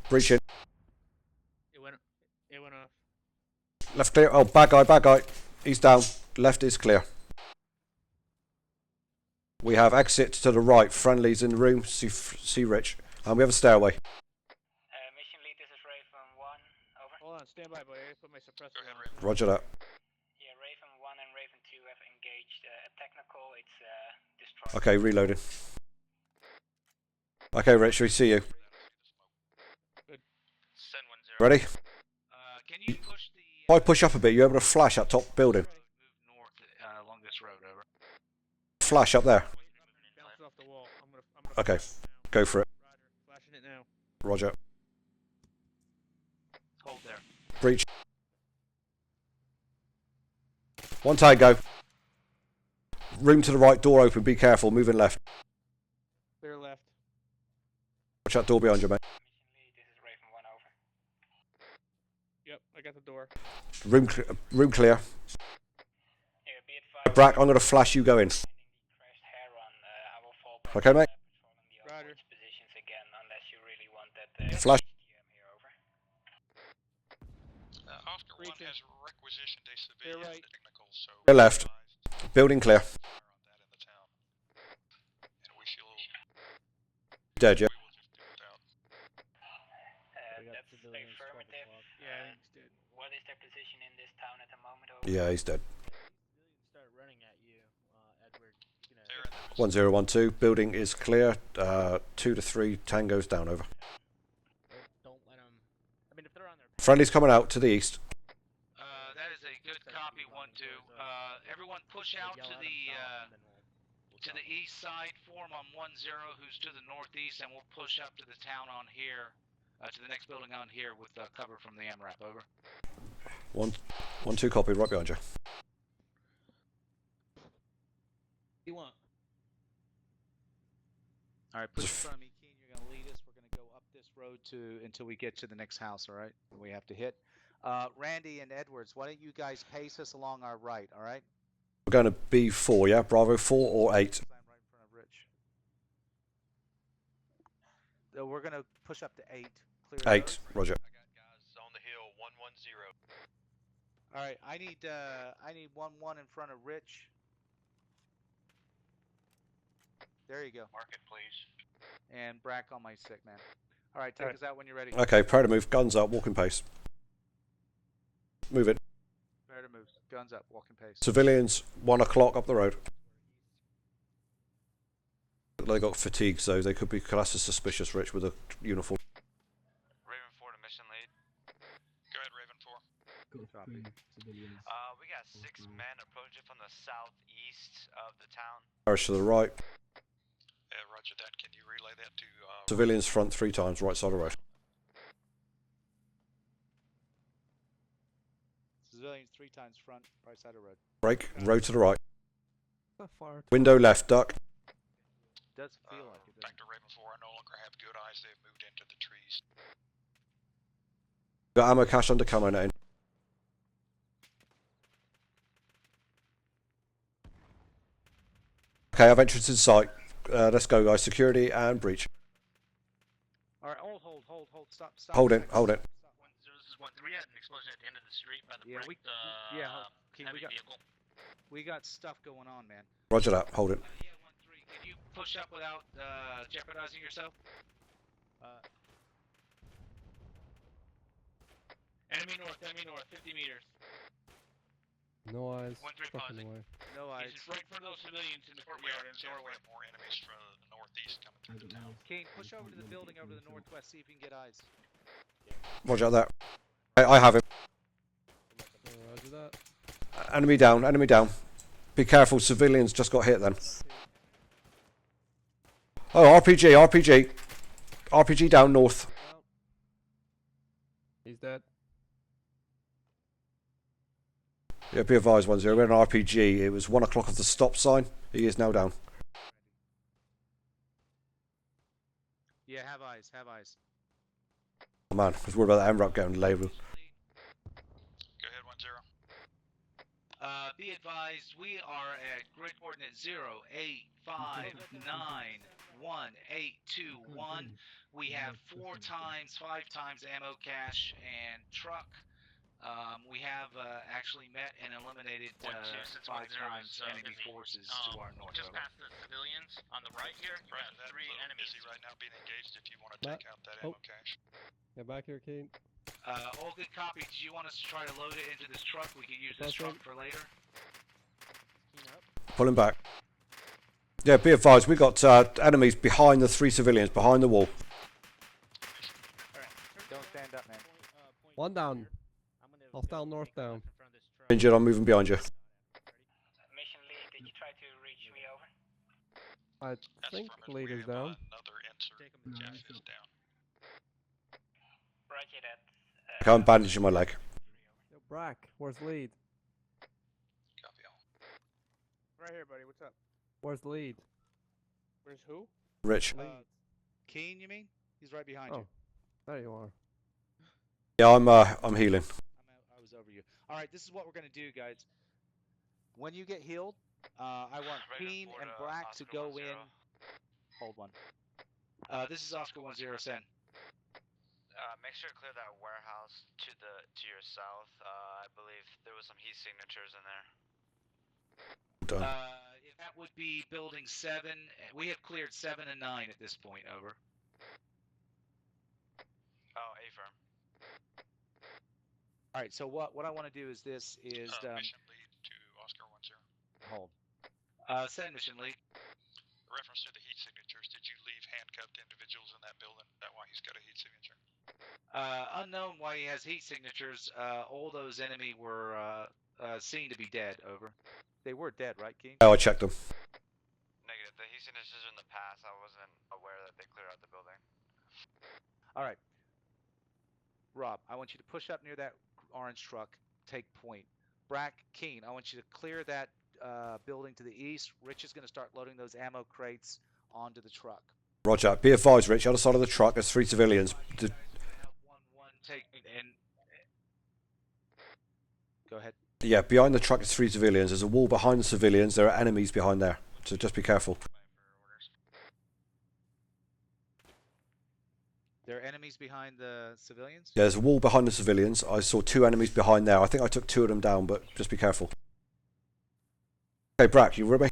[SPEAKER 5] Breaching.
[SPEAKER 6] It went off.
[SPEAKER 5] Left clear. Oh, bad guy. He's down. Left is clear. We have exit to the right. Friendlies in the room. See Rich. And we have a stairway.
[SPEAKER 13] Mission lead, this is Raven 1, over.
[SPEAKER 6] Hold on, stand by, buddy. I put my suppressor on.
[SPEAKER 5] Roger that.
[SPEAKER 13] Yeah, Raven 1 and Raven 2 have engaged a technical. It's destroyed.
[SPEAKER 5] Okay, reloading. Okay, Rich, we see you.
[SPEAKER 6] Good.
[SPEAKER 4] Send 1-0.
[SPEAKER 5] Ready?
[SPEAKER 2] Can you push the?
[SPEAKER 5] If I push up a bit, you're able to flash that top building.
[SPEAKER 2] Move north along this road. Over.
[SPEAKER 5] Flash up there.
[SPEAKER 6] Bounce off the wall. I'm gonna
[SPEAKER 5] Okay, go for it.
[SPEAKER 6] Roger. Flashing it now.
[SPEAKER 5] Roger.
[SPEAKER 2] Hold there.
[SPEAKER 5] Breach. 1 tango. Room to the right, door open, be careful, moving left.
[SPEAKER 6] Clear left.
[SPEAKER 5] Watch that door behind you, mate.
[SPEAKER 13] Mission lead, this is Raven 1, over.
[SPEAKER 6] Yep, I got the door.
[SPEAKER 5] Room clear.
[SPEAKER 13] Yeah, be advised.
[SPEAKER 5] Brack, I'm going to flash you go in.
[SPEAKER 13] Crashed Heron. I will fall back.
[SPEAKER 5] Okay, mate?
[SPEAKER 6] Roger.
[SPEAKER 13] want that
[SPEAKER 5] Flash.
[SPEAKER 13] GM here, over.
[SPEAKER 9] Oscar 1 has requisitioned a civilian technical, so
[SPEAKER 5] Clear left. Building clear.
[SPEAKER 9] and we shall
[SPEAKER 5] Dead, yeah.
[SPEAKER 13] That's affirmative.
[SPEAKER 6] Yeah, I think he's dead.
[SPEAKER 13] What is their position in this town at the moment, over?
[SPEAKER 5] Yeah, he's dead.
[SPEAKER 14] Start running at you, Edward. You can,
[SPEAKER 5] 1012. Building is clear. 2 to 3 tangos down, over.
[SPEAKER 14] don't let them. I mean, if they're on their.
[SPEAKER 5] Friendly's coming out to the east.
[SPEAKER 2] That is a good copy, 1-2. Everyone push out to the east side. Form on 1-0, who's to the northeast, and we'll push up to the town on here, to the next building on here with cover from the MRAP. Over.
[SPEAKER 5] 1-2 copy, right behind you.
[SPEAKER 14] You want?
[SPEAKER 2] All right, push in front of me, Keen. You're going to lead us. We're going to go up this road until we get to the next house. All right, we have to hit. Randy and Edwards, why don't you guys pace us along our right? All right.
[SPEAKER 5] We're going to B4, yeah? Bravo 4 or 8?
[SPEAKER 2] Right in front of Rich. We're going to push up to 8. Clear
[SPEAKER 5] 8,
[SPEAKER 2] those.
[SPEAKER 5] roger.
[SPEAKER 4] I got guys on the hill, 110.
[SPEAKER 2] All right, I need 1-1 in front of Rich. There you go.
[SPEAKER 4] Mark it, please.
[SPEAKER 2] And Brack on my sick man. All right, take us out when you're ready.
[SPEAKER 5] Okay, prepare to move. Guns up, walking pace. Move it.
[SPEAKER 2] Prepare to move. Guns up, walking pace.
[SPEAKER 5] Civilians, 1 o'clock up the road. They got fatigue, so they could be classed as suspicious, Rich, with a uniform.
[SPEAKER 12] Raven 4 to mission lead.
[SPEAKER 9] Go ahead, Raven 4.
[SPEAKER 12] We got 6 men approaching from the southeast of the town.
[SPEAKER 5] Parish to the right.
[SPEAKER 9] Yeah, roger that. Can you relay that to...
[SPEAKER 5] Civilians front 3 times, right side of the road.
[SPEAKER 2] Civilians 3 times front, right side of road.
[SPEAKER 5] Break, road to the right.
[SPEAKER 11] Not far.
[SPEAKER 5] Window left, duck.
[SPEAKER 2] Does feel like it.
[SPEAKER 9] Back to Raven 4, I no longer have good eyes. They've moved into the trees.
[SPEAKER 5] Got ammo cache under camo netting. Okay, I've entered in sight. Let's go, guys. Security and breach.
[SPEAKER 2] All right, hold. Stop.
[SPEAKER 5] Hold it, hold it.
[SPEAKER 10] This is 1-3. We had an explosion at the end of the street by the
[SPEAKER 2] Yeah,
[SPEAKER 10] heavy vehicle.
[SPEAKER 2] We got stuff going on, man.
[SPEAKER 5] Roger that, hold it.
[SPEAKER 2] Yeah, 1-3. Can you push up without jeopardizing yourself?
[SPEAKER 6] Enemy north, 50 meters.
[SPEAKER 11] No eyes.
[SPEAKER 6] 1-3
[SPEAKER 11] Fucking
[SPEAKER 6] pausing.
[SPEAKER 11] away.
[SPEAKER 2] No eyes.
[SPEAKER 6] He's just right in front of those civilians in the courtyard in the doorway.
[SPEAKER 9] More enemies from the northeast coming through the town.
[SPEAKER 2] Kane, push over to the building over to the northwest, see if you can get eyes.
[SPEAKER 5] Roger that. I have him.
[SPEAKER 11] Roger that.
[SPEAKER 5] Enemy down, enemy down. Be careful, civilians just got hit then. Oh, RPG. RPG down north.
[SPEAKER 11] He's dead.
[SPEAKER 5] Yeah, be advised, 1-0. We had an RPG. It was 1 o'clock of the stop sign. He is now down.
[SPEAKER 2] Yeah, have eyes.
[SPEAKER 5] Oh man, I was worried about the MRAP getting labelled.
[SPEAKER 9] Go ahead, 1-0.
[SPEAKER 2] Be advised, we are at grid coordinate 085918221. We have 4 times, 5 times ammo cache and truck. We have actually met and eliminated 5 times enemy forces to our north.
[SPEAKER 10] Just past the civilians on the right here, you got 3 enemies.
[SPEAKER 9] Busy right now being engaged if you want to take out that ammo cache.
[SPEAKER 11] Get back here, Kane.
[SPEAKER 2] All good copy. Do you want us to try to load it into this truck? We can use this truck for later.
[SPEAKER 5] Pull him back. Yeah, be advised, we got enemies behind the 3 civilians, behind the wall.
[SPEAKER 2] Don't stand up, man.
[SPEAKER 11] 1 down. Hostile north down.
[SPEAKER 5] Injured, I'm moving behind you.
[SPEAKER 13] Mission lead, did you try to reach me, over?
[SPEAKER 11] I think leader's down.
[SPEAKER 9] Another insurgent. Jeff is down.
[SPEAKER 13] Roger that.
[SPEAKER 5] Okay, I'm bandaging my leg.
[SPEAKER 11] Yo, Brack, where's lead?
[SPEAKER 9] Copy all.
[SPEAKER 6] Right here, buddy. What's up?
[SPEAKER 11] Where's lead?
[SPEAKER 6] Where's who?
[SPEAKER 5] Rich.
[SPEAKER 2] Keen, you mean? He's right behind
[SPEAKER 11] Oh,
[SPEAKER 2] you.
[SPEAKER 11] there you are.
[SPEAKER 5] Yeah, I'm healing.
[SPEAKER 2] I was over you. All right, this is what we're gonna do, guys. When you get healed, I want Keen and Brack to go in. Hold one. This is Oscar 10, send.
[SPEAKER 12] make sure to clear that warehouse to your south. I believe there was some heat signatures in there.
[SPEAKER 5] Done.
[SPEAKER 2] That would be building 7. We have cleared 7 and 9 at this point. Over.
[SPEAKER 12] Oh, A-firm.
[SPEAKER 2] All right. So what I want to do is this is
[SPEAKER 9] mission lead to Oscar 10.
[SPEAKER 2] hold. Send mission lead.
[SPEAKER 9] In reference to the heat signatures, did you leave handcuffed individuals in that building? Is that why he's got a heat signature?
[SPEAKER 2] Unknown why he has heat signatures. All those enemy were seen to be dead. Over.
[SPEAKER 15] They were dead, right, Keen?
[SPEAKER 5] Oh, I checked them.
[SPEAKER 12] Negative. The heat signatures in the past, I wasn't aware that they cleared out the building.
[SPEAKER 2] All right. Rob, I want you to push up near that orange truck. Take point. Brack, Keen, I want you to clear that building to the east. Rich is going to start loading those ammo crates onto the truck.
[SPEAKER 5] Roger. Be advised, Rich. Other side of the truck, there's 3 civilians.
[SPEAKER 2] Take and go ahead.
[SPEAKER 5] Yeah, behind the truck is 3 civilians. There's a wall behind the civilians. There are enemies behind there. So just be careful.
[SPEAKER 2] There are enemies behind the civilians?
[SPEAKER 5] Yeah, there's a wall behind the civilians. I saw 2 enemies behind there. I think I took 2 of them down, but just be careful. Okay, Brack, you with me?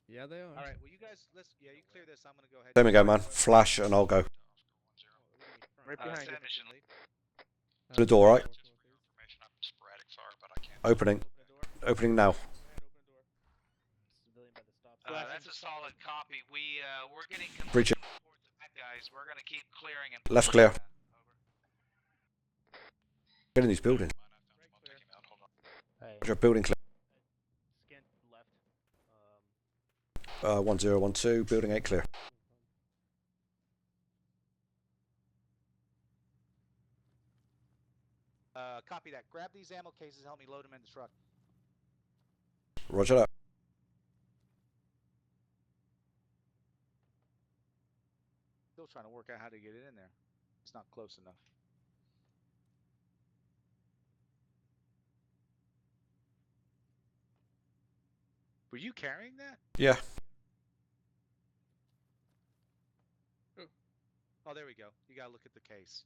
[SPEAKER 11] Yeah, they are.
[SPEAKER 2] All right, well, you guys, you clear this. I'm going to go ahead.
[SPEAKER 5] There we go, man. Flash and I'll go.
[SPEAKER 6] Right behind you.
[SPEAKER 2] Mission lead.
[SPEAKER 5] To the door, right? Opening. Opening now.
[SPEAKER 2] That's a solid copy. We're getting
[SPEAKER 5] Bridge it.
[SPEAKER 2] guys. We're going to keep clearing and
[SPEAKER 5] Left clear. Get in these buildings. Roger, building clear.
[SPEAKER 14] Scan left.
[SPEAKER 5] 1012, building 8 clear.
[SPEAKER 2] Copy that. Grab these ammo cases. Help me load them in the truck.
[SPEAKER 5] Roger that.
[SPEAKER 2] Still trying to work out how to get it in there. It's not close enough. Were you carrying that?
[SPEAKER 5] Yeah.
[SPEAKER 2] Oh, there we go. You gotta look at the case.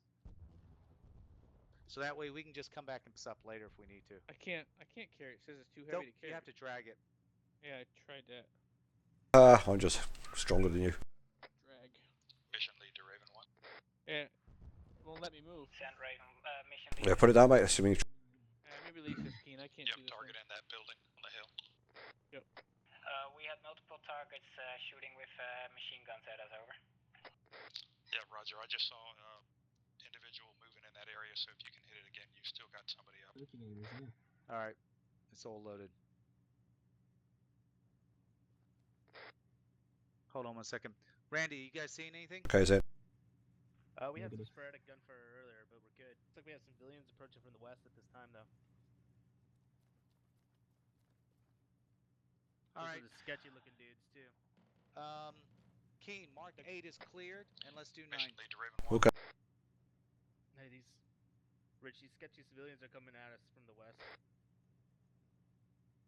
[SPEAKER 2] So that way we can just come back and pick up later if we need to.
[SPEAKER 6] I can't carry it. It says it's too heavy to carry.
[SPEAKER 2] You have to drag it.
[SPEAKER 6] Yeah, I tried that.
[SPEAKER 5] I'm just stronger than you.
[SPEAKER 6] Drag.
[SPEAKER 9] Mission lead to Raven 1.
[SPEAKER 6] Yeah, it won't let me move.
[SPEAKER 13] Send Raven, mission lead.
[SPEAKER 5] Yeah, put it down, mate. Assuming.
[SPEAKER 6] Maybe leave 15. I can't do this.
[SPEAKER 9] Target in that building on the hill.
[SPEAKER 6] Yep.
[SPEAKER 13] We had multiple targets shooting with machine guns at us. Over.
[SPEAKER 9] Yeah, Roger. I just saw individual moving in that area, so if you can hit it again, you've still got somebody up.
[SPEAKER 2] All right, it's all loaded. Hold on 1 second. Randy, you guys seen anything?
[SPEAKER 5] Okay, is it?
[SPEAKER 14] We had some sporadic gunfire earlier, but we're good. Looks like we have civilians approaching from the west at this time, though.
[SPEAKER 2] All
[SPEAKER 14] Those
[SPEAKER 2] right.
[SPEAKER 14] are the sketchy-looking dudes too.
[SPEAKER 2] Keen, Mark 8 is cleared, and let's do 9.
[SPEAKER 9] Mission lead to Raven 1.
[SPEAKER 5] Okay.
[SPEAKER 14] Hey, these sketchy civilians are coming at us from the west.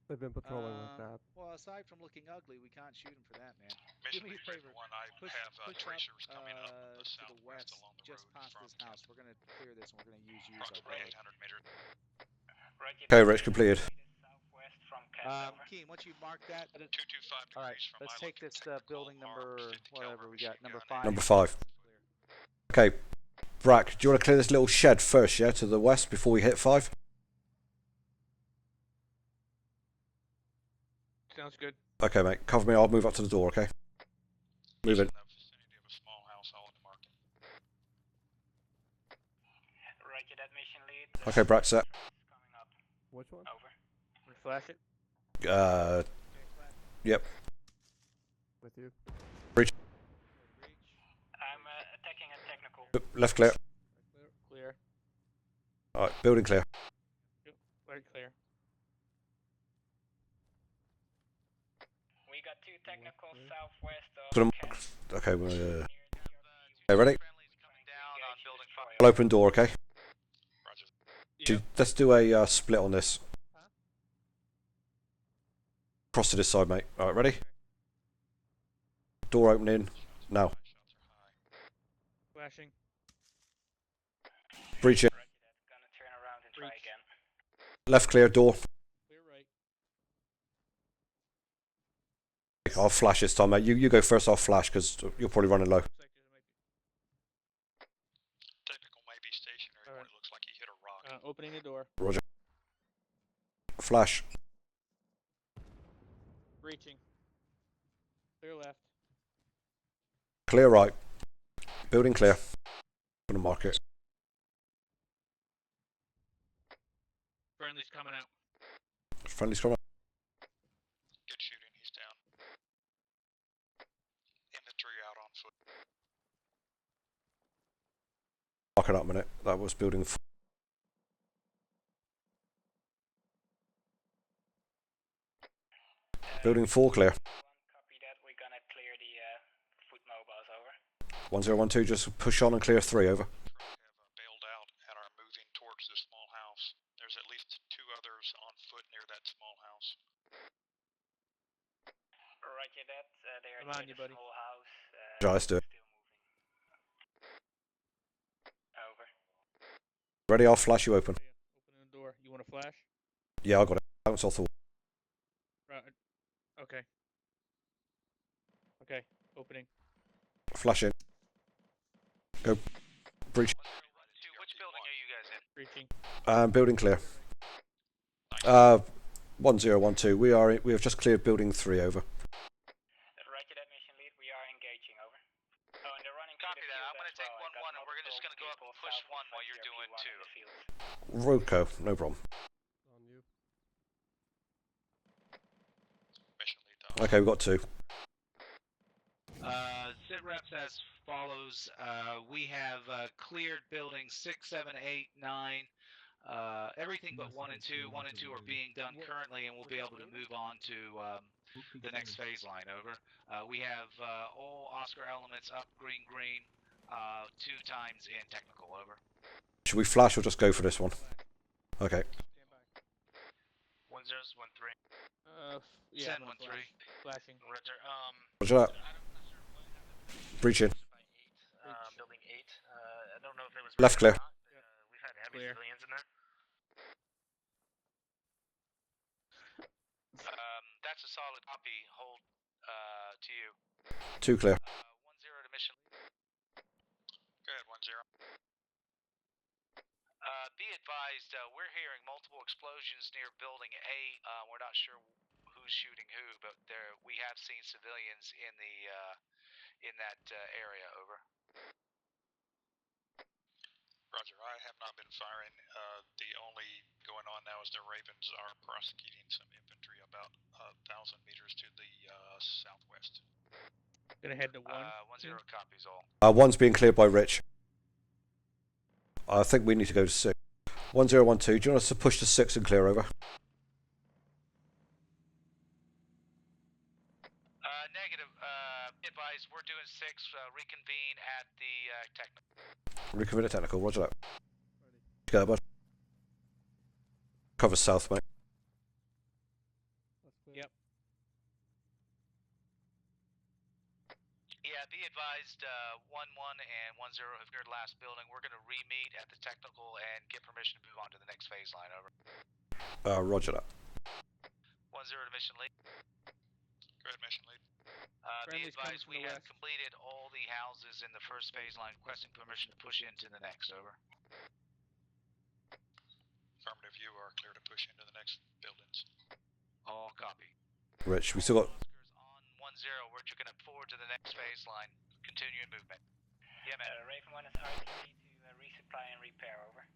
[SPEAKER 11] They've been patrolling like that.
[SPEAKER 2] Well, aside from looking ugly, we can't shoot them for that, man.
[SPEAKER 9] Mission
[SPEAKER 2] Do me a
[SPEAKER 9] lead to
[SPEAKER 2] favor.
[SPEAKER 9] Raven 1. I
[SPEAKER 2] Push
[SPEAKER 9] have
[SPEAKER 2] up,
[SPEAKER 9] tracers coming up the
[SPEAKER 2] to the
[SPEAKER 9] southwest
[SPEAKER 2] west,
[SPEAKER 9] along the
[SPEAKER 2] just
[SPEAKER 9] road
[SPEAKER 2] past
[SPEAKER 9] from
[SPEAKER 2] this house. We're gonna clear this, and we're gonna use you as our
[SPEAKER 9] approximately
[SPEAKER 2] road.
[SPEAKER 9] 800 meters.
[SPEAKER 5] Okay, Rich, completed.
[SPEAKER 13] Southwest from Kent.
[SPEAKER 2] Keen, once you mark that,
[SPEAKER 9] 225 degrees
[SPEAKER 2] all right.
[SPEAKER 9] from
[SPEAKER 2] Let's
[SPEAKER 9] my
[SPEAKER 2] take this building number, whatever we got, number 5.
[SPEAKER 5] Number 5. Okay, Brack, do you want to clear this little shed first, yeah, to the west before we hit 5?
[SPEAKER 6] Sounds good.
[SPEAKER 5] Okay, mate. Cover me. I'll move up to the door, okay? Move in.
[SPEAKER 13] Roger that, mission lead.
[SPEAKER 5] Okay, Brack, set.
[SPEAKER 11] Which one?
[SPEAKER 13] Over.
[SPEAKER 6] We flash it.
[SPEAKER 5] Yep.
[SPEAKER 11] With you.
[SPEAKER 5] Breach.
[SPEAKER 13] I'm attacking a technical.
[SPEAKER 5] Left clear.
[SPEAKER 6] Clear.
[SPEAKER 5] Alright, building clear.
[SPEAKER 6] Yep. Right clear.
[SPEAKER 13] We got 2 technical southwest
[SPEAKER 5] Gonna
[SPEAKER 13] of Kent.
[SPEAKER 5] mark. Okay, we're. Okay, ready? I'll open door, okay?
[SPEAKER 6] Yep.
[SPEAKER 5] Let's do a split on this. Cross to this side, mate. Alright, ready? Door opening. Now.
[SPEAKER 6] Flashing.
[SPEAKER 5] Breach it.
[SPEAKER 13] Gonna turn around and try again.
[SPEAKER 5] Left clear, door.
[SPEAKER 6] Clear right.
[SPEAKER 5] I'll flash this time, mate. You go first, I'll flash, because you're probably running low.
[SPEAKER 9] Technical may be stationary when it looks like he hit a rock.
[SPEAKER 6] Opening the door.
[SPEAKER 5] Roger. Flash.
[SPEAKER 6] Breaching. Clear left.
[SPEAKER 5] Clear right. Building clear. I'm going to mark it.
[SPEAKER 14] Friendly's coming out.
[SPEAKER 5] Friendly's coming.
[SPEAKER 9] Good shooting, he's down. Infantry out on foot.
[SPEAKER 5] Mark it up a minute. That was building 4. Building 4 clear.
[SPEAKER 13] Copy that. We're gonna clear the foot mobiles. Over.
[SPEAKER 5] 1012, just push on and clear 3, over.
[SPEAKER 9] Have bailed out and are moving towards the small house. There's at least 2 others on foot near that small house.
[SPEAKER 13] Roger that. They are
[SPEAKER 6] I'm on
[SPEAKER 13] near
[SPEAKER 6] you,
[SPEAKER 13] the
[SPEAKER 6] buddy.
[SPEAKER 13] small house.
[SPEAKER 5] Let's do it.
[SPEAKER 13] Over.
[SPEAKER 5] Ready, I'll flash you open.
[SPEAKER 6] Opening the door. You want to flash?
[SPEAKER 5] Yeah, I got it. Bounce off the wall.
[SPEAKER 6] Right. Okay. Okay. Opening.
[SPEAKER 5] Flash in. Go. Breach.
[SPEAKER 12] Which building are you guys in?
[SPEAKER 6] Breaching.
[SPEAKER 5] Building clear. 1012. We have just cleared building 3, over.
[SPEAKER 13] Roger that, mission lead. We are engaging. Over. Oh, and they're running.
[SPEAKER 12] Copy that. I'm gonna take 1-1 and we're just gonna go up and push 1 while you're doing 2.
[SPEAKER 5] Roadco, no problem.
[SPEAKER 11] On you.
[SPEAKER 9] Mission lead down.
[SPEAKER 5] Okay, we've got 2.
[SPEAKER 2] Sit reps as follows. We have cleared buildings 6, 7, 8, 9. Everything but 1 and 2. 1 and 2 are being done currently, and we'll be able to move on to the next phase line. Over. We have all Oscar elements up, green, 2 times in technical. Over.
[SPEAKER 5] Should we flash or just go for this one? Okay.
[SPEAKER 10] 1013.
[SPEAKER 6] Yeah.
[SPEAKER 2] Send 1-3.
[SPEAKER 6] Flashing.
[SPEAKER 10] Roger.
[SPEAKER 5] Roger that. Breach in.
[SPEAKER 10] Building 8. I don't know if it was
[SPEAKER 5] Left clear.
[SPEAKER 10] We've had heavy
[SPEAKER 6] Clear.
[SPEAKER 10] civilians in there.
[SPEAKER 12] That's a solid copy. Hold to you.
[SPEAKER 5] 2 clear.
[SPEAKER 12] 1-0 to mission.
[SPEAKER 9] Go ahead, 1-0.
[SPEAKER 12] Be advised, we're hearing multiple explosions near building A. We're not sure who's shooting who, but we have seen civilians in the in that area. Over.
[SPEAKER 9] Roger, I have not been firing. The only going on now is the Ravens are prosecuting some infantry about 1,000 meters to the southwest.
[SPEAKER 6] Gonna head to 1.
[SPEAKER 12] 1-0 copies all.
[SPEAKER 5] 1's being cleared by Rich. I think we need to go to 6. 1012, do you want us to push to 6 and clear, over?
[SPEAKER 12] Negative. Advise, we're doing 6. Reconvene at the technical.
[SPEAKER 5] Reconvene at technical, roger that. Go, bud. Cover south, mate.
[SPEAKER 6] Yep.
[SPEAKER 12] Yeah, be advised, 1-1 and 1-0 have cleared last building. We're going to re-meet at the technical and get permission to move on to the next phase line. Over.
[SPEAKER 5] Roger that.
[SPEAKER 12] 1-0 to mission lead.
[SPEAKER 9] Go ahead, mission lead.
[SPEAKER 12] Be advised, we have completed all the houses in the first phase line, requesting permission to push into the next. Over.
[SPEAKER 9] Affirmative, you are clear to push into the next buildings.
[SPEAKER 12] All copy.
[SPEAKER 5] Rich, we still got...
[SPEAKER 12] On 1-0, we're going to forward to the next phase line. Continuing movement. Yeah, man.
[SPEAKER 13] Raven 1 is RTB to resupply and repair. Over.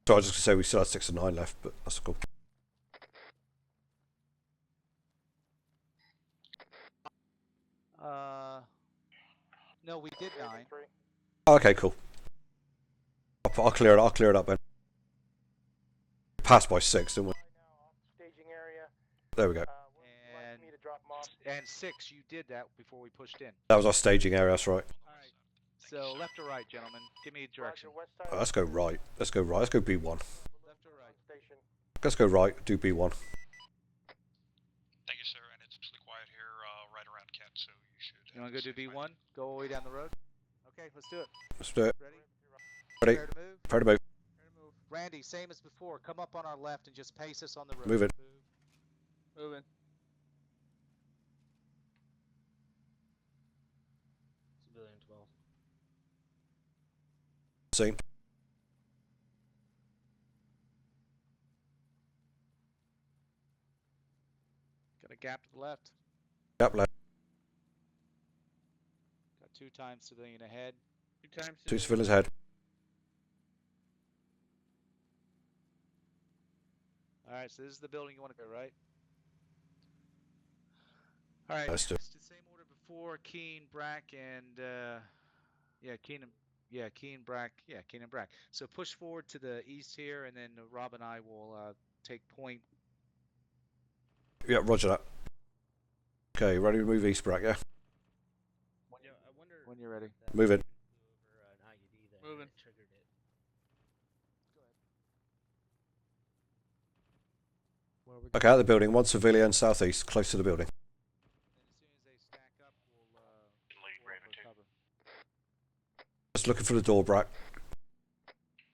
[SPEAKER 5] So I was just going to say we still have 6 and 9 left, but that's cool.
[SPEAKER 2] No, we did 9.
[SPEAKER 5] Okay, cool. I'll clear it up then. Passed by 6, didn't we?
[SPEAKER 6] Staging area.
[SPEAKER 5] There we go.
[SPEAKER 2] And 6, you did that before we pushed in.
[SPEAKER 5] That was our staging area, that's right.
[SPEAKER 2] Alright. So left or right, gentlemen? Give me a direction.
[SPEAKER 5] Let's go right. Let's go right. Let's go B1.
[SPEAKER 2] Left or right?
[SPEAKER 5] Let's go right. Do B1.
[SPEAKER 9] Thank you, sir, and it's absolutely quiet here right around Kent, so you should...
[SPEAKER 2] You want to go do B1? Go all the way down the road? Okay, let's do it.
[SPEAKER 5] Let's do it.
[SPEAKER 2] Ready?
[SPEAKER 5] Ready.
[SPEAKER 2] Prepare to move.
[SPEAKER 5] Prepare to move.
[SPEAKER 2] Randy, same as before. Come up on our left and just pace us on the road.
[SPEAKER 5] Move it.
[SPEAKER 6] Moving.
[SPEAKER 14] Civilian 12.
[SPEAKER 5] Seen.
[SPEAKER 2] Got a gap to the left.
[SPEAKER 5] Gap left.
[SPEAKER 2] Got 2 times civilian ahead.
[SPEAKER 6] 2 times.
[SPEAKER 5] Two civilians ahead.
[SPEAKER 2] All right, so this is the building you want to go, right? All right,
[SPEAKER 5] Let's do it.
[SPEAKER 2] it's the same order before. Keen, Brack, and Keen and Brack. So push forward to the east here, and then Rob and I will take point.
[SPEAKER 5] Yeah, roger that. Okay, ready to move east, Brack, yeah?
[SPEAKER 14] Yeah, I wonder
[SPEAKER 2] when you're ready.
[SPEAKER 5] Move it.
[SPEAKER 14] over an IUD there.
[SPEAKER 6] Moving.
[SPEAKER 14] It triggered it.
[SPEAKER 5] Okay, out the building. One civilian southeast, close to the building.
[SPEAKER 2] And as soon as they stack up, we'll
[SPEAKER 9] Raven 2.
[SPEAKER 2] cover.
[SPEAKER 5] Just looking for the door, Brack.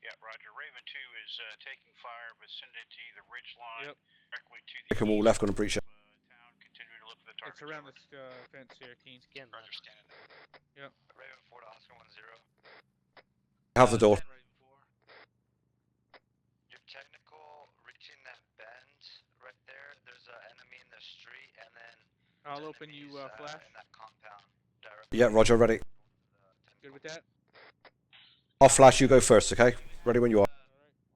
[SPEAKER 9] Yeah, roger. Raven 2 is taking fire vicinity the ridge line.
[SPEAKER 6] Yep.
[SPEAKER 9] Directly to the
[SPEAKER 5] Take them all left, gonna breach it.
[SPEAKER 9] town. Continue to look for the target.
[SPEAKER 6] It's around this fence here, Keen.
[SPEAKER 14] Scan
[SPEAKER 9] Roger, scanning.
[SPEAKER 6] Yep.
[SPEAKER 12] Raven 4 to Oscar 1-0.
[SPEAKER 5] Have the door.
[SPEAKER 12] Your technical reaching that bend right there. There's an enemy in the street, and then
[SPEAKER 6] I'll open you flash.
[SPEAKER 12] in that compound. Directly.
[SPEAKER 5] Yeah, roger, ready.
[SPEAKER 6] Good with that?
[SPEAKER 5] I'll flash, you go first, okay? Ready when you are.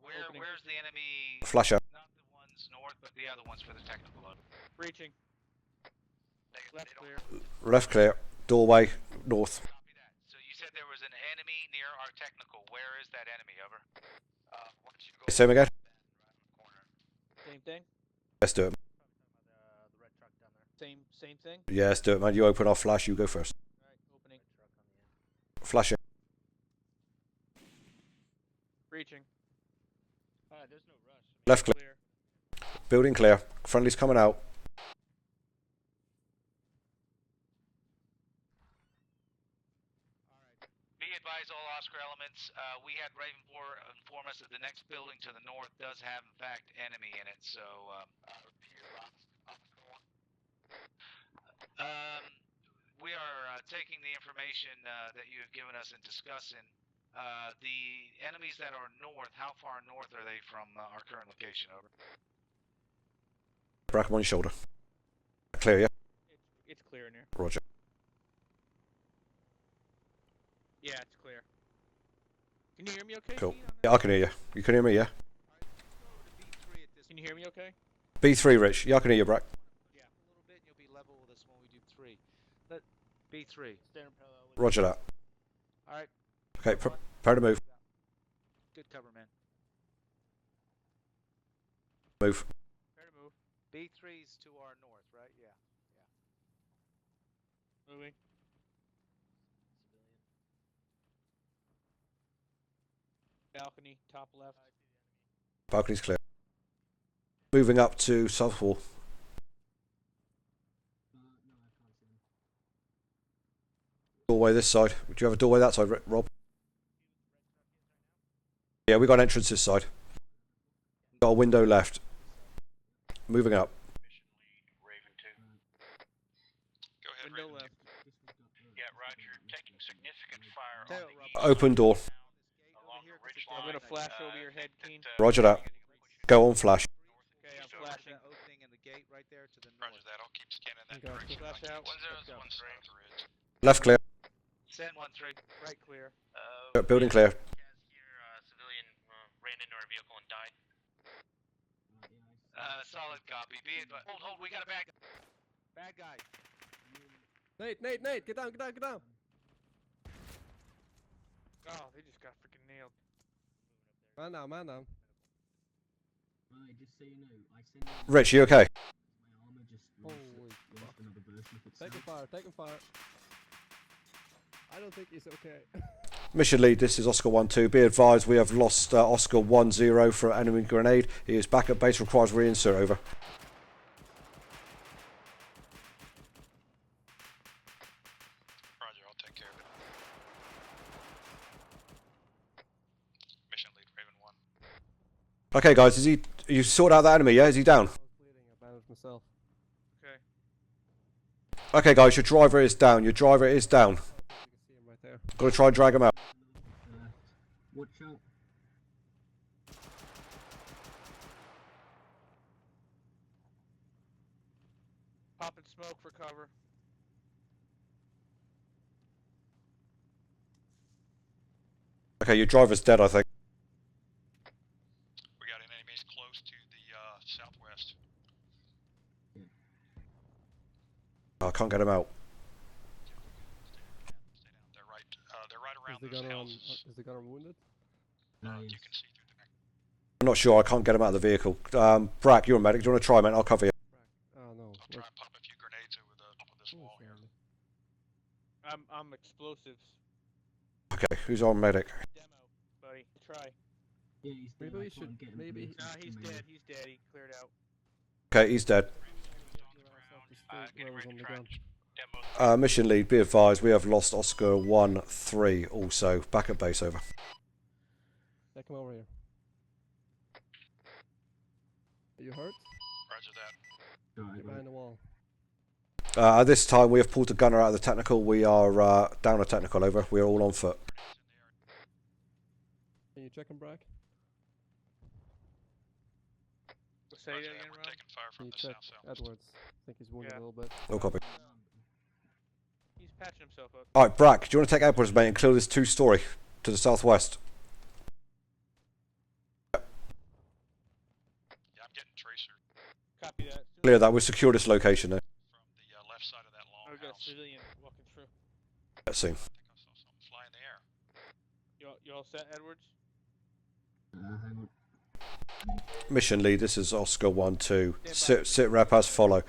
[SPEAKER 2] Where's the enemy?
[SPEAKER 5] Flash out.
[SPEAKER 2] Not the ones north, but the other ones for the technical load.
[SPEAKER 6] Breaching. Left clear.
[SPEAKER 5] Left clear. Doorway, north.
[SPEAKER 2] Copy that. So you said there was an enemy near our technical. Where is that enemy? Over.
[SPEAKER 12] Once you go
[SPEAKER 5] Same again?
[SPEAKER 6] Same thing.
[SPEAKER 5] Let's do it.
[SPEAKER 14] The red truck down there.
[SPEAKER 6] Same thing.
[SPEAKER 5] Yeah, let's do it, man. You open, I'll flash, you go first.
[SPEAKER 6] Alright, opening.
[SPEAKER 5] Flash it.
[SPEAKER 6] Breaching.
[SPEAKER 14] There's no rush.
[SPEAKER 5] Left clear. Building clear. Friendly's coming out.
[SPEAKER 2] Be advised, all Oscar elements. We had Raven 4 inform us that the next building to the north does have, in fact, enemy in it. So, we are taking the information that you have given us and discussing. The enemies that are north, how far north are they from our current location? Over.
[SPEAKER 5] Brack on your shoulder. Clear, yeah?
[SPEAKER 6] It's clear in here.
[SPEAKER 5] Roger.
[SPEAKER 6] Yeah, it's clear. Can you hear me okay?
[SPEAKER 5] Cool.
[SPEAKER 6] Keen, on that?
[SPEAKER 5] Yeah, I can hear you. You can hear me, yeah?
[SPEAKER 6] Can you hear me okay?
[SPEAKER 5] B3, Rich. Yeah, I can hear you, Brack.
[SPEAKER 2] Yeah, a little bit, and you'll be level with us when we do 3. Let B3.
[SPEAKER 14] Staring parallel with
[SPEAKER 5] Roger that.
[SPEAKER 2] All right.
[SPEAKER 5] Okay, prepare to move.
[SPEAKER 2] Good cover, man.
[SPEAKER 5] Move.
[SPEAKER 6] Prepare to move.
[SPEAKER 2] B3's to our north, right? Yeah.
[SPEAKER 6] Moving. Balcony, top left.
[SPEAKER 5] Balcony's clear. Moving up to south wall. Doorway this side. Do you have a doorway that side, Rob? Yeah, we got an entrance this side. Got a window left. Moving up.
[SPEAKER 9] Raven 2. Go ahead,
[SPEAKER 6] Window
[SPEAKER 9] Raven 2.
[SPEAKER 6] left.
[SPEAKER 9] Yeah, roger. Taking significant fire on
[SPEAKER 2] Tell
[SPEAKER 9] the
[SPEAKER 2] Rob.
[SPEAKER 9] east
[SPEAKER 5] Open door.
[SPEAKER 9] along the ridge
[SPEAKER 6] I'm
[SPEAKER 9] line.
[SPEAKER 6] gonna flash over your head, Keen.
[SPEAKER 5] Roger that. Go on, flash.
[SPEAKER 6] Okay, I'm
[SPEAKER 2] Just over
[SPEAKER 6] flashing.
[SPEAKER 2] that opening in the gate right there to the
[SPEAKER 9] Roger
[SPEAKER 2] north.
[SPEAKER 9] that. I'll keep scanning that
[SPEAKER 6] Okay,
[SPEAKER 9] direction.
[SPEAKER 6] flash out.
[SPEAKER 9] 1-0-1-3.
[SPEAKER 5] Left clear.
[SPEAKER 2] Send 1-3.
[SPEAKER 6] Right clear.
[SPEAKER 5] Building clear.
[SPEAKER 10] Here, civilian ran into our vehicle and died.
[SPEAKER 2] Solid copy. Be it, hold. We got a bad guy.
[SPEAKER 11] Nate, get down.
[SPEAKER 6] Oh, they just got freaking nailed.
[SPEAKER 11] Man down.
[SPEAKER 7] Just so you know, I sent
[SPEAKER 5] Rich, you okay?
[SPEAKER 7] my armor just
[SPEAKER 11] Holy
[SPEAKER 7] lost another burst with itself.
[SPEAKER 11] Taking fire. I don't think he's okay.
[SPEAKER 5] Mission lead, this is Oscar 1-2. Be advised, we have lost Oscar 1-0 for an enemy grenade. He is back at base, requires reinsert, over.
[SPEAKER 9] Roger, I'll take care of it.
[SPEAKER 5] Okay, guys, you sorted out that enemy, yeah? Is he down?
[SPEAKER 11] I was bleeding, I bandaged myself.
[SPEAKER 6] Okay.
[SPEAKER 5] Okay, guys, your driver is down. Your driver is down.
[SPEAKER 11] You can see him right there.
[SPEAKER 5] Gotta try and drag him out.
[SPEAKER 7] Watch out.
[SPEAKER 6] Popping smoke for cover.
[SPEAKER 5] Okay, your driver's dead, I think.
[SPEAKER 9] We got enemies close to the southwest.
[SPEAKER 5] Oh, I can't get him out.
[SPEAKER 9] Stay down. They're right around those houses.
[SPEAKER 11] Is the gunner wounded?
[SPEAKER 9] You can see through the neck.
[SPEAKER 5] I'm not sure. I can't get him out of the vehicle. Brack, you're a medic. Do you want to try, man? I'll cover you.
[SPEAKER 11] Oh no.
[SPEAKER 9] I'll try and pop a few grenades over the top of this wall here.
[SPEAKER 6] I'm explosives.
[SPEAKER 5] Okay, who's our medic?
[SPEAKER 6] Demo, buddy. Try.
[SPEAKER 7] Yeah, he's dead.
[SPEAKER 11] Maybe
[SPEAKER 7] I
[SPEAKER 11] we
[SPEAKER 7] can't
[SPEAKER 11] should.
[SPEAKER 7] get him
[SPEAKER 11] Maybe.
[SPEAKER 7] to
[SPEAKER 6] Nah,
[SPEAKER 7] the
[SPEAKER 6] he's
[SPEAKER 7] main
[SPEAKER 6] dead.
[SPEAKER 7] room.
[SPEAKER 6] He's dead. He cleared out.
[SPEAKER 5] Okay, he's dead.
[SPEAKER 11] Whoever's on the gun.
[SPEAKER 5] Mission lead, be advised, we have lost Oscar 1-3 also. Back at base, over.
[SPEAKER 11] Yeah, come over here. Are you hurt?
[SPEAKER 9] Roger that.
[SPEAKER 7] Alright,
[SPEAKER 11] Get behind the wall.
[SPEAKER 5] At this time, we have pulled the gunner out of the technical. We are down a technical, over. We are all on foot.
[SPEAKER 11] Can you check him, Brack?
[SPEAKER 6] Say that again,
[SPEAKER 9] We're
[SPEAKER 6] Rob?
[SPEAKER 9] taking fire
[SPEAKER 11] Can
[SPEAKER 9] from
[SPEAKER 11] you
[SPEAKER 9] the
[SPEAKER 11] check
[SPEAKER 9] south-southwest.
[SPEAKER 11] Edwards? I think he's wounded
[SPEAKER 6] Yeah.
[SPEAKER 11] a little bit.
[SPEAKER 5] No copy.
[SPEAKER 6] He's patching himself up.
[SPEAKER 5] Alright, Brack, do you want to take Edwards, mate, and clear this two-story to the southwest?
[SPEAKER 9] Yeah, I'm getting tracer
[SPEAKER 6] Copy that.
[SPEAKER 5] Clear that. We'll secure this location there.
[SPEAKER 9] from the left side of that long
[SPEAKER 6] I've got a
[SPEAKER 9] house.
[SPEAKER 6] civilian walking through.
[SPEAKER 5] Let's see.
[SPEAKER 9] I think I saw something fly in the air.
[SPEAKER 6] You all set, Edwards?
[SPEAKER 7] Hang on.
[SPEAKER 5] Mission lead, this is Oscar 1-2. Sit rep as follow.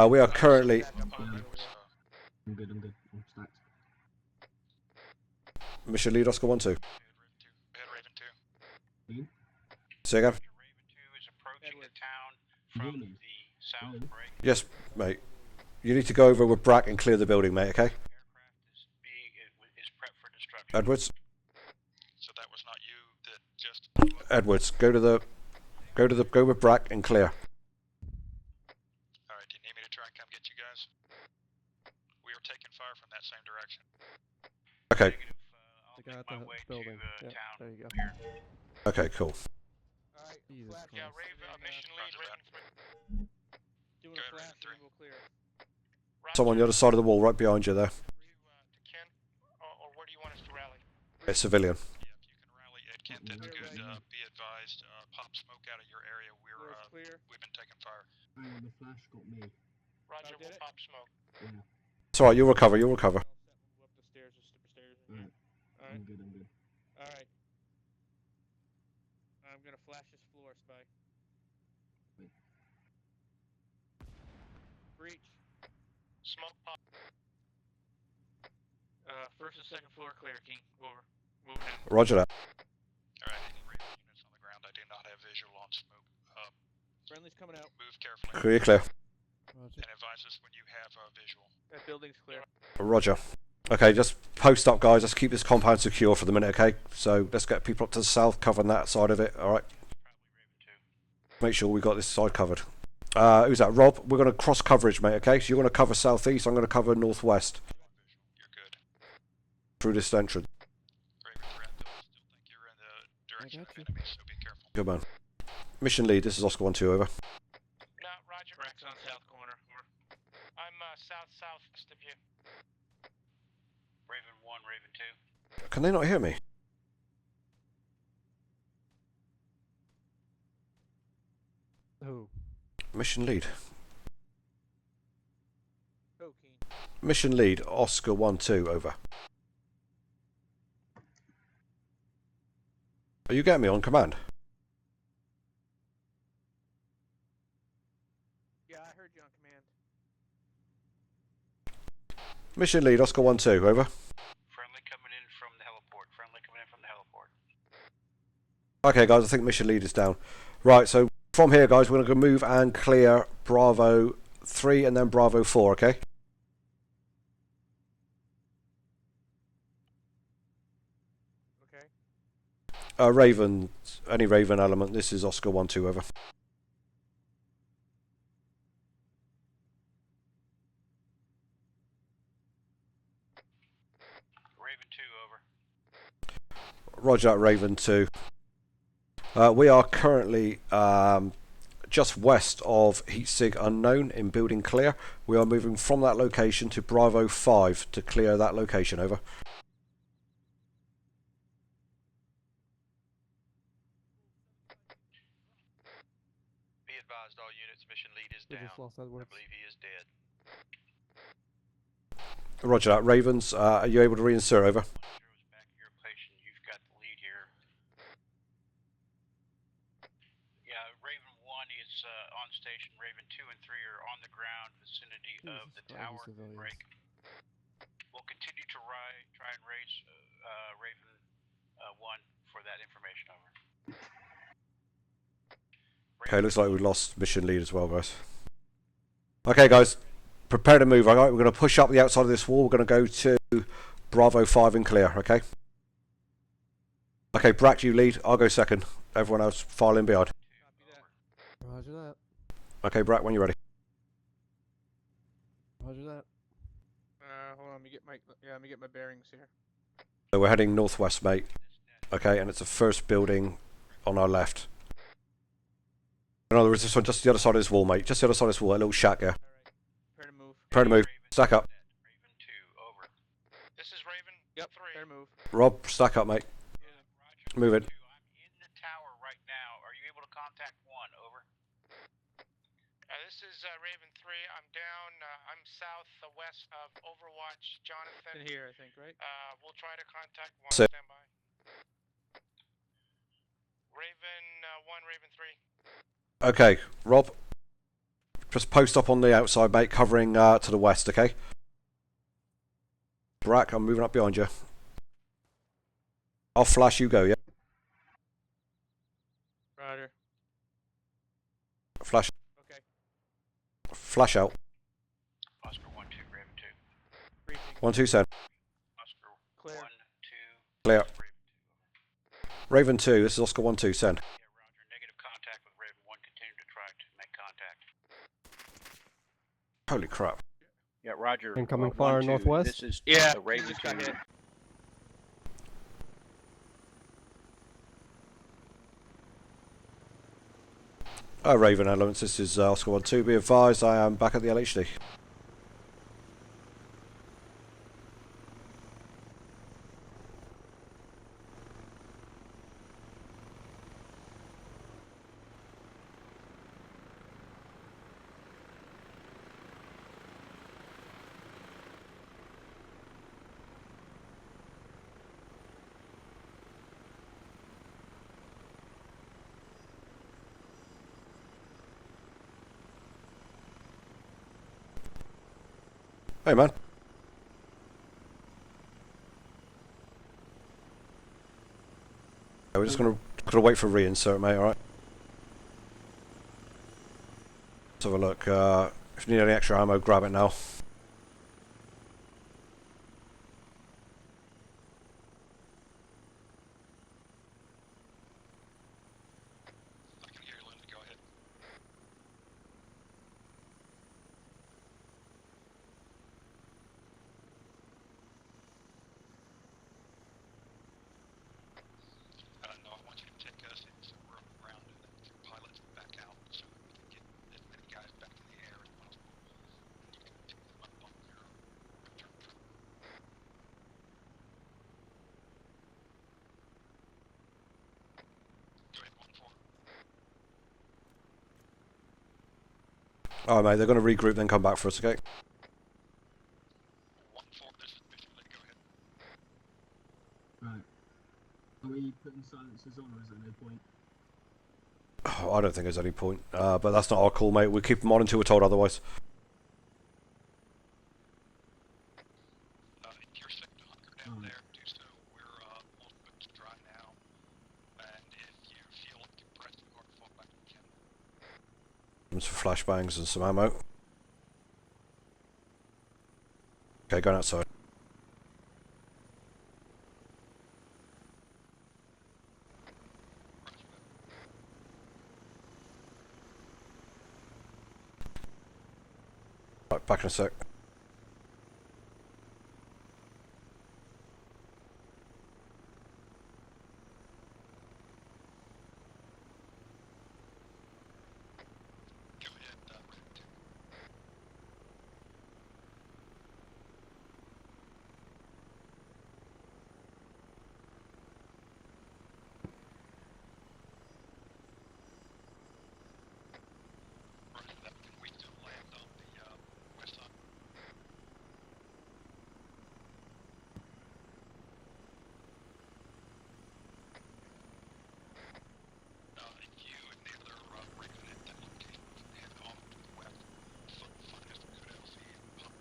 [SPEAKER 5] We are currently...
[SPEAKER 7] I'm good. I'm stacked.
[SPEAKER 5] Mission lead, Oscar 1-2.
[SPEAKER 9] Head Raven 2.
[SPEAKER 5] Say again?
[SPEAKER 13] Raven 2 is approaching the town from the south break.
[SPEAKER 5] Yes, mate. You need to go over with Brack and clear the building, mate, okay?
[SPEAKER 13] Aircraft is prepped for destruction.
[SPEAKER 5] Edwards?
[SPEAKER 9] So that was not you that just...
[SPEAKER 5] Edwards, go with Brack and clear.
[SPEAKER 9] Alright, do you need me to try and come get you guys? We are taking fire from that same direction.
[SPEAKER 5] Okay.
[SPEAKER 11] The guy at the building. Yeah, there you go.
[SPEAKER 5] Okay, cool.
[SPEAKER 6] Alright,
[SPEAKER 11] Jesus
[SPEAKER 6] flash.
[SPEAKER 13] Yeah,
[SPEAKER 11] Christ.
[SPEAKER 13] mission lead, Raven 3.
[SPEAKER 6] Doing
[SPEAKER 9] Go
[SPEAKER 6] a
[SPEAKER 9] ahead,
[SPEAKER 6] flash
[SPEAKER 9] Raven 3.
[SPEAKER 6] and we'll clear.
[SPEAKER 5] Someone on the other side of the wall, right behind you there.
[SPEAKER 13] To Kent, or where do you want us to rally?
[SPEAKER 5] It's civilian.
[SPEAKER 9] Yeah, if you can rally at Kent, that's good. Be advised, pop smoke out of your area.
[SPEAKER 6] Door's clear.
[SPEAKER 9] We've been taking fire.
[SPEAKER 7] Hang on, the flash got me.
[SPEAKER 13] Roger,
[SPEAKER 6] did
[SPEAKER 13] we'll
[SPEAKER 6] it?
[SPEAKER 13] pop smoke.
[SPEAKER 7] Yeah.
[SPEAKER 5] It's alright, you'll recover, you'll recover.
[SPEAKER 6] Up the stairs, just super stairs.
[SPEAKER 7] Alright.
[SPEAKER 6] Alright.
[SPEAKER 7] I'm good.
[SPEAKER 6] Alright. I'm gonna flash this floor, Spy.
[SPEAKER 7] Wait.
[SPEAKER 6] Breach.
[SPEAKER 13] Smoke pop. First and second floor clear, King. Over. Moving in.
[SPEAKER 5] Roger that.
[SPEAKER 9] Alright, any Raven units on the ground. I do not have visual on smoke.
[SPEAKER 6] Friendly's coming out.
[SPEAKER 9] Move carefully.
[SPEAKER 5] Clear.
[SPEAKER 11] Roger.
[SPEAKER 9] And advise us when you have visual.
[SPEAKER 6] That building's clear.
[SPEAKER 5] Roger. Okay, just post up, guys. Let's keep this compound secure for the minute, okay? So let's get people up to the south, covering that side of it, alright? Make sure we got this side covered. Who's that? Rob? We're going to cross coverage, mate, okay? So you're going to cover southeast, I'm going to cover northwest.
[SPEAKER 9] You're good.
[SPEAKER 5] Through this entrance.
[SPEAKER 9] Raven 3, I still think you're in the direction of
[SPEAKER 11] got you.
[SPEAKER 9] enemies, so be careful.
[SPEAKER 5] Good man. Mission lead, this is Oscar 1-2, over.
[SPEAKER 13] No, Roger. Brack's on south corner. I'm south-southwest of you. Raven 1, Raven 2.
[SPEAKER 5] Can they not hear me?
[SPEAKER 11] Who?
[SPEAKER 5] Mission lead.
[SPEAKER 6] Go, Keen.
[SPEAKER 5] Mission lead, Oscar 1-2, over. Are you getting me on command?
[SPEAKER 6] Yeah, I heard you on command.
[SPEAKER 5] Mission lead, Oscar 1-2, over.
[SPEAKER 13] Friendly coming in from the heliport.
[SPEAKER 5] Okay, guys, I think mission lead is down. Right, so from here, guys, we're going to move and clear Bravo 3 and then Bravo 4, okay? Raven, any Raven element. This is Oscar 1-2, over.
[SPEAKER 4] Raven 2, over.
[SPEAKER 5] Roger that, Raven 2. We are currently just west of Heatsig Unknown in Building Clear. We are moving from that location to Bravo 5 to clear that location, over.
[SPEAKER 4] Be advised, all units, mission lead is down. I believe he is dead.
[SPEAKER 5] Roger that, Ravens. Are you able to reinsert, over?
[SPEAKER 4] Back to your location. You've got the lead here. Yeah, Raven 1 is on station. Raven 2 and 3 are on the ground vicinity of the tower break. We'll continue to try and raise Raven 1 for that information, over.
[SPEAKER 5] Okay, looks like we lost mission lead as well, guys. Okay, guys, prepare to move. Alright, we're going to push up the outside of this wall. We're going to go to Bravo 5 and clear, okay? Okay, Brack, you lead. I'll go second. Everyone else file in behind.
[SPEAKER 11] Roger that.
[SPEAKER 5] Okay, Brack, when you're ready.
[SPEAKER 11] Roger that.
[SPEAKER 6] Hold on, let me get my bearings here.
[SPEAKER 5] So we're heading northwest, mate. Okay, and it's the first building on our left. No, there is this one just the other side of this wall, mate. Just the other side of this wall, a little shack here.
[SPEAKER 6] Prepare to move.
[SPEAKER 5] Prepare to move. Stack up.
[SPEAKER 4] Raven 2, over. This is Raven 3.
[SPEAKER 6] Prepare to move.
[SPEAKER 5] Rob, stack up, mate. Move it.
[SPEAKER 4] I'm in the tower right now. Are you able to contact 1, over?
[SPEAKER 15] This is Raven 3. I'm down. I'm southwest of Overwatch, Jonathan.
[SPEAKER 6] In here, I think, right?
[SPEAKER 15] We'll try to contact 1.
[SPEAKER 5] Sit.
[SPEAKER 15] Stand by. Raven 1, Raven 3.
[SPEAKER 5] Okay, Rob. Just post up on the outside, mate, covering to the west, okay? Brack, I'm moving up behind you. I'll flash, you go, yeah?
[SPEAKER 6] Roger.
[SPEAKER 5] Flash.
[SPEAKER 6] Okay.
[SPEAKER 5] Flash out.
[SPEAKER 4] Oscar 1-2, Raven 2.
[SPEAKER 6] Briefing.
[SPEAKER 5] 1-2, send.
[SPEAKER 4] Oscar
[SPEAKER 6] Clear.
[SPEAKER 4] 1-2.
[SPEAKER 5] Clear. Raven 2, this is Oscar 1-2, send.
[SPEAKER 4] Yeah, Roger. Negative contact with Raven 1. Continue to try to make contact.
[SPEAKER 5] Holy crap.
[SPEAKER 16] Yeah, Roger.
[SPEAKER 11] Incoming fire
[SPEAKER 16] 1-2.
[SPEAKER 11] northwest.
[SPEAKER 16] This is
[SPEAKER 6] Yeah,
[SPEAKER 16] the Raven
[SPEAKER 6] just got
[SPEAKER 16] 2.
[SPEAKER 6] hit.
[SPEAKER 5] Raven Elements, this is Oscar 1-2. Be advised, I am back at the LHD. Hey, man. We're just gonna wait for reinsert, mate. All right. Let's have a look. If you need any extra ammo, grab it now.
[SPEAKER 9] I can hear you, Linda. Go ahead. No, I want you to take us into we're on the ground and then your pilots back out so that we can get as many guys back in the air as possible. And you can pick them up on your return trip. Go ahead, 1-4.
[SPEAKER 5] Alright, mate, they're going to regroup, then come back for us, okay?
[SPEAKER 9] 1-4, this is mission lead. Go ahead.
[SPEAKER 7] Right. Are we putting silencers on, or is there no point?
[SPEAKER 5] Oh, I don't think there's any point, but that's not our call, mate. We'll keep them on until we're told otherwise.
[SPEAKER 9] If you're sick to hunker down there, do so. We're almost put to dry now. And if you feel like you're pressed, you are to fall back to Kent.
[SPEAKER 5] Some flashbangs and some ammo. Okay, going outside.
[SPEAKER 9] Go 1-4,
[SPEAKER 5] Back in a sec.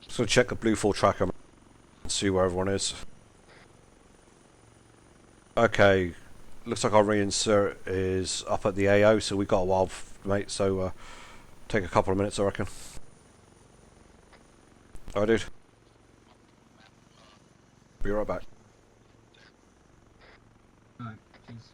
[SPEAKER 5] Just gonna check the Blue 4 tracker and see where everyone is. Okay, looks like our reinsert is up at the AO, so we've got a while, mate, so take a couple of minutes, I reckon. Alright, dude. Be right back.
[SPEAKER 7] Alright, cheers.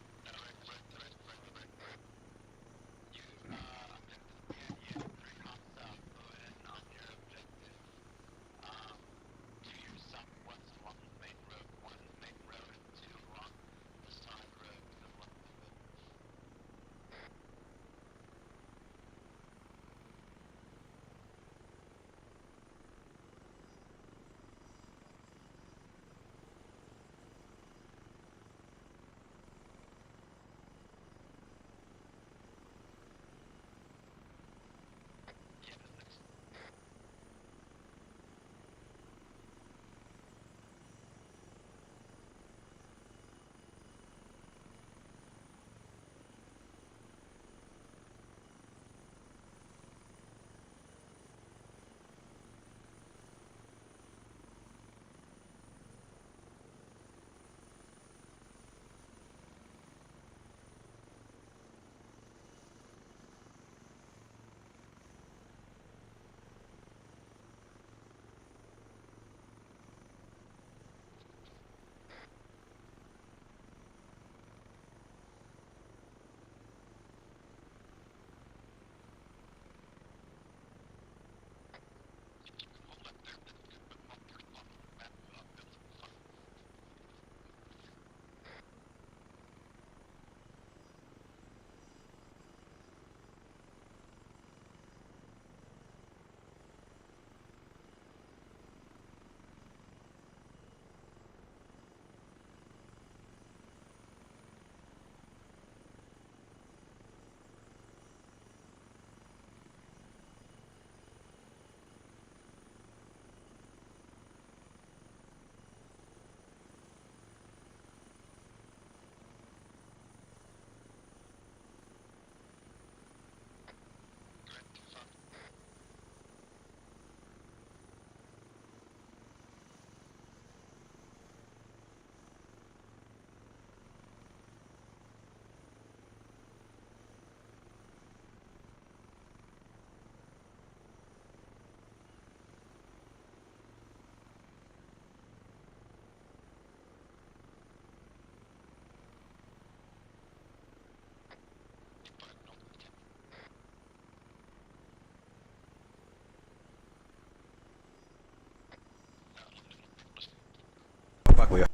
[SPEAKER 5] Back with you.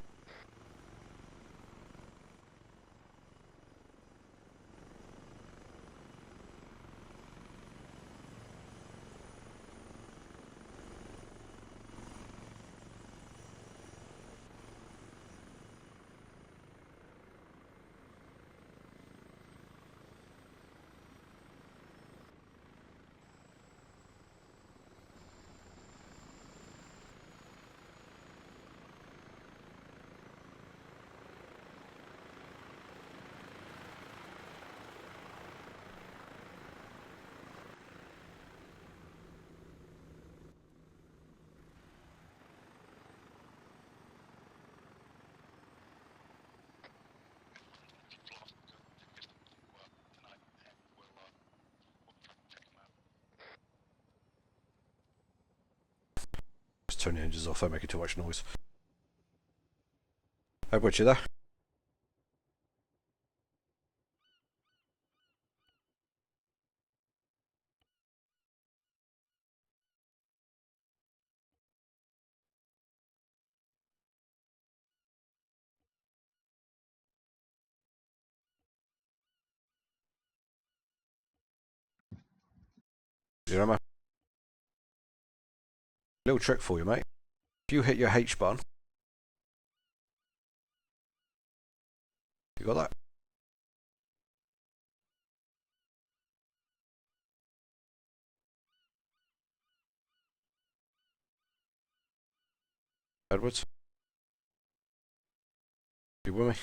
[SPEAKER 5] Just turn the engines off, they're making too much noise. Edward, you there? You know, little trick for you, mate. If you hit your H button, you got that? Edwards? You with me?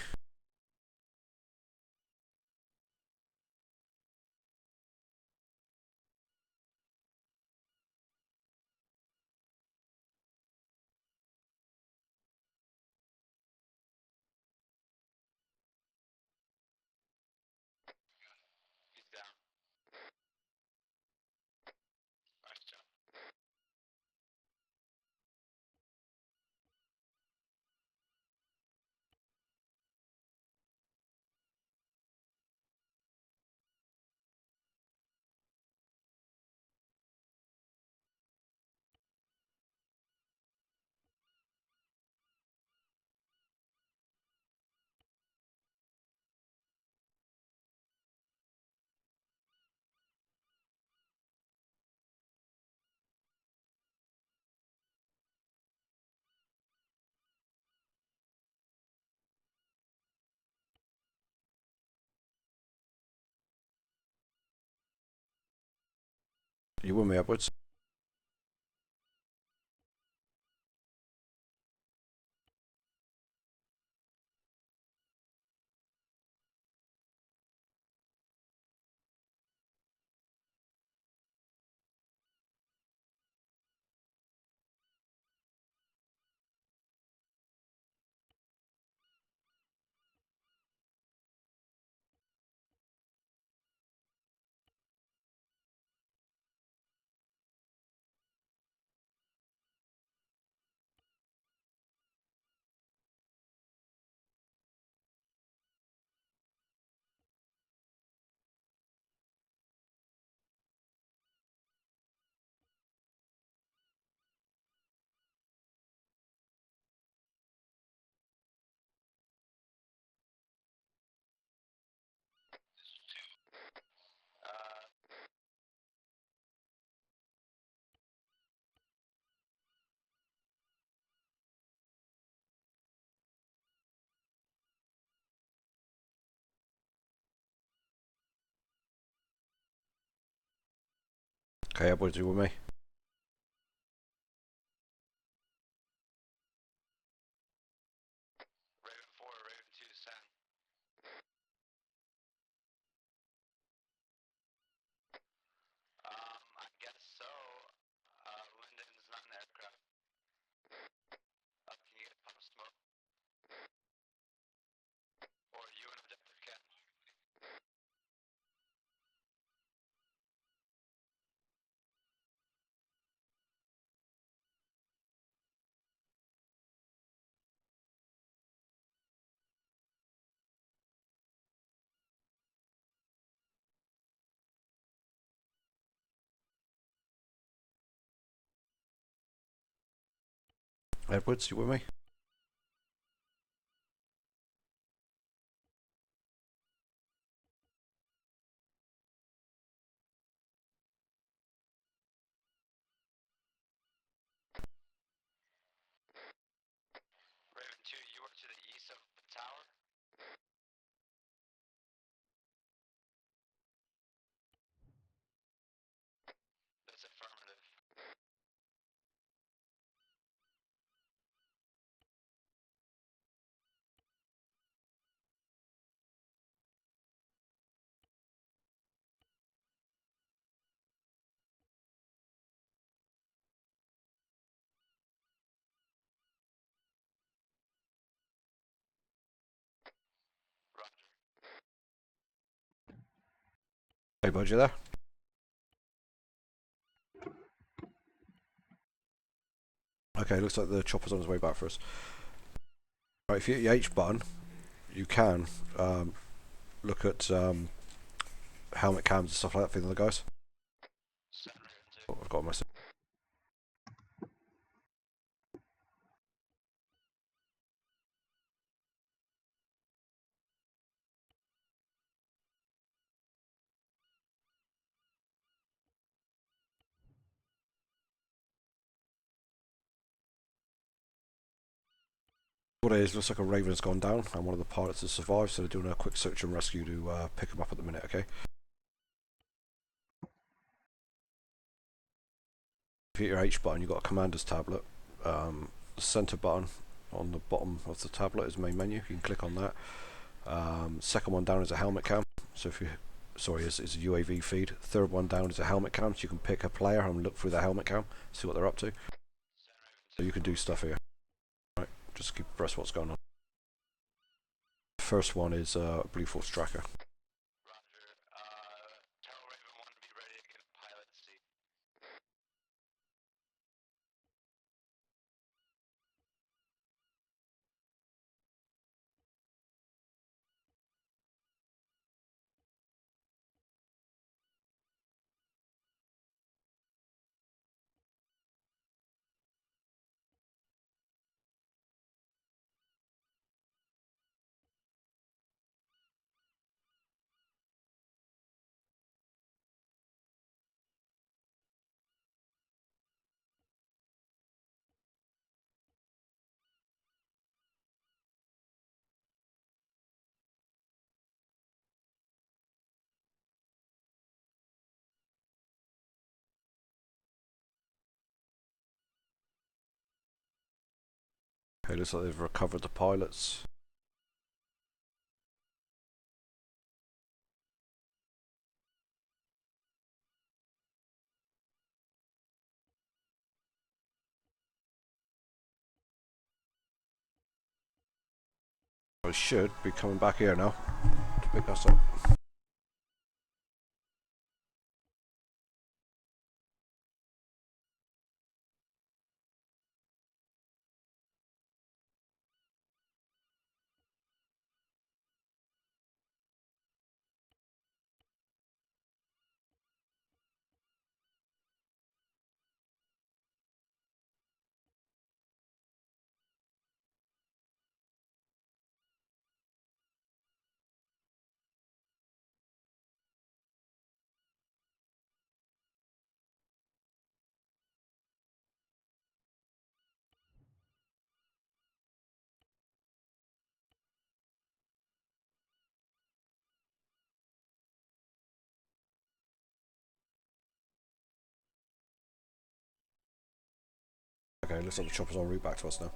[SPEAKER 12] He's down. Nice job.
[SPEAKER 5] You with me, Edwards? Okay, Edwards, you with me?
[SPEAKER 12] Raven 4, Raven 2, send. I guess so. Lyndon's not an aircraft. Can you get a pump smoke? Or you and Objective Kent?
[SPEAKER 5] Edwards, you with me?
[SPEAKER 12] Raven 2, you are to the east of the tower? That's affirmative.
[SPEAKER 5] Hey, bud, you there? Okay, looks like the chopper's on his way back for us. Right, if you hit your H button, you can look at helmet cams and stuff like that for the other guys. Oh, I've got a message. What it is, looks like a Raven's gone down and one of the pilots has survived, so they're doing a quick search and rescue to pick him up at the minute, okay? If you hit your H button, you've got a commander's tablet. The center button on the bottom of the tablet is main menu. You can click on that. Second one down is a helmet cam. So if you, sorry, is a UAV feed. Third one down is a helmet cam. So you can pick a player and look through the helmet cam, see what they're up to. So you can do stuff here. Right, just keep abreast what's going on. First one is Blue Force Tracker. Okay, looks like they've recovered the pilots. I should be coming back here now to pick us up. Okay, looks like the chopper's en route back to us now.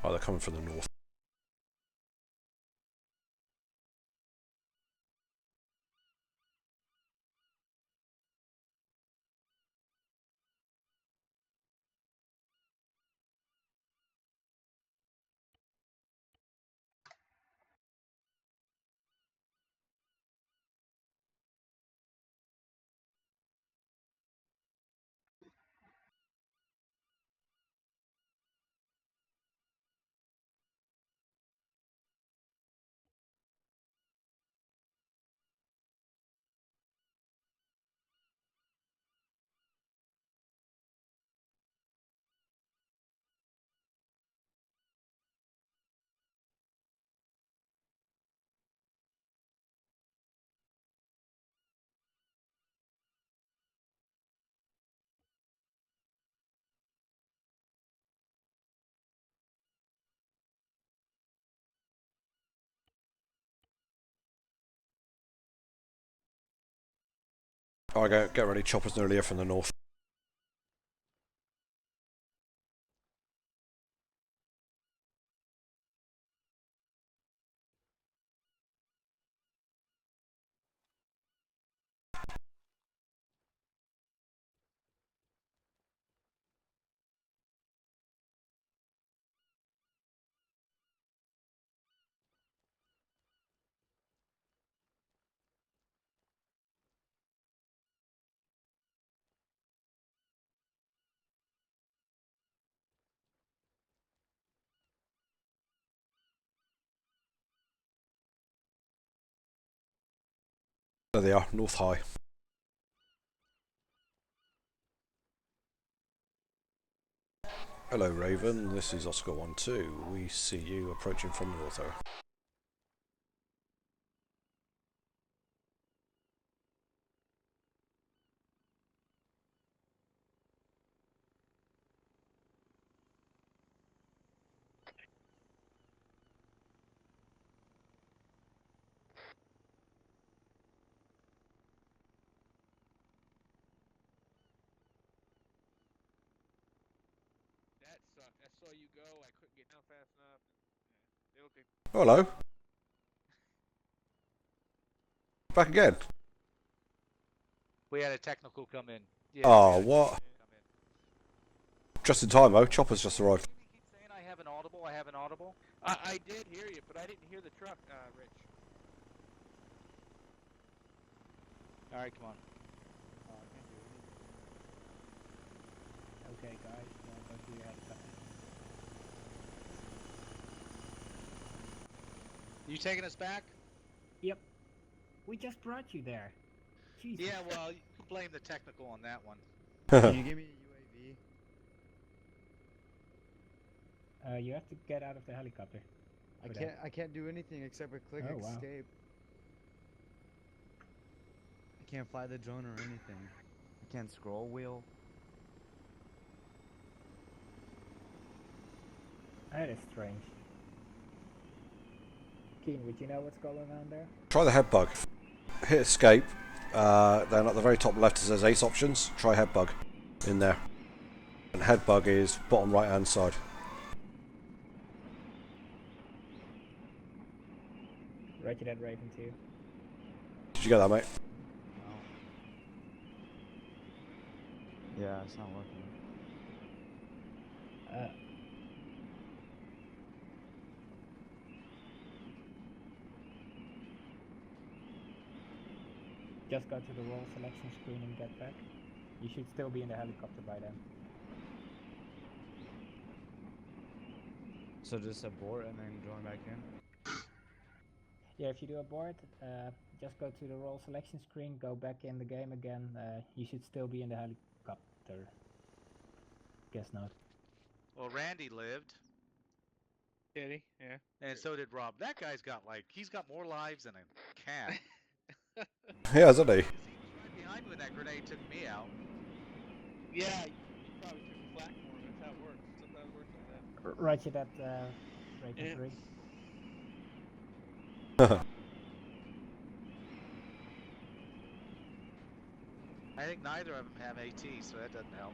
[SPEAKER 5] Oh, they're coming from the north. Alright, get ready. Choppers nearly here from the north. There they are, north high. Hello Raven, this is Oscar 1-2. We see you approaching from the north.
[SPEAKER 6] That sucked. I saw you go. I couldn't get down fast enough. They look like...
[SPEAKER 5] Hello. Back again.
[SPEAKER 2] We had a technical come in. Yeah,
[SPEAKER 5] Oh, what? Just in time, though. Chopper's just arrived.
[SPEAKER 2] Keep saying I have an audible. I have an audible.
[SPEAKER 6] I did hear you, but I didn't hear the truck, Rich.
[SPEAKER 2] All right, come on.
[SPEAKER 3] Okay, guys, go to your helicopter.
[SPEAKER 2] You taking us back?
[SPEAKER 3] Yep. We just brought you there. Jesus.
[SPEAKER 2] Yeah, well, you can blame the technical on that one.
[SPEAKER 8] Can you give me a UAV?
[SPEAKER 3] You have to get out of the helicopter.
[SPEAKER 8] I can't do anything except for click escape. I can't fly the drone or anything. I can't scroll wheel.
[SPEAKER 3] That is strange. Keen, would you know what's going on there?
[SPEAKER 5] Try the head bug. Hit escape. Then at the very top left it says ace options. Try head bug in there. And head bug is bottom right hand side.
[SPEAKER 3] Roger that, Raven 2.
[SPEAKER 5] Did you get that, mate?
[SPEAKER 8] No. Yeah, it's not working.
[SPEAKER 3] Just go to the roll selection screen and get back. You should still be in the helicopter by then.
[SPEAKER 8] So just abort and then join back in?
[SPEAKER 3] Yeah, if you do abort, just go to the roll selection screen, go back in the game again. You should still be in the helicopter. Guess not.
[SPEAKER 2] Well, Randy lived.
[SPEAKER 6] Did he? Yeah.
[SPEAKER 2] And so did Rob. That guy's got he's got more lives than a cat.
[SPEAKER 5] Yeah, isn't he?
[SPEAKER 2] He was right behind me when that grenade took me out.
[SPEAKER 6] Yeah, you probably took the flak for him. That's how it works. Sometimes it works like that.
[SPEAKER 3] Roger that, Raven 3.
[SPEAKER 2] I think neither of them have AT, so that doesn't help.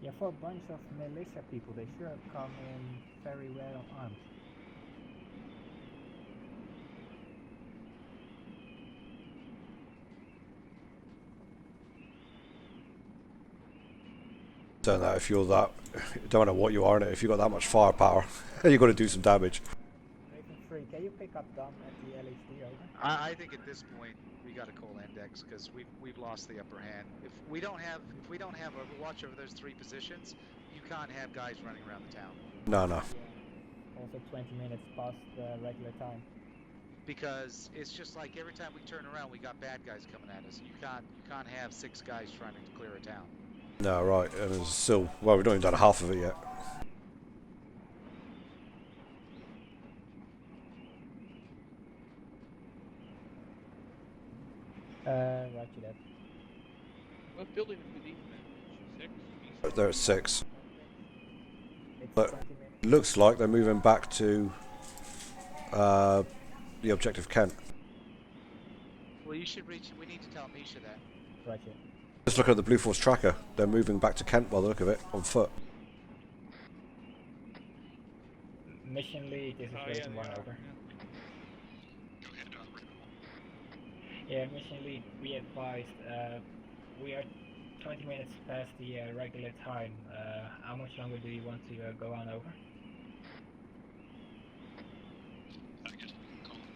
[SPEAKER 3] Yeah, for a bunch of militia people, they sure come in very well armed.
[SPEAKER 5] Don't know if you're that. Don't know what you are in it. If you've got that much firepower, you've got to do some damage.
[SPEAKER 3] Raven 3, can you pick up Dom at the LHD, over?
[SPEAKER 2] I think at this point we got to call index because we've lost the upper hand. If we don't have Overwatch over those 3 positions, you can't have guys running around the town.
[SPEAKER 5] No, no.
[SPEAKER 3] Yeah. Also 20 minutes past the regular time.
[SPEAKER 2] Because it's just like every time we turn around, we got bad guys coming at us. You can't have 6 guys trying to clear a town.
[SPEAKER 5] No, right. And it's still, well, we've not even done half of it yet.
[SPEAKER 3] Roger that.
[SPEAKER 6] What building is beneath that? 6?
[SPEAKER 5] They're at 6. But it looks like they're moving back to the objective Kent.
[SPEAKER 2] Well, you should reach. We need to tell Misha that.
[SPEAKER 3] Roger.
[SPEAKER 5] Just look at the Blue Force tracker. They're moving back to Kent by the look of it, on foot.
[SPEAKER 3] Mission lead, this is Raven 1, over. Yeah, mission lead, we advised, we are 20 minutes past the regular time. How much longer do you want to go on, over?
[SPEAKER 9] I guess we can call it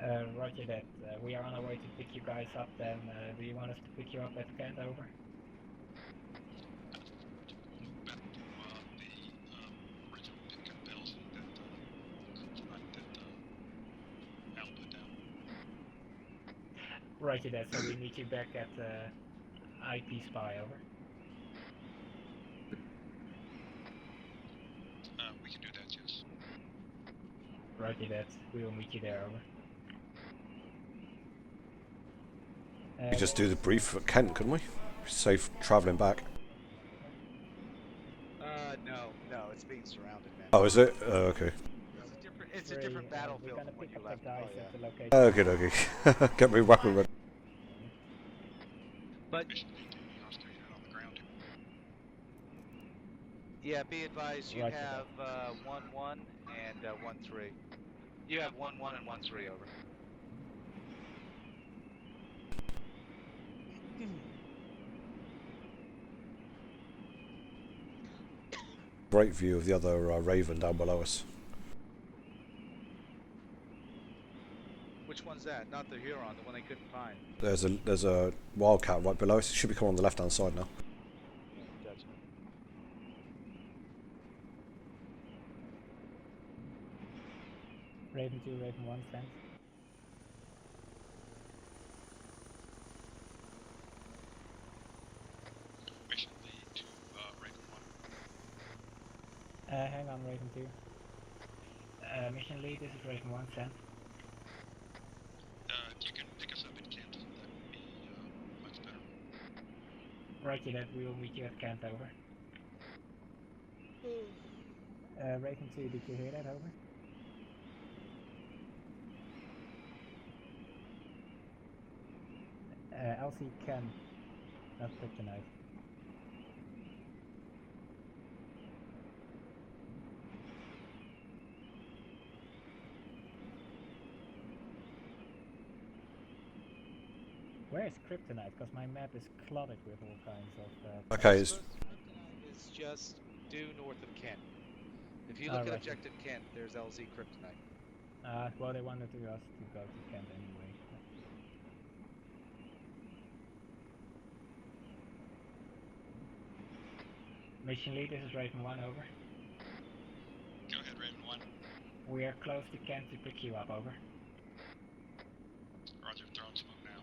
[SPEAKER 9] now.
[SPEAKER 3] Roger that. We are on our way to pick you guys up then. Do you want us to pick you up at Kent, over? Roger that, so we meet you back at IP Spy, over.
[SPEAKER 9] We can do that, yes.
[SPEAKER 3] Roger that, we will meet you there, over.
[SPEAKER 5] We could just do the brief at Kent, couldn't we? Safe travelling back.
[SPEAKER 2] No, it's being surrounded, man.
[SPEAKER 5] Oh, is it? Oh, okay.
[SPEAKER 2] It's a different battlefield.
[SPEAKER 3] We're gonna pick up the guys at the location.
[SPEAKER 5] Okay, okay. Get me weapon ready.
[SPEAKER 2] But yeah, be advised you have 1-1 and 1-3. You have 1-1 and 1-3, over.
[SPEAKER 5] Great view of the other Raven down below us.
[SPEAKER 2] Which one's that? Not the Huron, the one they couldn't find.
[SPEAKER 5] There's a Wildcat right below us. It should be coming on the left hand side now.
[SPEAKER 2] Gotcha.
[SPEAKER 3] Raven 2, Raven 1, stands.
[SPEAKER 9] Mission lead to Raven 1.
[SPEAKER 3] Hang on, Raven 2. Mission lead, this is Raven 1, stands.
[SPEAKER 9] If you can pick us up at Kent, that would be much better.
[SPEAKER 3] Roger that, we will meet you at Kent, over. Raven 2, did you hear that, over? LC Ken, not kryptonite. Where is kryptonite? Because my map is cluttered with all kinds of...
[SPEAKER 5] Okay,
[SPEAKER 2] It's just due north of Kent. If you look at Objective Kent, there's LZ Kryptonite.
[SPEAKER 3] Well, they wanted us to go to Kent anyway. Mission lead, this is Raven 1, over.
[SPEAKER 9] Go ahead, Raven 1.
[SPEAKER 3] We are close to Kent to pick you up, over.
[SPEAKER 9] Roger, throwing smoke now.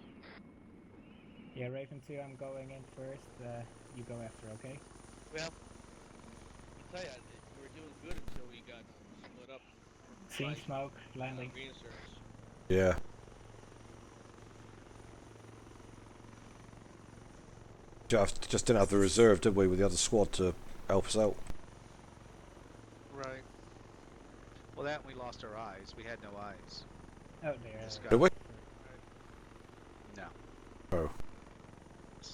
[SPEAKER 3] Yeah, Raven 2, I'm going in first. You go after, okay?
[SPEAKER 6] Well, I tell ya, we were doing good until we got split up.
[SPEAKER 3] Seen smoke, landing.
[SPEAKER 6] Green service.
[SPEAKER 5] yeah. Just didn't have the reserve, did we, with the other squad to help us out?
[SPEAKER 2] Right. Well, that we lost our eyes. We had no eyes.
[SPEAKER 3] Oh, there.
[SPEAKER 5] Did we?
[SPEAKER 2] No.
[SPEAKER 5] Oh.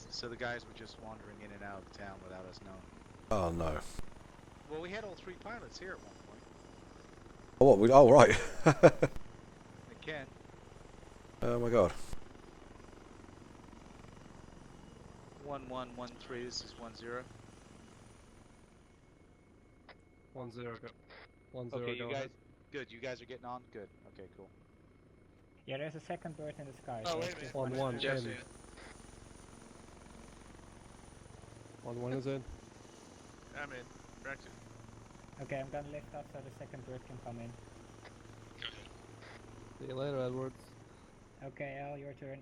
[SPEAKER 2] So the guys were just wandering in and out of town without us knowing.
[SPEAKER 5] Oh no.
[SPEAKER 2] Well, we had all 3 pilots here at one point.
[SPEAKER 5] Oh, what? Oh, right.
[SPEAKER 2] Again.
[SPEAKER 5] Oh my god.
[SPEAKER 2] 1113. This is 10.
[SPEAKER 11] 1-0 go. 1-0
[SPEAKER 2] Okay,
[SPEAKER 11] go
[SPEAKER 2] you guys.
[SPEAKER 11] ahead.
[SPEAKER 2] Good. You guys are getting on. Good. Okay, cool.
[SPEAKER 3] Yeah, there's a second bird in the sky.
[SPEAKER 6] Oh,
[SPEAKER 3] so
[SPEAKER 6] wait a
[SPEAKER 3] it's
[SPEAKER 6] minute.
[SPEAKER 3] just
[SPEAKER 11] 1-1
[SPEAKER 6] Jeff's
[SPEAKER 11] in.
[SPEAKER 6] in.
[SPEAKER 11] 1-1 is in.
[SPEAKER 6] I'm in. Braxton.
[SPEAKER 3] Okay, I'm gonna lift up so the second bird can come in.
[SPEAKER 9] Go ahead.
[SPEAKER 11] See you later, Edwards.
[SPEAKER 3] Okay, Al, your turn.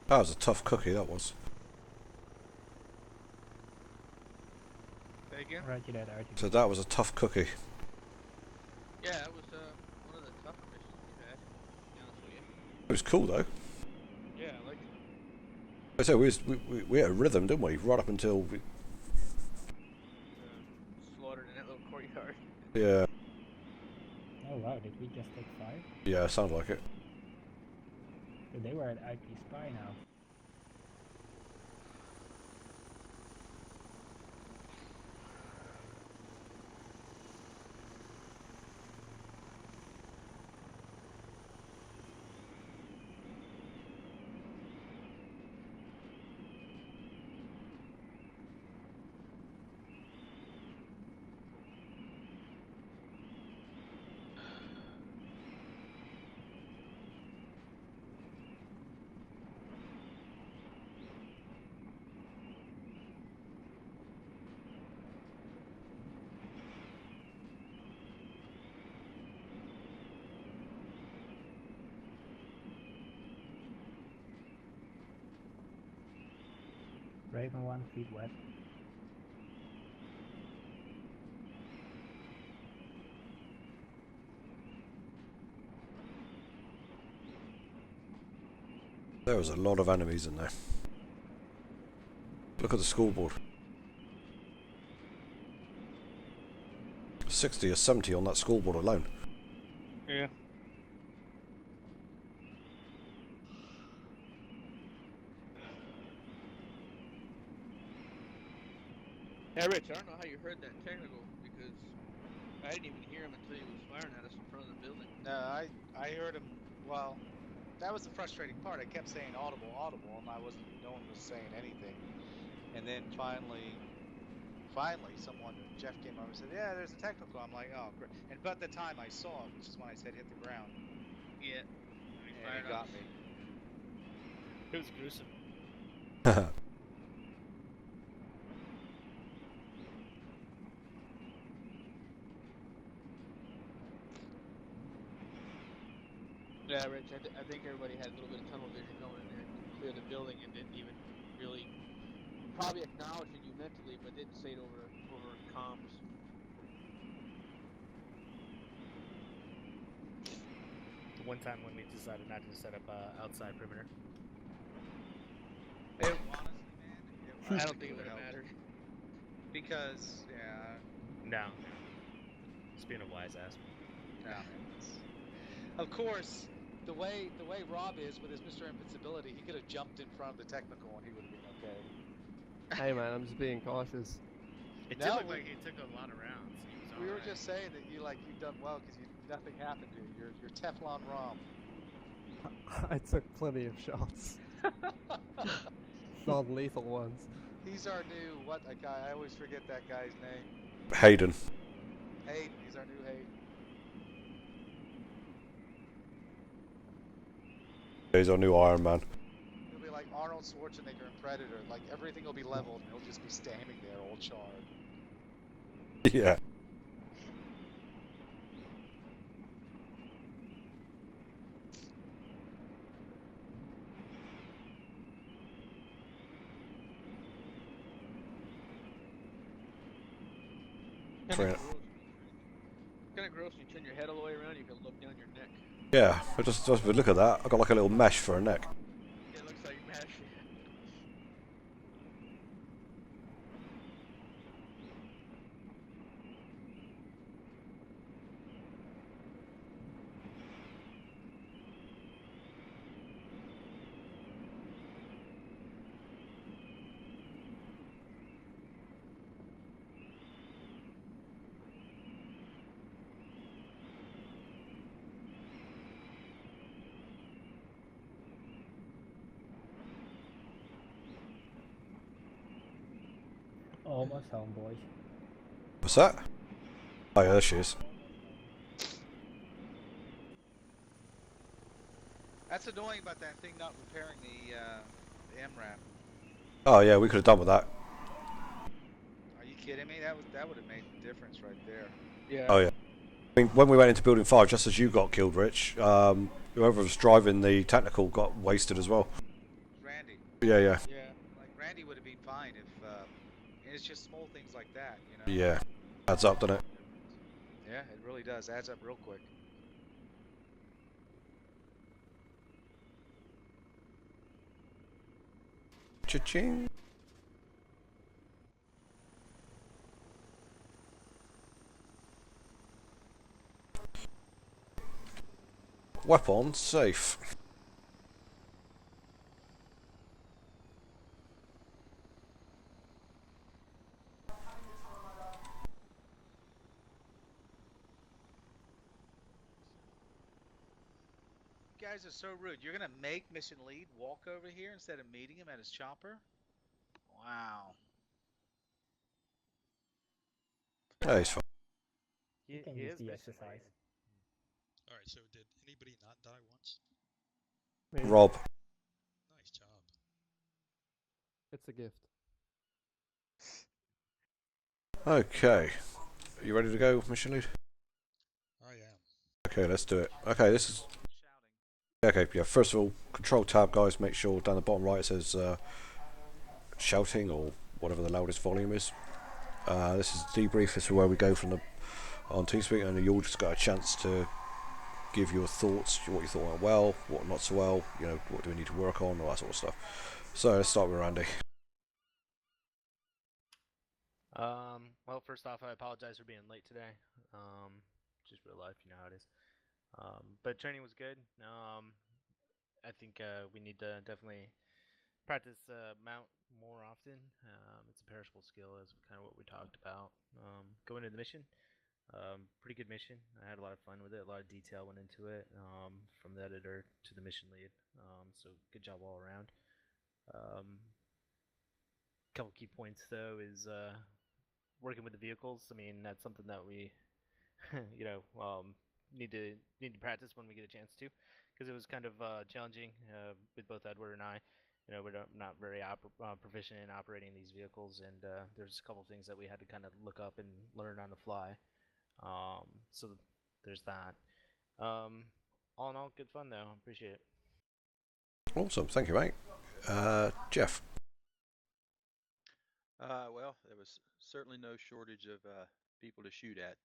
[SPEAKER 5] That was a tough cookie, that was.
[SPEAKER 6] Say again?
[SPEAKER 3] Roger that, Artie.
[SPEAKER 5] So that was a tough cookie.
[SPEAKER 6] Yeah, that was one of the tougher missions we've had, to be honest with you.
[SPEAKER 5] It was cool though.
[SPEAKER 6] Yeah, I liked it.
[SPEAKER 5] So we had a rhythm, didn't we? Right up until we...
[SPEAKER 6] Slaughtered in that little courtyard.
[SPEAKER 5] Yeah.
[SPEAKER 3] Oh wow, did we just take 5?
[SPEAKER 5] Yeah, sounds like it.
[SPEAKER 3] So they were at IP Spy now. Raven 1, feet west.
[SPEAKER 5] There was a lot of enemies in there. Look at the scoreboard. 60 or 70 on that scoreboard alone.
[SPEAKER 6] Yeah. Hey, Rich, I don't know how you heard that technical, because I didn't even hear him until he was firing at us in front of the building.
[SPEAKER 2] No, I heard him. Well, that was the frustrating part. I kept saying audible, audible, and no one was saying anything. And then finally, Jeff came over and said, "Yeah, there's a technical." I'm like, "Oh, great!" And but at the time I saw it, which is when I said hit the ground.
[SPEAKER 6] Yeah.
[SPEAKER 2] And it got me.
[SPEAKER 14] It was gruesome.
[SPEAKER 6] Yeah, Rich, I think everybody had a little bit of tunnel vision going in there and clear the building and didn't even really probably acknowledge it you mentally, but didn't say it over comms.
[SPEAKER 14] The one time when we decided not to set up outside perimeter.
[SPEAKER 2] Honestly, man,
[SPEAKER 6] I don't think it would have mattered.
[SPEAKER 2] Because, yeah.
[SPEAKER 14] No. Just being a wise ass.
[SPEAKER 2] No, man. Of course, the way Rob is with his Mr. Invincibility, he could have jumped in front of the technical and he would have been okay.
[SPEAKER 11] Hey man, I'm just being cautious.
[SPEAKER 14] It did look like he took a lot of rounds.
[SPEAKER 2] We were just saying that you've done well because nothing happened to you. You're Teflon Rom.
[SPEAKER 11] I took plenty of shots. Non-lethal ones.
[SPEAKER 2] He's our new a guy. I always forget that guy's name.
[SPEAKER 5] Hayden.
[SPEAKER 2] Hayden. He's our new Hayden.
[SPEAKER 5] He's our new Iron Man.
[SPEAKER 2] He'll be like Arnold Schwarzenegger in Predator. Like everything will be leveled and he'll just be standing there all charred.
[SPEAKER 5] Yeah. Kind
[SPEAKER 6] of gross when you turn your head all the way around, you can look down your neck.
[SPEAKER 5] Yeah, just look at that. I've got like a little mesh for a neck.
[SPEAKER 6] It looks like mesh.
[SPEAKER 3] Almost home, boys.
[SPEAKER 5] What's that? Oh yeah, there she is.
[SPEAKER 2] That's annoying about that thing not repairing the MRAP.
[SPEAKER 5] Oh yeah, we could have done with that.
[SPEAKER 2] Are you kidding me? That would have made the difference right there.
[SPEAKER 6] Yeah.
[SPEAKER 5] Oh yeah. I mean, when we went into Building 5, just as you got killed, Rich, whoever was driving the technical got wasted as well.
[SPEAKER 2] Randy.
[SPEAKER 5] Yeah.
[SPEAKER 6] Yeah.
[SPEAKER 2] Like Randy would have been fine if. And it's just small things like that, you know.
[SPEAKER 5] Yeah. Adds up, doesn't it?
[SPEAKER 2] Yeah, it really does. Adds up real quick.
[SPEAKER 5] Cha-ching. Weapon safe.
[SPEAKER 2] You guys are so rude. You're gonna make mission lead walk over here instead of meeting him at his chopper? Wow.
[SPEAKER 5] Yeah, he's fine.
[SPEAKER 3] You can use the exercise.
[SPEAKER 1] Alright, so did anybody not die once?
[SPEAKER 5] Rob.
[SPEAKER 1] Nice job.
[SPEAKER 11] It's a gift.
[SPEAKER 5] Okay. Are you ready to go, mission lead?
[SPEAKER 1] I am.
[SPEAKER 5] Okay, let's do it. Okay, this is... Okay, yeah, first of all, control tab, guys, make sure down the bottom right it says shouting or whatever the loudest volume is. This is debrief, this is where we go from the on TeamSpeak, and you all just got a chance to give your thoughts, what you thought went well, what not so well, you know, what do we need to work on, all that sort of stuff. So let's start with Randy.
[SPEAKER 14] Well, first off, I apologize for being late today. Just real life, you know how it is. But training was good. I think we need to definitely practice mount more often. It's a perishable skill, as kind of what we talked about. Going into the mission, pretty good mission. I had a lot of fun with it. A lot of detail went into it, from the editor to the mission lead. So good job all around. Couple key points though is working with the vehicles. I mean, that's something that we, you know, need to practice when we get a chance to, because it was kind of challenging with both Edward and I. You know, we're not very proficient in operating these vehicles, and there's a couple things that we had to kind of look up and learn on the fly. So there's that. All in all, good fun though. Appreciate it.
[SPEAKER 5] Awesome, thank you, mate. Jeff.
[SPEAKER 16] Well, there was certainly no shortage of people to shoot at.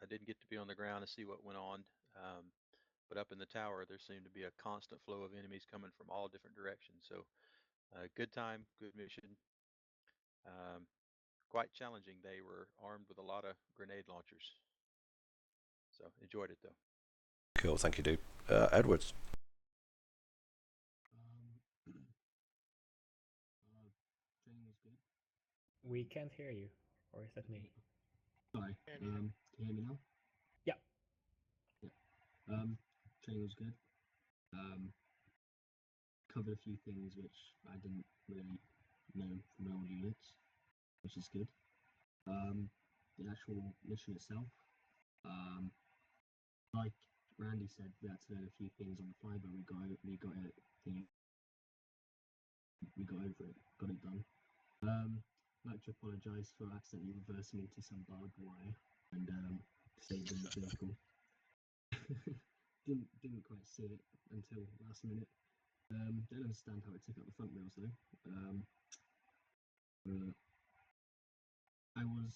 [SPEAKER 16] I didn't get to be on the ground to see what went on, but up in the tower there seemed to be a constant flow of enemies coming from all different directions. So good time, good mission. Quite challenging. They were armed with a lot of grenade launchers. So enjoyed it though.
[SPEAKER 5] Cool, thank you, dude. Edwards.
[SPEAKER 7] Training was good.
[SPEAKER 3] We can't hear you, or is that me?
[SPEAKER 7] Sorry. Can you hear me now?
[SPEAKER 3] Yeah.
[SPEAKER 7] Training was good. Covered a few things which I didn't really know from my old units, which is good. The actual mission itself, like Randy said, we had to learn a few things on the fly, but we got over it, got it done. I'd like to apologise for accidentally reversing into some barbed wire and saving the vehicle. didn't quite see it until last minute. Don't understand how it took out the front wheels though. I was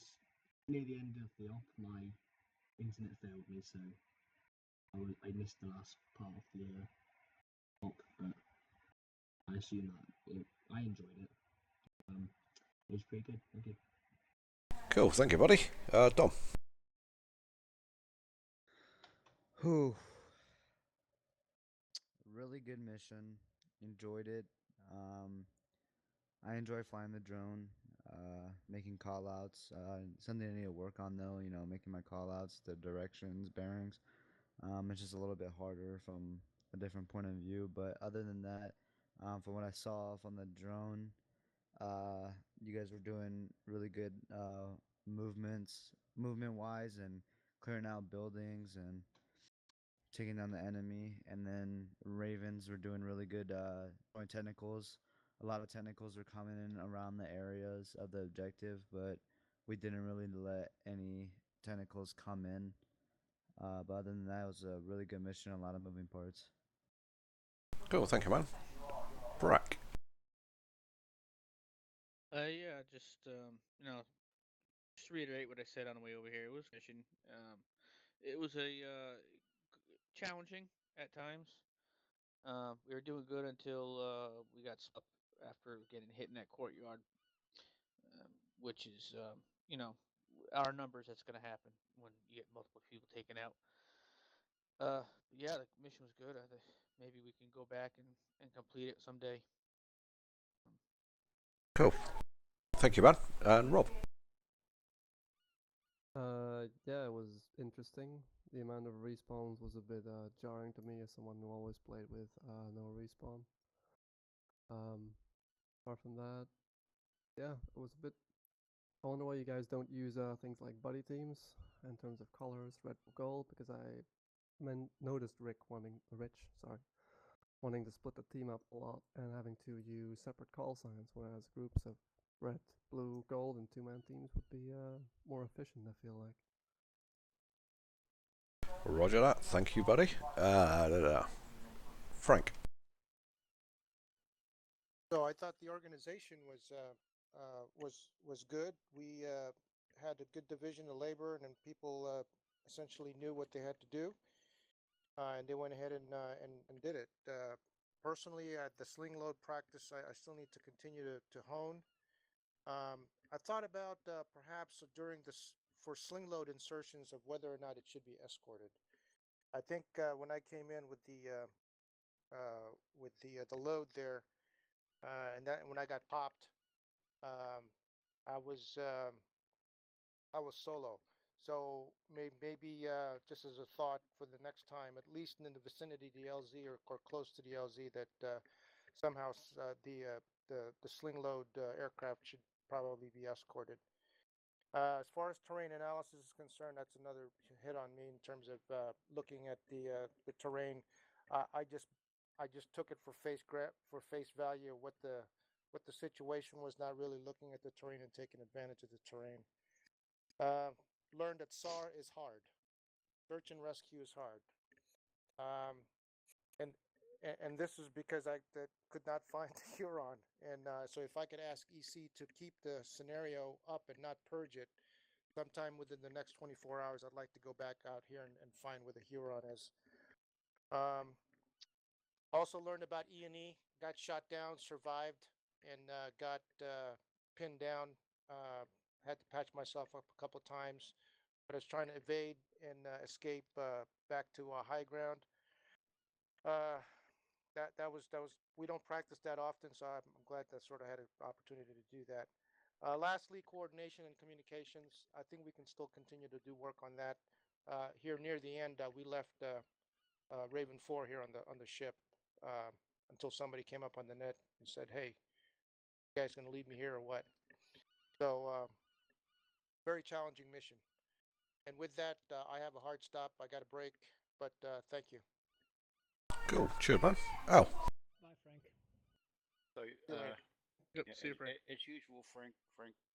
[SPEAKER 7] near the end of the op, my internet failed me, so I missed the last part of the op, but I assume that I enjoyed it. It was pretty good. Thank you.
[SPEAKER 5] Cool, thank you, buddy. Dom.
[SPEAKER 8] Whew. Really good mission. Enjoyed it. I enjoy flying the drone, making call outs. Something I need to work on though, making my call outs, the directions, bearings. It's just a little bit harder from a different point of view. But other than that, from what I saw from the drone, you guys were doing really good movement wise, and clearing out buildings and taking down the enemy. And then Ravens were doing really good throwing tentacles. A lot of tentacles were coming in around the areas of the objective, but we didn't really let any tentacles come in. But other than that, it was a really good mission, a lot of moving parts.
[SPEAKER 5] Cool, thank you, man. Brack.
[SPEAKER 6] Yeah, just just to reiterate what I said on the way over here. It was a mission. It was a challenging at times. We were doing good until we got up after getting hit in that courtyard, which is our numbers. That's going to happen when you get multiple people taken out. Yeah, the mission was good. Maybe we can go back and complete it someday.
[SPEAKER 5] Cool. Thank you, man. And Rob.
[SPEAKER 11] Yeah, it was interesting. The amount of respawns was a bit jarring to me as someone who always played with no respawn. Apart from that, yeah, it was a bit. I wonder why you guys don't use things like buddy teams in terms of colors, red, gold, because I noticed Rich wanting to split the team up a lot and having to use separate call signs, whereas groups of red, blue, gold, and two-man teams would be more efficient, I feel like.
[SPEAKER 5] Roger that. Thank you, buddy. Frank.
[SPEAKER 17] So I thought the organization was good. We had a good division of labor, and people essentially knew what they had to do, and they went ahead and did it. Personally, at the sling load practice, I still need to continue to hone. I thought about perhaps during this for sling load insertions of whether or not it should be escorted. I think when I came in with the load there, and that when I got popped, um, I was solo. So maybe just as a thought for the next time, at least in the vicinity of the LZ or close to the LZ, that somehow the sling load aircraft should probably be escorted. As far as terrain analysis is concerned, that's another hit on me in terms of looking at the terrain. I just took it for face value of what the situation was, not really looking at the terrain and taking advantage of the terrain. Learned that SAR is hard. Search and rescue is hard. And this is because I could not find the Huron. And so if I could ask EC to keep the scenario up and not purge it, sometime within the next 24 hours, I'd like to go back out here and find where the Huron is. Also learned about E&E, got shot down, survived, and got pinned down. Had to patch myself up a couple times, but I was trying to evade and escape back to high ground. That was we don't practice that often, so I'm glad that sort of had an opportunity to do that. Lastly, coordination and communications. I think we can still continue to do work on that. Here near the end, we left Raven 4 here on the ship until somebody came up on the net and said, "Hey, you guys gonna leave me here or what?" So very challenging mission. And with that, I have a hard stop. I got a break, but thank you.
[SPEAKER 5] Cool. Cheers, man. Al.
[SPEAKER 3] Bye, Frank.
[SPEAKER 4] So,
[SPEAKER 6] See you, Frank.
[SPEAKER 4] as usual, Frank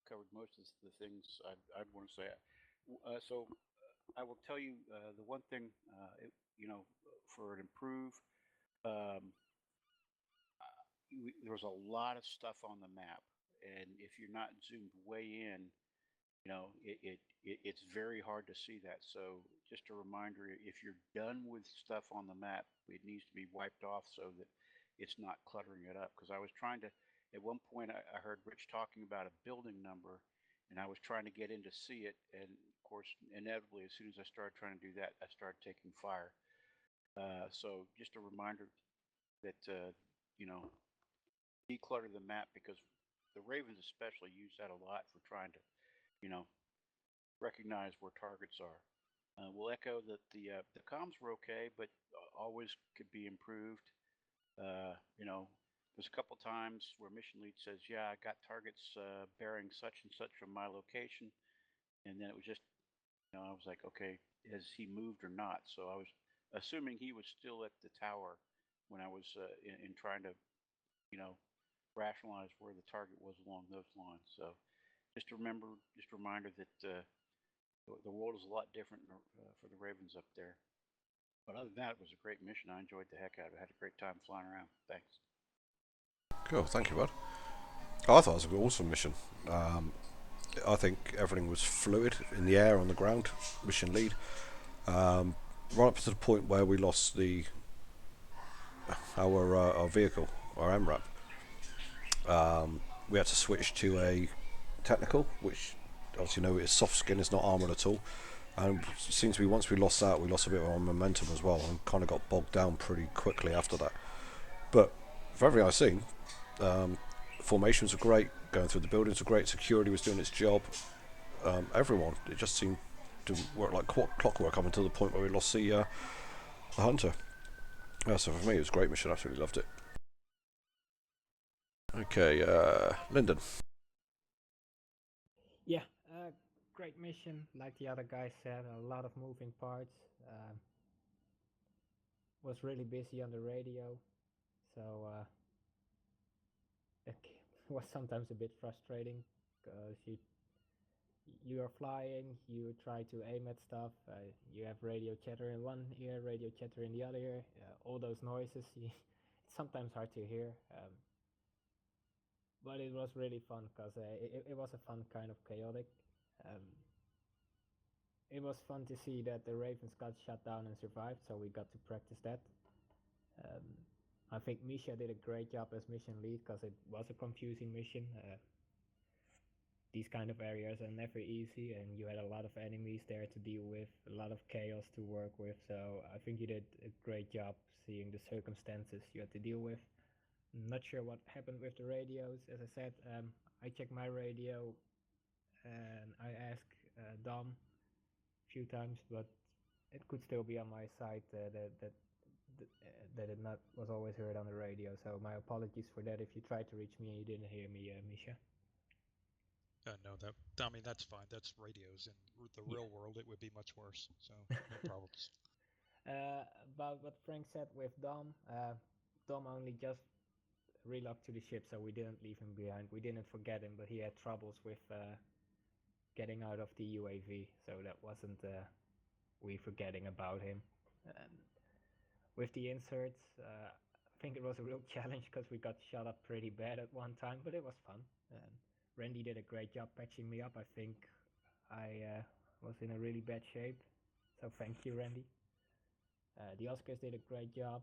[SPEAKER 4] covered most of the things I'd want to say. So I will tell you the one thing, for an improve, there was a lot of stuff on the map, and if you're not zoomed way in,
[SPEAKER 18] it's very hard to see that. So just a reminder, if you're done with stuff on the map, it needs to be wiped off so that it's not cluttering it up. Because I was trying to, at one point, I heard Rich talking about a building number, and I was trying to get in to see it, and of course, inevitably, as soon as I started trying to do that, I started taking fire. So just a reminder that declutter the map, because the Ravens especially use that a lot for trying to you know recognize where targets are. We'll echo that the comms were okay, but always could be improved. There's a couple times where mission lead says, "Yeah, I got targets bearing such and such from my location," and then it was just, I was like, "Okay, has he moved or not?" So I was assuming he was still at the tower when I was in trying to, you know, rationalize where the target was along those lines. So just a reminder that the world is a lot different for the Ravens up there. But other than that, it was a great mission. I enjoyed the heck out of it. I had a great time flying around. Thanks.
[SPEAKER 5] Cool, thank you, bud. I thought it was an awesome mission. I think everything was fluid in the air, on the ground. Mission lead, right up to the point where we lost our vehicle, our MRAP. We had to switch to a technical, which obviously is soft skin, it's not armoured at all. And it seems to be once we lost that, we lost a bit of our momentum as well, and kind of got bogged down pretty quickly after that. But for everything I've seen, formations were great, going through the buildings were great, security was doing its job. Everyone, it just seemed to work like clockwork up until the point where we lost the hunter. So for me, it was a great mission. I absolutely loved it. Okay, Lyndon.
[SPEAKER 3] Yeah, great mission. Like the other guy said, a lot of moving parts. Was really busy on the radio, so it was sometimes a bit frustrating because you are flying, you try to aim at stuff, you have radio chatter in one ear, radio chatter in the other ear, all those noises. It's sometimes hard to hear. But it was really fun because it was a fun kind of chaotic. Um, it was fun to see that the Ravens got shut down and survived, so we got to practice that. Um, I think Misha did a great job as mission lead because it was a confusing mission. These kind of areas are never easy, and you had a lot of enemies there to deal with, a lot of chaos to work with. So I think you did a great job seeing the circumstances you had to deal with. I'm not sure what happened with the radios. As I said, I checked my radio and I asked Dom a few times, but it could still be on my side that it not was always heard on the radio. So my apologies for that. If you tried to reach me and you didn't hear me, Misha.
[SPEAKER 1] No, that's fine. That's radios. In the real world, it would be much worse. So no problems.
[SPEAKER 3] About what Frank said with Dom, Dom only just relocked to the ship, so we didn't leave him behind. We didn't forget him, but he had troubles with getting out of the UAV, so that wasn't we forgetting about him. With the inserts, I think it was a real challenge because we got shot up pretty bad at one time, but it was fun. Randy did a great job patching me up. I think I was in a really bad shape, so thank you, Randy. The Oscars did a great job,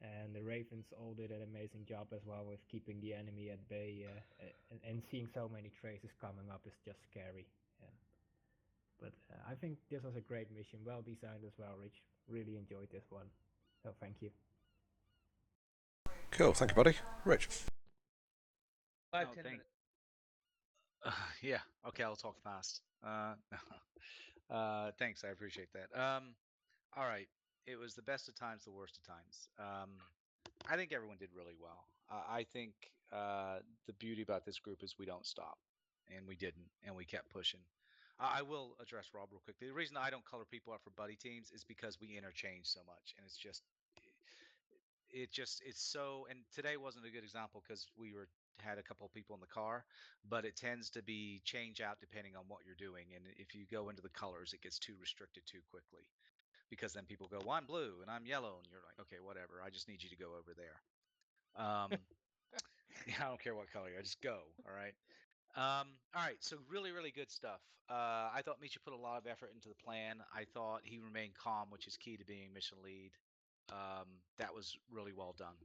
[SPEAKER 3] and the Ravens all did an amazing job as well with keeping the enemy at bay, and seeing so many traces coming up is just scary. But I think this was a great mission, well designed as well, Rich. Really enjoyed this one, so thank you.
[SPEAKER 5] Cool, thank you, buddy. Rich.
[SPEAKER 2] 5-10 minutes. Yeah. Okay, I'll talk fast. Thanks, I appreciate that. All right. It was the best of times, the worst of times. I think everyone did really well. I think the beauty about this group is we don't stop, and we didn't, and we kept pushing. I will address Rob real quickly. The reason I don't color people up for buddy teams is because we interchange so much, and it's so. And today wasn't a good example because had a couple of people in the car, but it tends to be change out depending on what you're doing. And if you go into the colors, it gets too restricted too quickly, because then people go, well, I'm blue and I'm yellow, and you're like, okay, whatever. I just need you to go over there. Yeah, I don't care what color you are, just go. All right. All right, so really, really good stuff. I thought Misha put a lot of effort into the plan. I thought he remained calm, which is key to being mission lead. That was really well done.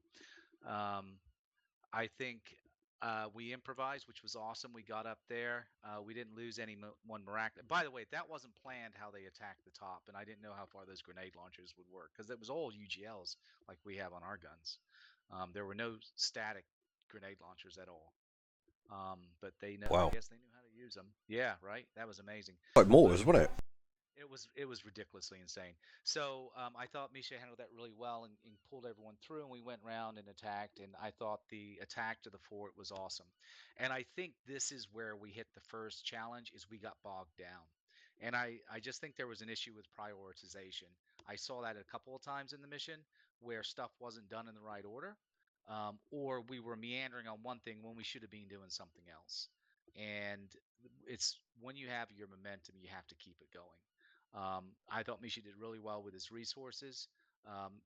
[SPEAKER 2] I think we improvised, which was awesome. We got up there. We didn't lose anyone miraculous. By the way, that wasn't planned how they attacked the top, and I didn't know how far those grenade launchers would work because it was all UGLs like we have on our guns. There were no static grenade launchers at all. But they know.
[SPEAKER 5] Wow.
[SPEAKER 2] I guess they knew how to use them. Yeah, right. That was amazing.
[SPEAKER 5] Like mortars, wasn't it?
[SPEAKER 2] It was ridiculously insane. So I thought Misha handled that really well and pulled everyone through, and we went around and attacked. And I thought the attack to the fort was awesome. And I think this is where we hit the first challenge: is we got bogged down. And I just think there was an issue with prioritization. I saw that a couple of times in the mission where stuff wasn't done in the right order, or we were meandering on one thing when we should have been doing something else. And it's when you have your momentum, you have to keep it going. I thought Misha did really well with his resources. Um,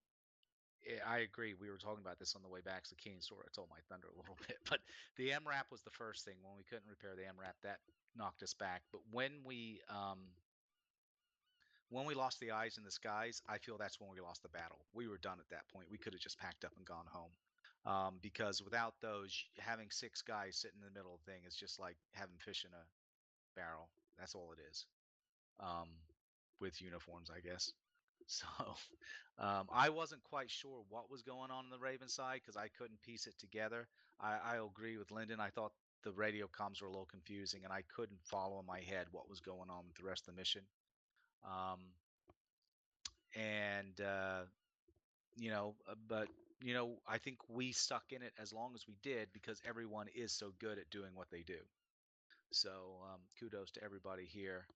[SPEAKER 2] I agree. We were talking about this on the way back to the Keen store. I told my thunder a little bit, but the MRAP was the first thing. When we couldn't repair the MRAP, that knocked us back. But when we lost the eyes in the skies, I feel that's when we lost the battle. We were done at that point. We could have just packed up and gone home. Because without those, having 6 guys sitting in the middle of the thing is just like having fish in a barrel. That's all it is. With uniforms, I guess. So I wasn't quite sure what was going on the Raven side because I couldn't piece it together. I agree with Lyndon. I thought the radio comms were a little confusing, and I couldn't follow in my head what was going on with the rest of the mission. But I think we stuck in it as long as we did because everyone is so good at doing what they do. So kudos to everybody here.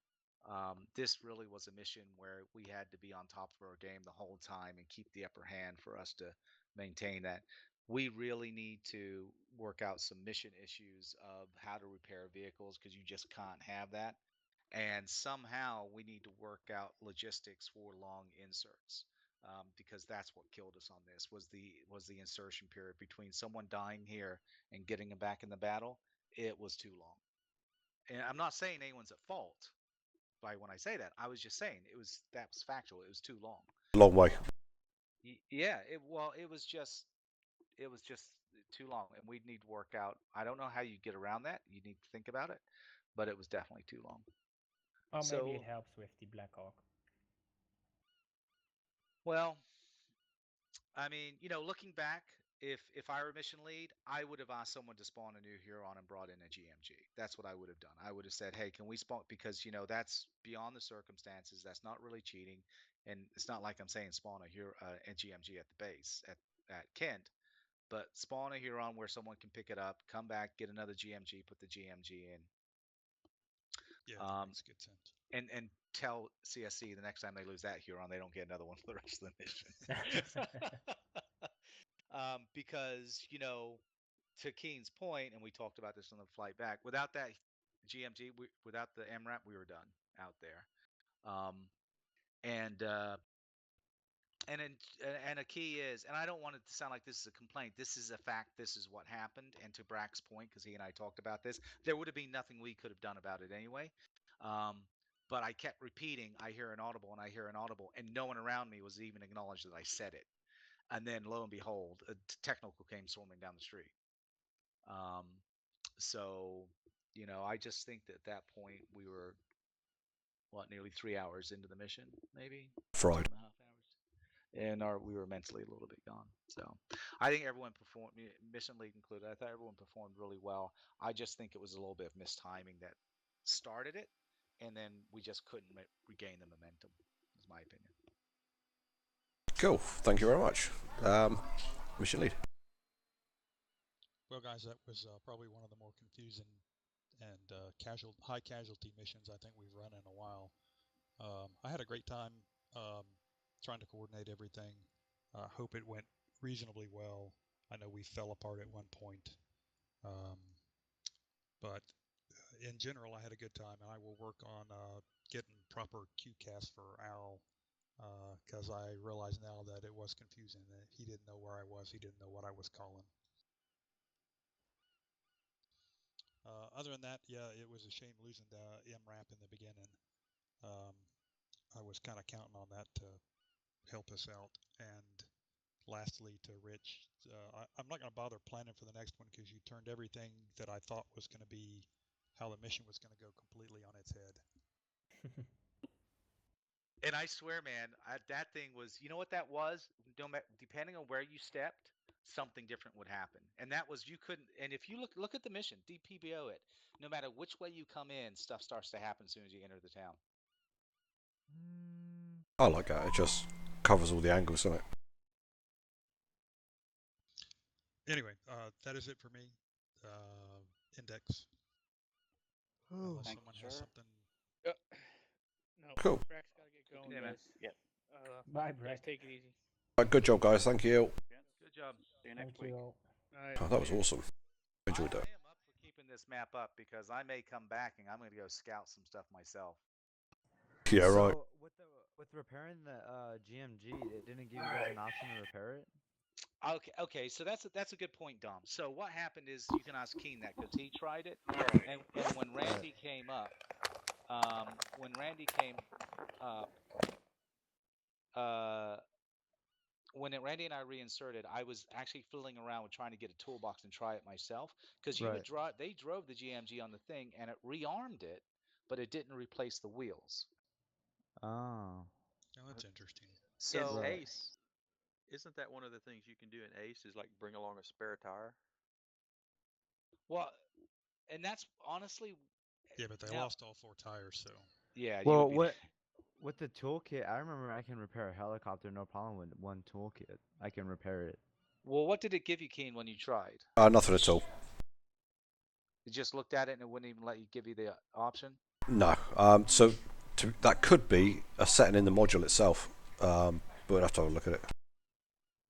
[SPEAKER 2] This really was a mission where we had to be on top of our game the whole time and keep the upper hand for us to maintain that. We really need to work out some mission issues of how to repair vehicles because you just can't have that. And somehow we need to work out logistics for long inserts because that's what killed us on this was the insertion period between someone dying here and getting them back in the battle. It was too long. And I'm not saying anyone's at fault by when I say that. I was just saying that was factual. It was too long.
[SPEAKER 5] Long way.
[SPEAKER 2] Yeah. It was just too long, and we'd need to work out. I don't know how you get around that. You need to think about it, but it was definitely too long.
[SPEAKER 3] Or maybe it helps with the Black Hawk.
[SPEAKER 2] Well, I mean, looking back, if I were mission lead, I would have asked someone to spawn a new Huron and brought in a GMG. That's what I would have done. I would have said, "Hey, can we spawn?" Because that's beyond the circumstances. That's not really cheating, and it's not like I'm saying spawn a GMG at the base at Kent, but spawn a Huron where someone can pick it up, come back, get another GMG, put the GMG in.
[SPEAKER 1] Yeah, that makes good sense.
[SPEAKER 2] And tell CSC the next time they lose that Huron, they don't get another one for the rest of the mission. Because to Keen's point, and we talked about this on the flight back, without that GMG, without the MRAP, we were done out there. And a key is, and I don't want it to sound like this is a complaint. This is a fact. This is what happened. And to Brack's point, because he and I talked about this, there would have been nothing we could have done about it anyway. But I kept repeating, I hear an audible, and I hear an audible, and no one around me was even acknowledged that I said it. And then lo and behold, a technical came swarming down the street. So, I just think that at that point we were, nearly 3 hours into the mission, maybe?
[SPEAKER 5] Fried.
[SPEAKER 2] 2.5 hours. And we were mentally a little bit gone. So I think everyone performed, mission lead included. I thought everyone performed really well. I just think it was a little bit of mistiming that started it, and then we just couldn't regain the momentum, is my opinion.
[SPEAKER 5] Cool. Thank you very much. Mission lead.
[SPEAKER 1] Well, guys, that was probably one of the more confusing and high casualty missions I think we've run in a while. I had a great time trying to coordinate everything. Hope it went reasonably well. I know we fell apart at one point. But in general, I had a good time, and I will work on getting proper QCAS for Al because I realize now that it was confusing. That he didn't know where I was. He didn't know what I was calling. Other than that, yeah, it was a shame losing the MRAP in the beginning. I was kind of counting on that to help us out. And lastly, to Rich, I'm not going to bother planning for the next one because you turned everything that I thought was going to be how the mission was going to go completely on its head.
[SPEAKER 2] And I swear, man, that thing was, you know what that was? Depending on where you stepped, something different would happen. And that was, you couldn't, and if you look at the mission, DPBO it, no matter which way you come in, stuff starts to happen as soon as you enter the town.
[SPEAKER 5] I like that. It just covers all the angles, doesn't it?
[SPEAKER 1] Anyway, that is it for me. Index. Unless someone has something.
[SPEAKER 6] No.
[SPEAKER 5] Cool.
[SPEAKER 6] Brack's gotta get going,
[SPEAKER 2] Yeah, man.
[SPEAKER 6] guys.
[SPEAKER 18] Yep.
[SPEAKER 3] Bye, Brack.
[SPEAKER 6] Take it easy.
[SPEAKER 5] Right, good job, guys. Thank you.
[SPEAKER 2] Good job.
[SPEAKER 18] See you next
[SPEAKER 3] Thank
[SPEAKER 18] week.
[SPEAKER 3] you all.
[SPEAKER 5] Oh, that was awesome. Enjoyed that.
[SPEAKER 2] I am up for keeping this map up because I may come back and I'm going to go scout some stuff myself.
[SPEAKER 5] Yeah, right.
[SPEAKER 8] So with repairing the GMG, it didn't give you guys an option to repair it.
[SPEAKER 2] Okay. So that's a good point, Dom. So what happened is you can ask Keen that because he tried it, and when Randy came up, when Randy and I reinserted, I was actually fiddling around with trying to get a toolbox and try it myself because they drove the GMG on the thing and it rearmed it, but it didn't replace the wheels.
[SPEAKER 8] Oh.
[SPEAKER 1] Oh, that's interesting.
[SPEAKER 2] So
[SPEAKER 16] in Ace, isn't that one of the things you can do in Ace is like bring along a spare tire?
[SPEAKER 2] Well, and that's honestly.
[SPEAKER 1] Yeah, but they lost all 4 tires, so.
[SPEAKER 2] Yeah.
[SPEAKER 8] Well, with the toolkit, I remember I can repair a helicopter no problem with one toolkit. I can repair it.
[SPEAKER 2] Well, what did it give you, Keen, when you tried?
[SPEAKER 5] Nothing at all.
[SPEAKER 2] You just looked at it and it wouldn't even let you give you the option?
[SPEAKER 5] No. So that could be a setting in the module itself, but we'd have to have a look at it.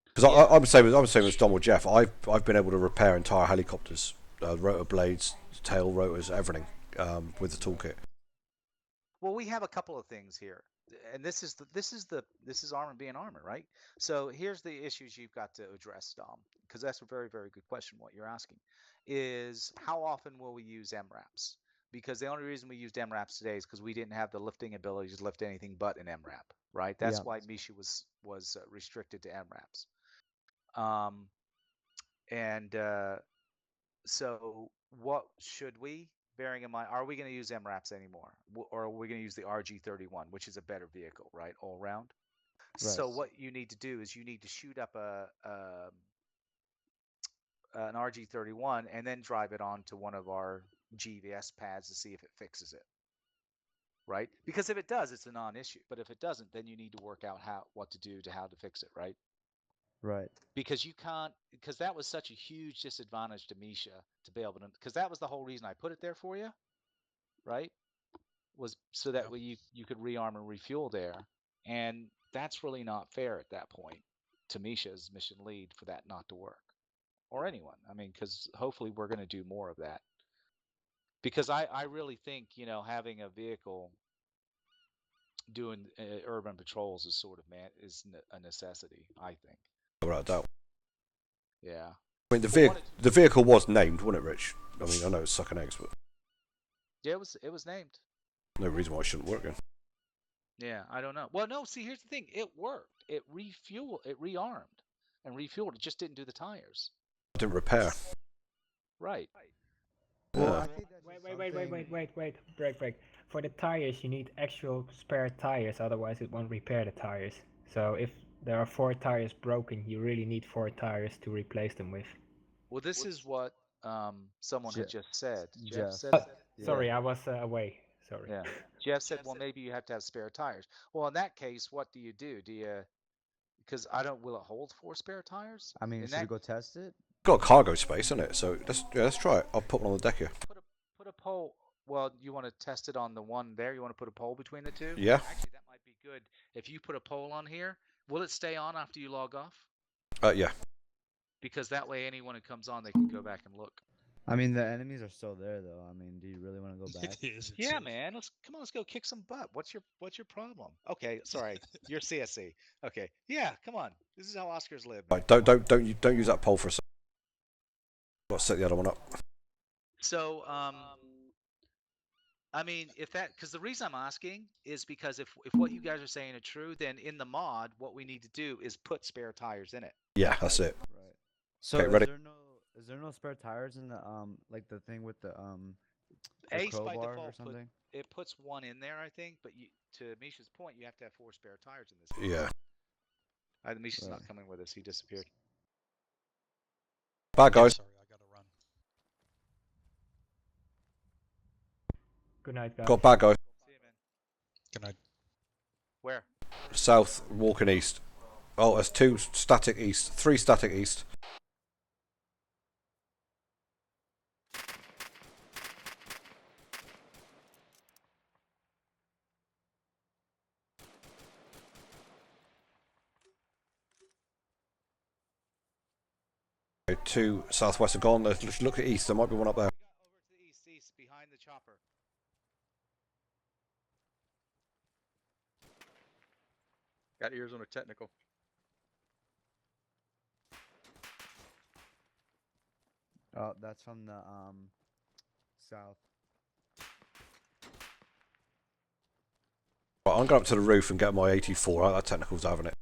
[SPEAKER 5] Because I'm the same as Dom or Jeff. I've been able to repair entire helicopters, rotor blades, tail rotors, everything with the toolkit.
[SPEAKER 2] Well, we have a couple of things here, and this is armor being armor, right? So here's the issues you've got to address, Dom, because that's a very, very good question. What you're asking is how often will we use MRAPs? Because the only reason we used MRAPs today is because we didn't have the lifting ability to lift anything but an MRAP, right? That's why Misha was restricted to MRAPs. So what should we? Bearing in mind, are we going to use MRAPs anymore? Or are we going to use the RG31, which is a better vehicle, right, all around? Right. So what you need to do is you need to shoot up an RG31 and then drive it onto one of our GVS pads to see if it fixes it, right? Because if it does, it's a non-issue. But if it doesn't, then you need to work out what to do to how to fix it, right?
[SPEAKER 8] Right.
[SPEAKER 2] Because you can't, because that was such a huge disadvantage to Misha to be able to, because that was the whole reason I put it there for you, right? Was so that way you could rearm and refuel there. And that's really not fair at that point to Misha as mission lead for that not to work. Or anyone. I mean, because hopefully we're going to do more of that. Because I really think, having a vehicle doing urban patrols is is a necessity, I think.
[SPEAKER 5] Without doubt.
[SPEAKER 2] Yeah.
[SPEAKER 5] I mean, the vehicle was named, wasn't it, Rich? I mean, I know it's sucking eggs, but
[SPEAKER 2] yeah, it was named.
[SPEAKER 5] No reason why it shouldn't work again.
[SPEAKER 2] Yeah, I don't know. Well, no. See, here's the thing: it worked. It rearmed, and refueled. It just didn't do the tires.
[SPEAKER 5] It didn't repair.
[SPEAKER 2] Right.
[SPEAKER 3] Well, wait. Break. For the tires, you need actual spare tires, otherwise it won't repair the tires. So if there are 4 tires broken, you really need 4 tires to replace them with.
[SPEAKER 2] Well, this is what someone had just said.
[SPEAKER 8] Jeff
[SPEAKER 2] said.
[SPEAKER 3] Sorry, I was away. Sorry.
[SPEAKER 2] Yeah. Jeff said, well, maybe you have to have spare tires. Well, in that case, what do you do? Because will it hold 4 spare tires?
[SPEAKER 8] I mean, should we go test it?
[SPEAKER 5] Got cargo space, isn't it? So let's try it. I'll put one on the deck here.
[SPEAKER 2] Put a pole. Well, you want to test it on the one there? You want to put a pole between the two?
[SPEAKER 5] Yeah.
[SPEAKER 2] Actually, that might be good. If you put a pole on here, will it stay on after you log off?
[SPEAKER 5] Yeah.
[SPEAKER 2] Because that way, anyone who comes on, they can go back and look.
[SPEAKER 8] I mean, the enemies are still there, though. I mean, do you really want to go back?
[SPEAKER 1] It is.
[SPEAKER 2] Yeah, man. Let's go kick some butt. What's your problem? Okay, sorry, you're CSC. Okay, yeah, come on. This is how Oscars live.
[SPEAKER 5] Right, don't use that pole for a second. I'll set the other one up.
[SPEAKER 2] So, I mean, if that, because the reason I'm asking is because if what you guys are saying are true, then in the mod, what we need to do is put spare tires in it.
[SPEAKER 5] Yeah, that's it.
[SPEAKER 8] Right. So
[SPEAKER 5] Okay, ready?
[SPEAKER 8] is there no spare tires in the like the thing with the
[SPEAKER 2] Ace by
[SPEAKER 8] crowbar or
[SPEAKER 2] default
[SPEAKER 8] something?
[SPEAKER 2] it puts one in there, I think, but to Misha's point, you have to have 4 spare tires in this game.
[SPEAKER 5] Yeah.
[SPEAKER 2] Misha's not coming with us. He disappeared.
[SPEAKER 5] Bye, guys.
[SPEAKER 1] Sorry, I gotta run.
[SPEAKER 3] Good night, guys.
[SPEAKER 5] Got bad guys.
[SPEAKER 2] See you, man.
[SPEAKER 1] Good night.
[SPEAKER 2] Where?
[SPEAKER 5] South, walking east. Oh, there's 2 static east. 3 static east. Okay, 2 southwest are gone. Let's look at east. There might be one up there.
[SPEAKER 2] Over to the east, behind the chopper.
[SPEAKER 16] Got ears on a technical.
[SPEAKER 8] Oh, that's from the south.
[SPEAKER 5] Right, I'm going up to the roof and get my 84. That technical's having it.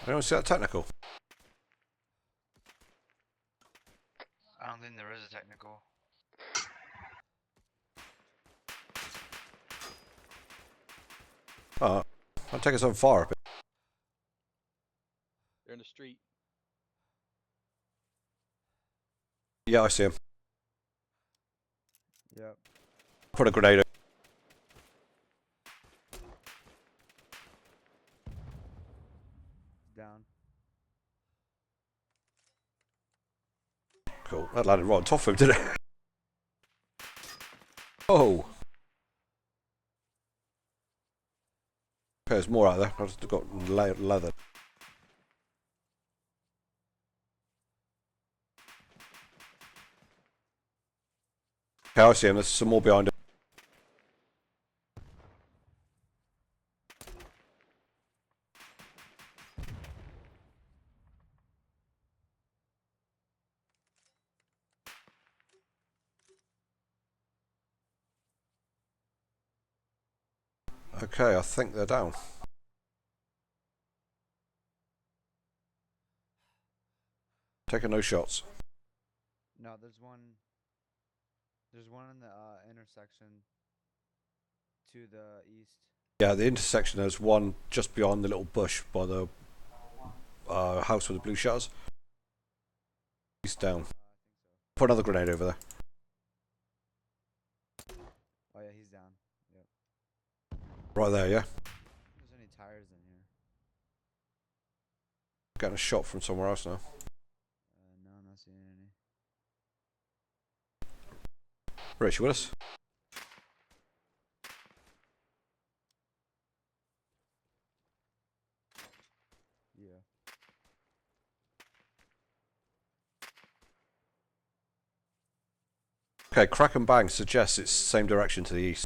[SPEAKER 5] Anyone see that technical?
[SPEAKER 12] I don't think there is a technical.
[SPEAKER 5] I'll take us on fire a bit.
[SPEAKER 16] They're in the street.
[SPEAKER 5] Yeah, I see him.
[SPEAKER 8] Yep.
[SPEAKER 5] Put a grenade in.
[SPEAKER 8] Down.
[SPEAKER 5] Cool. That landed right on top of him, didn't it? Oh. Okay, there's more out there. I've just got leather. Okay, I see him. There's some more behind him. Okay, I think they're down. Taking no shots.
[SPEAKER 8] No, there's one. There's one in the intersection to the east.
[SPEAKER 5] Yeah, the intersection, there's one just beyond the little bush by the house with the blue shutters. He's down. Put another grenade over there.
[SPEAKER 8] Oh yeah, he's down. Yep.
[SPEAKER 5] Right there, yeah.
[SPEAKER 8] There's any tires in here?
[SPEAKER 5] Getting a shot from somewhere else now.
[SPEAKER 8] No, I'm not seeing any.
[SPEAKER 5] Rich, you with us?
[SPEAKER 8] Yeah.
[SPEAKER 5] Okay, crack and bang suggests it's the same direction to the east.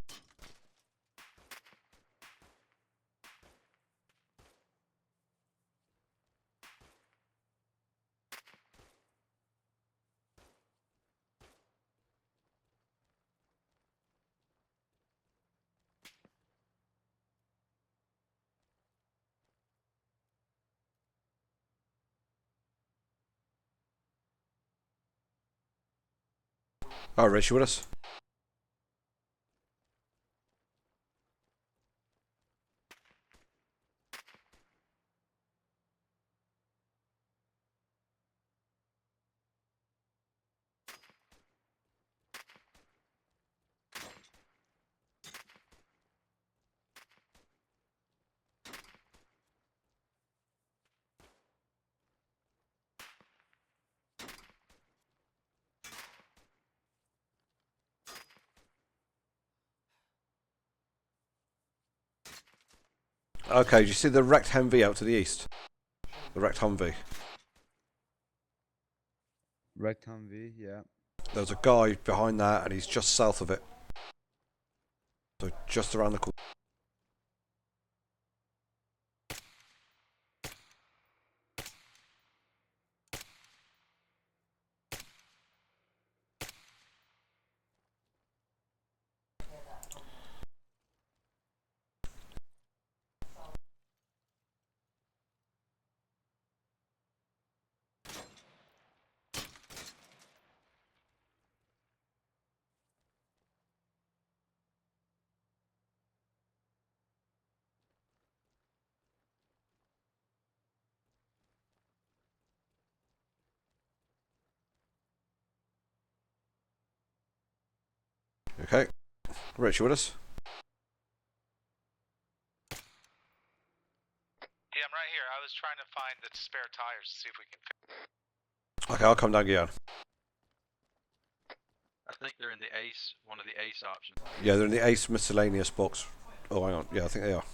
[SPEAKER 5] Oh, Rich, you with us? Okay, do you see the wrecked Humvee out to the east? The wrecked Humvee.
[SPEAKER 8] Wrecked Humvee, yeah.
[SPEAKER 5] There's a guy behind that, and he's just south of it. So just around the corner. Okay. Rich, you with us?
[SPEAKER 2] Yeah, I'm right here. I was trying to find the spare tires to see if we can fix.
[SPEAKER 5] Okay, I'll come down, Guian.
[SPEAKER 16] I think they're in the ace, one of the ace options.
[SPEAKER 5] Yeah, they're in the ace miscellaneous box. Oh, hang on. Yeah, I think they are.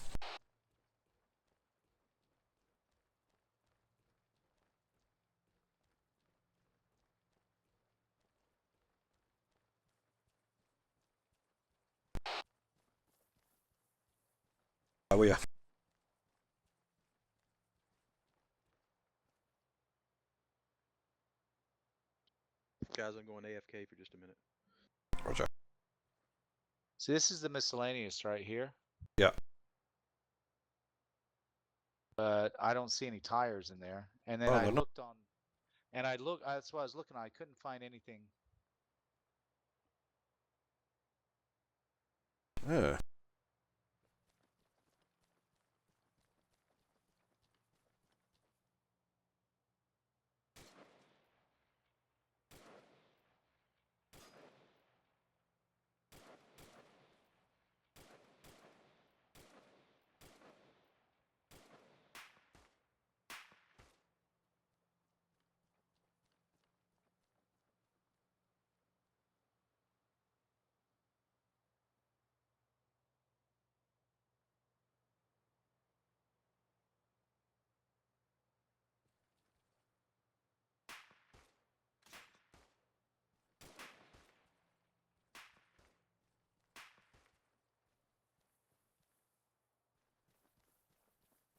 [SPEAKER 5] Oh, yeah.
[SPEAKER 16] Guys, I'm going AFK for just a minute.
[SPEAKER 5] Roger.
[SPEAKER 2] So this is the miscellaneous right here.
[SPEAKER 5] Yeah.
[SPEAKER 2] But I don't see any tires in there. And then I looked on, and that's what I was looking. I couldn't find anything.
[SPEAKER 5] Yeah.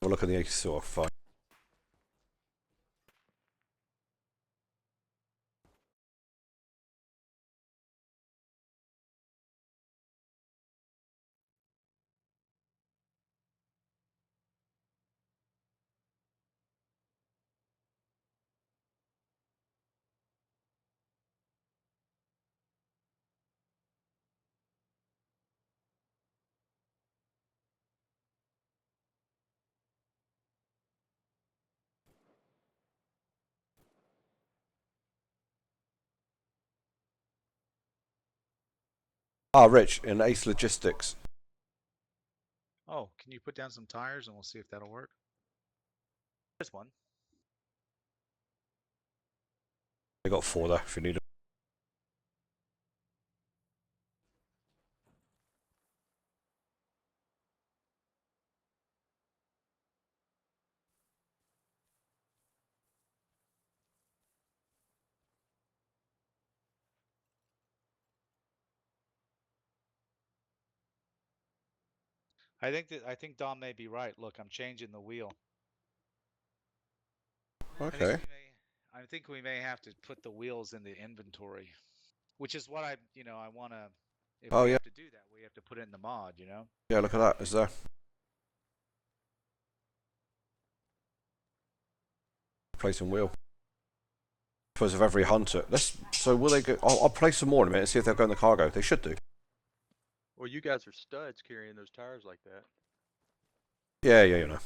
[SPEAKER 5] Have a look at the ace sort of fine. Ah, Rich, in Ace Logistics.
[SPEAKER 2] Oh, can you put down some tires and we'll see if that'll work? There's one.
[SPEAKER 5] They got 4 there if you need them.
[SPEAKER 2] I think Dom may be right. Look, I'm changing the wheel.
[SPEAKER 5] Okay.
[SPEAKER 2] I think we may have to put the wheels in the inventory, which is what I want to. If we have to do that, we have to put it in the mod,
[SPEAKER 5] Yeah, look at that. Is there? Placing wheel. Suppose of every hunter. So will they go? I'll place some more in a minute and see if they'll go in the cargo. They should do.
[SPEAKER 16] Well, you guys are studs carrying those tires like that.
[SPEAKER 5] Yeah, you know.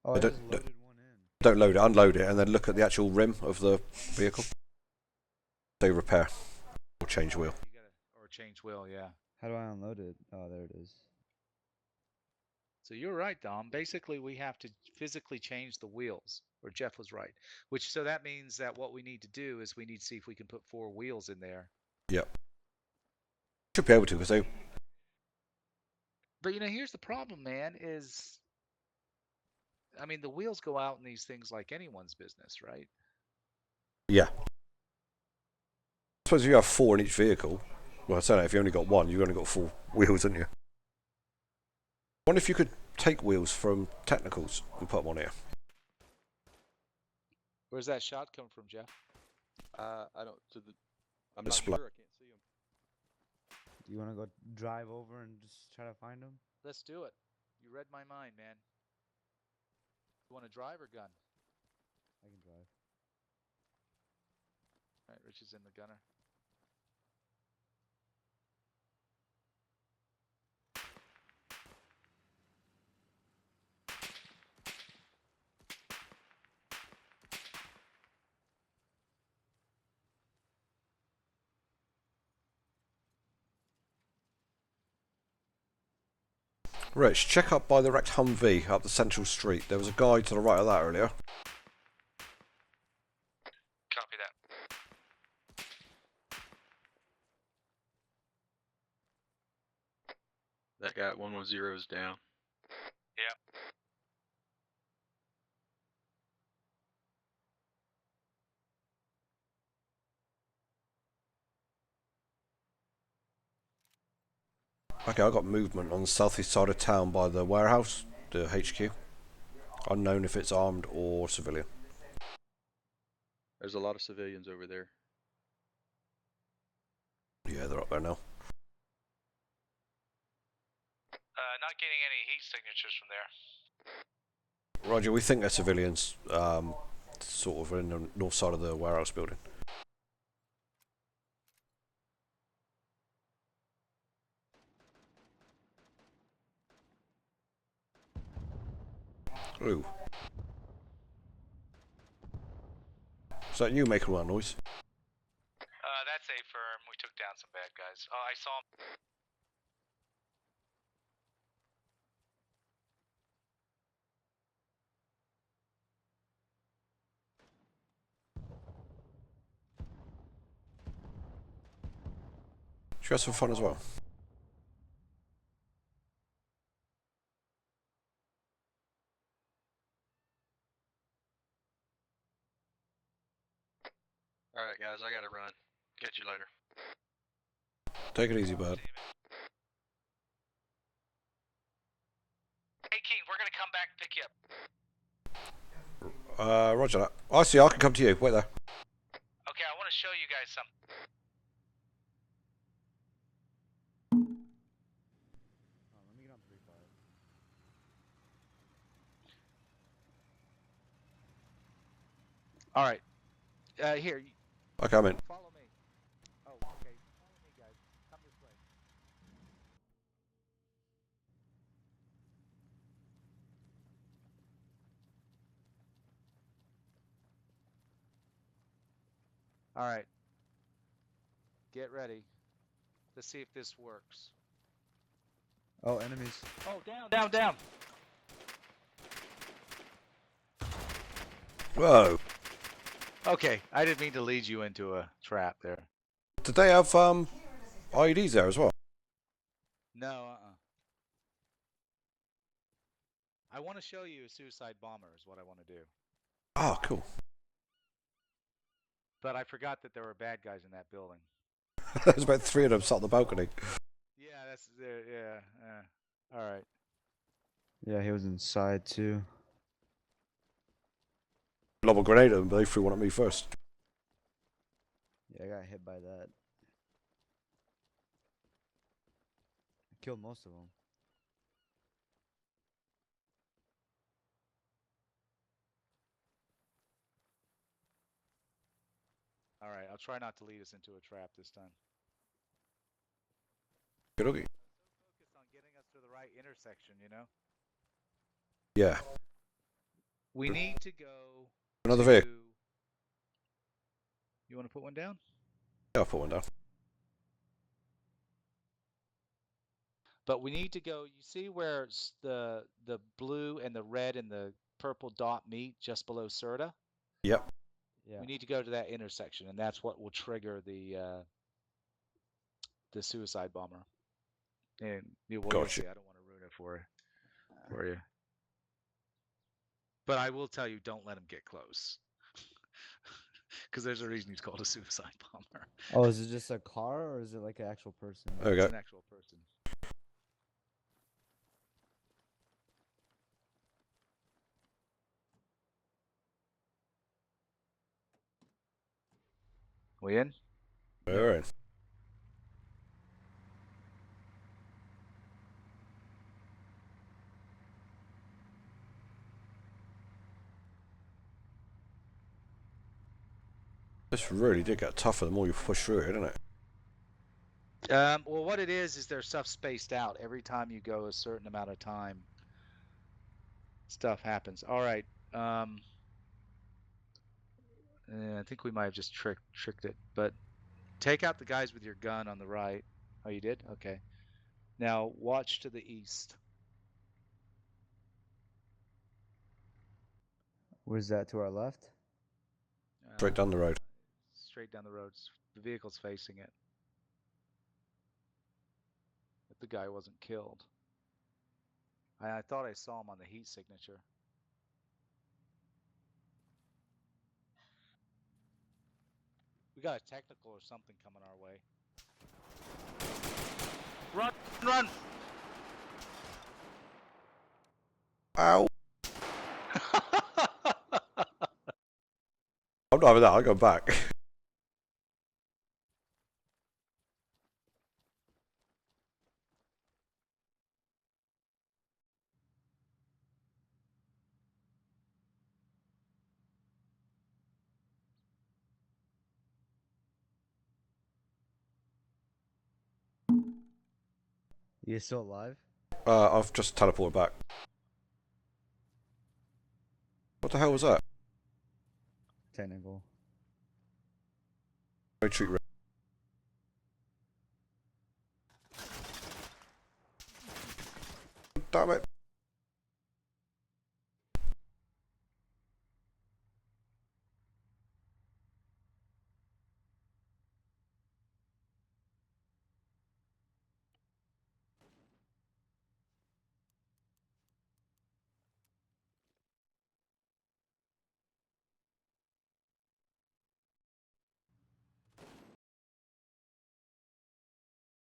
[SPEAKER 8] Oh, I just loaded one in.
[SPEAKER 5] Don't load it, unload it, and then look at the actual rim of the vehicle. Say repair or change wheel.
[SPEAKER 2] Or change wheel, yeah.
[SPEAKER 8] How do I unload it? Oh, there it is.
[SPEAKER 2] So you're right, Dom. Basically, we have to physically change the wheels, or Jeff was right. So that means that what we need to do is we need to see if we can put 4 wheels in there.
[SPEAKER 5] Yep. Should be able to, because they...
[SPEAKER 2] But, here's the problem, man, is... I mean, the wheels go out in these things like anyone's business, right?
[SPEAKER 5] Yeah. I suppose if you have 4 in each vehicle, well, I don't know, if you only got 1, you've only got 4 wheels, haven't you? I wonder if you could take wheels from technicals and put them on here.
[SPEAKER 2] Where's that shot come from, Jeff?
[SPEAKER 16] I don't. I'm not
[SPEAKER 5] Display.
[SPEAKER 16] sure. I can't see them.
[SPEAKER 8] Do you want to go drive over and just try to find them?
[SPEAKER 2] Let's do it. You read my mind, man. You want to drive or gun?
[SPEAKER 8] I can drive.
[SPEAKER 2] All right, Rich is in the gunner.
[SPEAKER 5] Rich, check up by the wrecked Humvee up the central street. There was a guy to the right of that earlier.
[SPEAKER 9] Copy that.
[SPEAKER 16] That guy at 110 is down.
[SPEAKER 9] Yeah.
[SPEAKER 5] Okay, I got movement on the southeast side of town by the warehouse, the HQ. Unknown if it's armed or civilian.
[SPEAKER 16] There's a lot of civilians over there.
[SPEAKER 5] Yeah, they're up there now.
[SPEAKER 9] Not getting any heat signatures from there.
[SPEAKER 5] Roger, we think they're civilians, sort of in the north side of the warehouse building. Ooh. Is that you making that noise?
[SPEAKER 9] That's a firm. We took down some bad guys. Oh, I saw him.
[SPEAKER 5] Should we have some fun as well?
[SPEAKER 16] Alright, guys, I gotta run. Catch you later.
[SPEAKER 5] Take it easy, bud.
[SPEAKER 9] Hey, King, we're gonna come back and pick you up.
[SPEAKER 5] Roger that. I see, I can come to you. Wait there.
[SPEAKER 9] Okay, I want to show you guys something.
[SPEAKER 8] Oh, let me get on 3-5.
[SPEAKER 2] All right. Here.
[SPEAKER 5] Okay, I'm in.
[SPEAKER 2] Follow me. Oh, okay. Follow me, guys. Come this way. All right. Get ready. Let's see if this works.
[SPEAKER 8] Oh, enemies.
[SPEAKER 2] Oh, down.
[SPEAKER 5] Whoa.
[SPEAKER 2] Okay, I didn't mean to lead you into a trap there.
[SPEAKER 5] Did they have IEDs there as well?
[SPEAKER 2] No, I want to show you a suicide bomber is what I want to do.
[SPEAKER 5] Oh, cool.
[SPEAKER 2] But I forgot that there were bad guys in that building.
[SPEAKER 5] There's about 3 of them sat on the balcony.
[SPEAKER 2] Yeah, that's yeah. All right.
[SPEAKER 8] Yeah, he was inside too.
[SPEAKER 5] Lob a grenade at them, but they threw one at me first.
[SPEAKER 8] Yeah, I got hit by that. I killed most of them.
[SPEAKER 2] All right, I'll try not to lead us into a trap this time.
[SPEAKER 5] Good okay.
[SPEAKER 2] Focus on getting us to the right intersection,
[SPEAKER 5] Yeah.
[SPEAKER 2] We need to go.
[SPEAKER 5] Another vehicle.
[SPEAKER 2] You want to put one down?
[SPEAKER 5] Yeah, I'll put one down.
[SPEAKER 2] But we need to go. You see where the blue and the red and the purple dot meet just below Syrta?
[SPEAKER 5] Yep.
[SPEAKER 8] Yeah.
[SPEAKER 2] We need to go to that intersection, and that's what will trigger the suicide bomber. And you'll
[SPEAKER 5] Gotcha.
[SPEAKER 2] see. I don't want to ruin it for you. But I will tell you, don't let him get close. Because there's a reason he's called a suicide bomber.
[SPEAKER 8] Oh, is it just a car or is it like an actual person?
[SPEAKER 5] There we go.
[SPEAKER 2] It's an actual person. We in?
[SPEAKER 5] We're in. This really did get tougher the more you push through it, didn't it?
[SPEAKER 2] Well, what it is there's stuff spaced out. Every time you go a certain amount of time, stuff happens. All right. I think we might have just tricked it. But take out the guys with your gun on the right. Oh, you did? Okay. Now watch to the east.
[SPEAKER 8] Where's that, to our left?
[SPEAKER 5] Straight down the road.
[SPEAKER 2] Straight down the road. The vehicle's facing it. If the guy wasn't killed. I thought I saw him on the heat signature. We got a technical or something coming our way. Run! Run!
[SPEAKER 5] Ow! I'm not having that, I'll go back.
[SPEAKER 8] You still alive?
[SPEAKER 5] I've just teleported back. What the hell was that?
[SPEAKER 8] Technical.
[SPEAKER 5] Retreat. Damn it.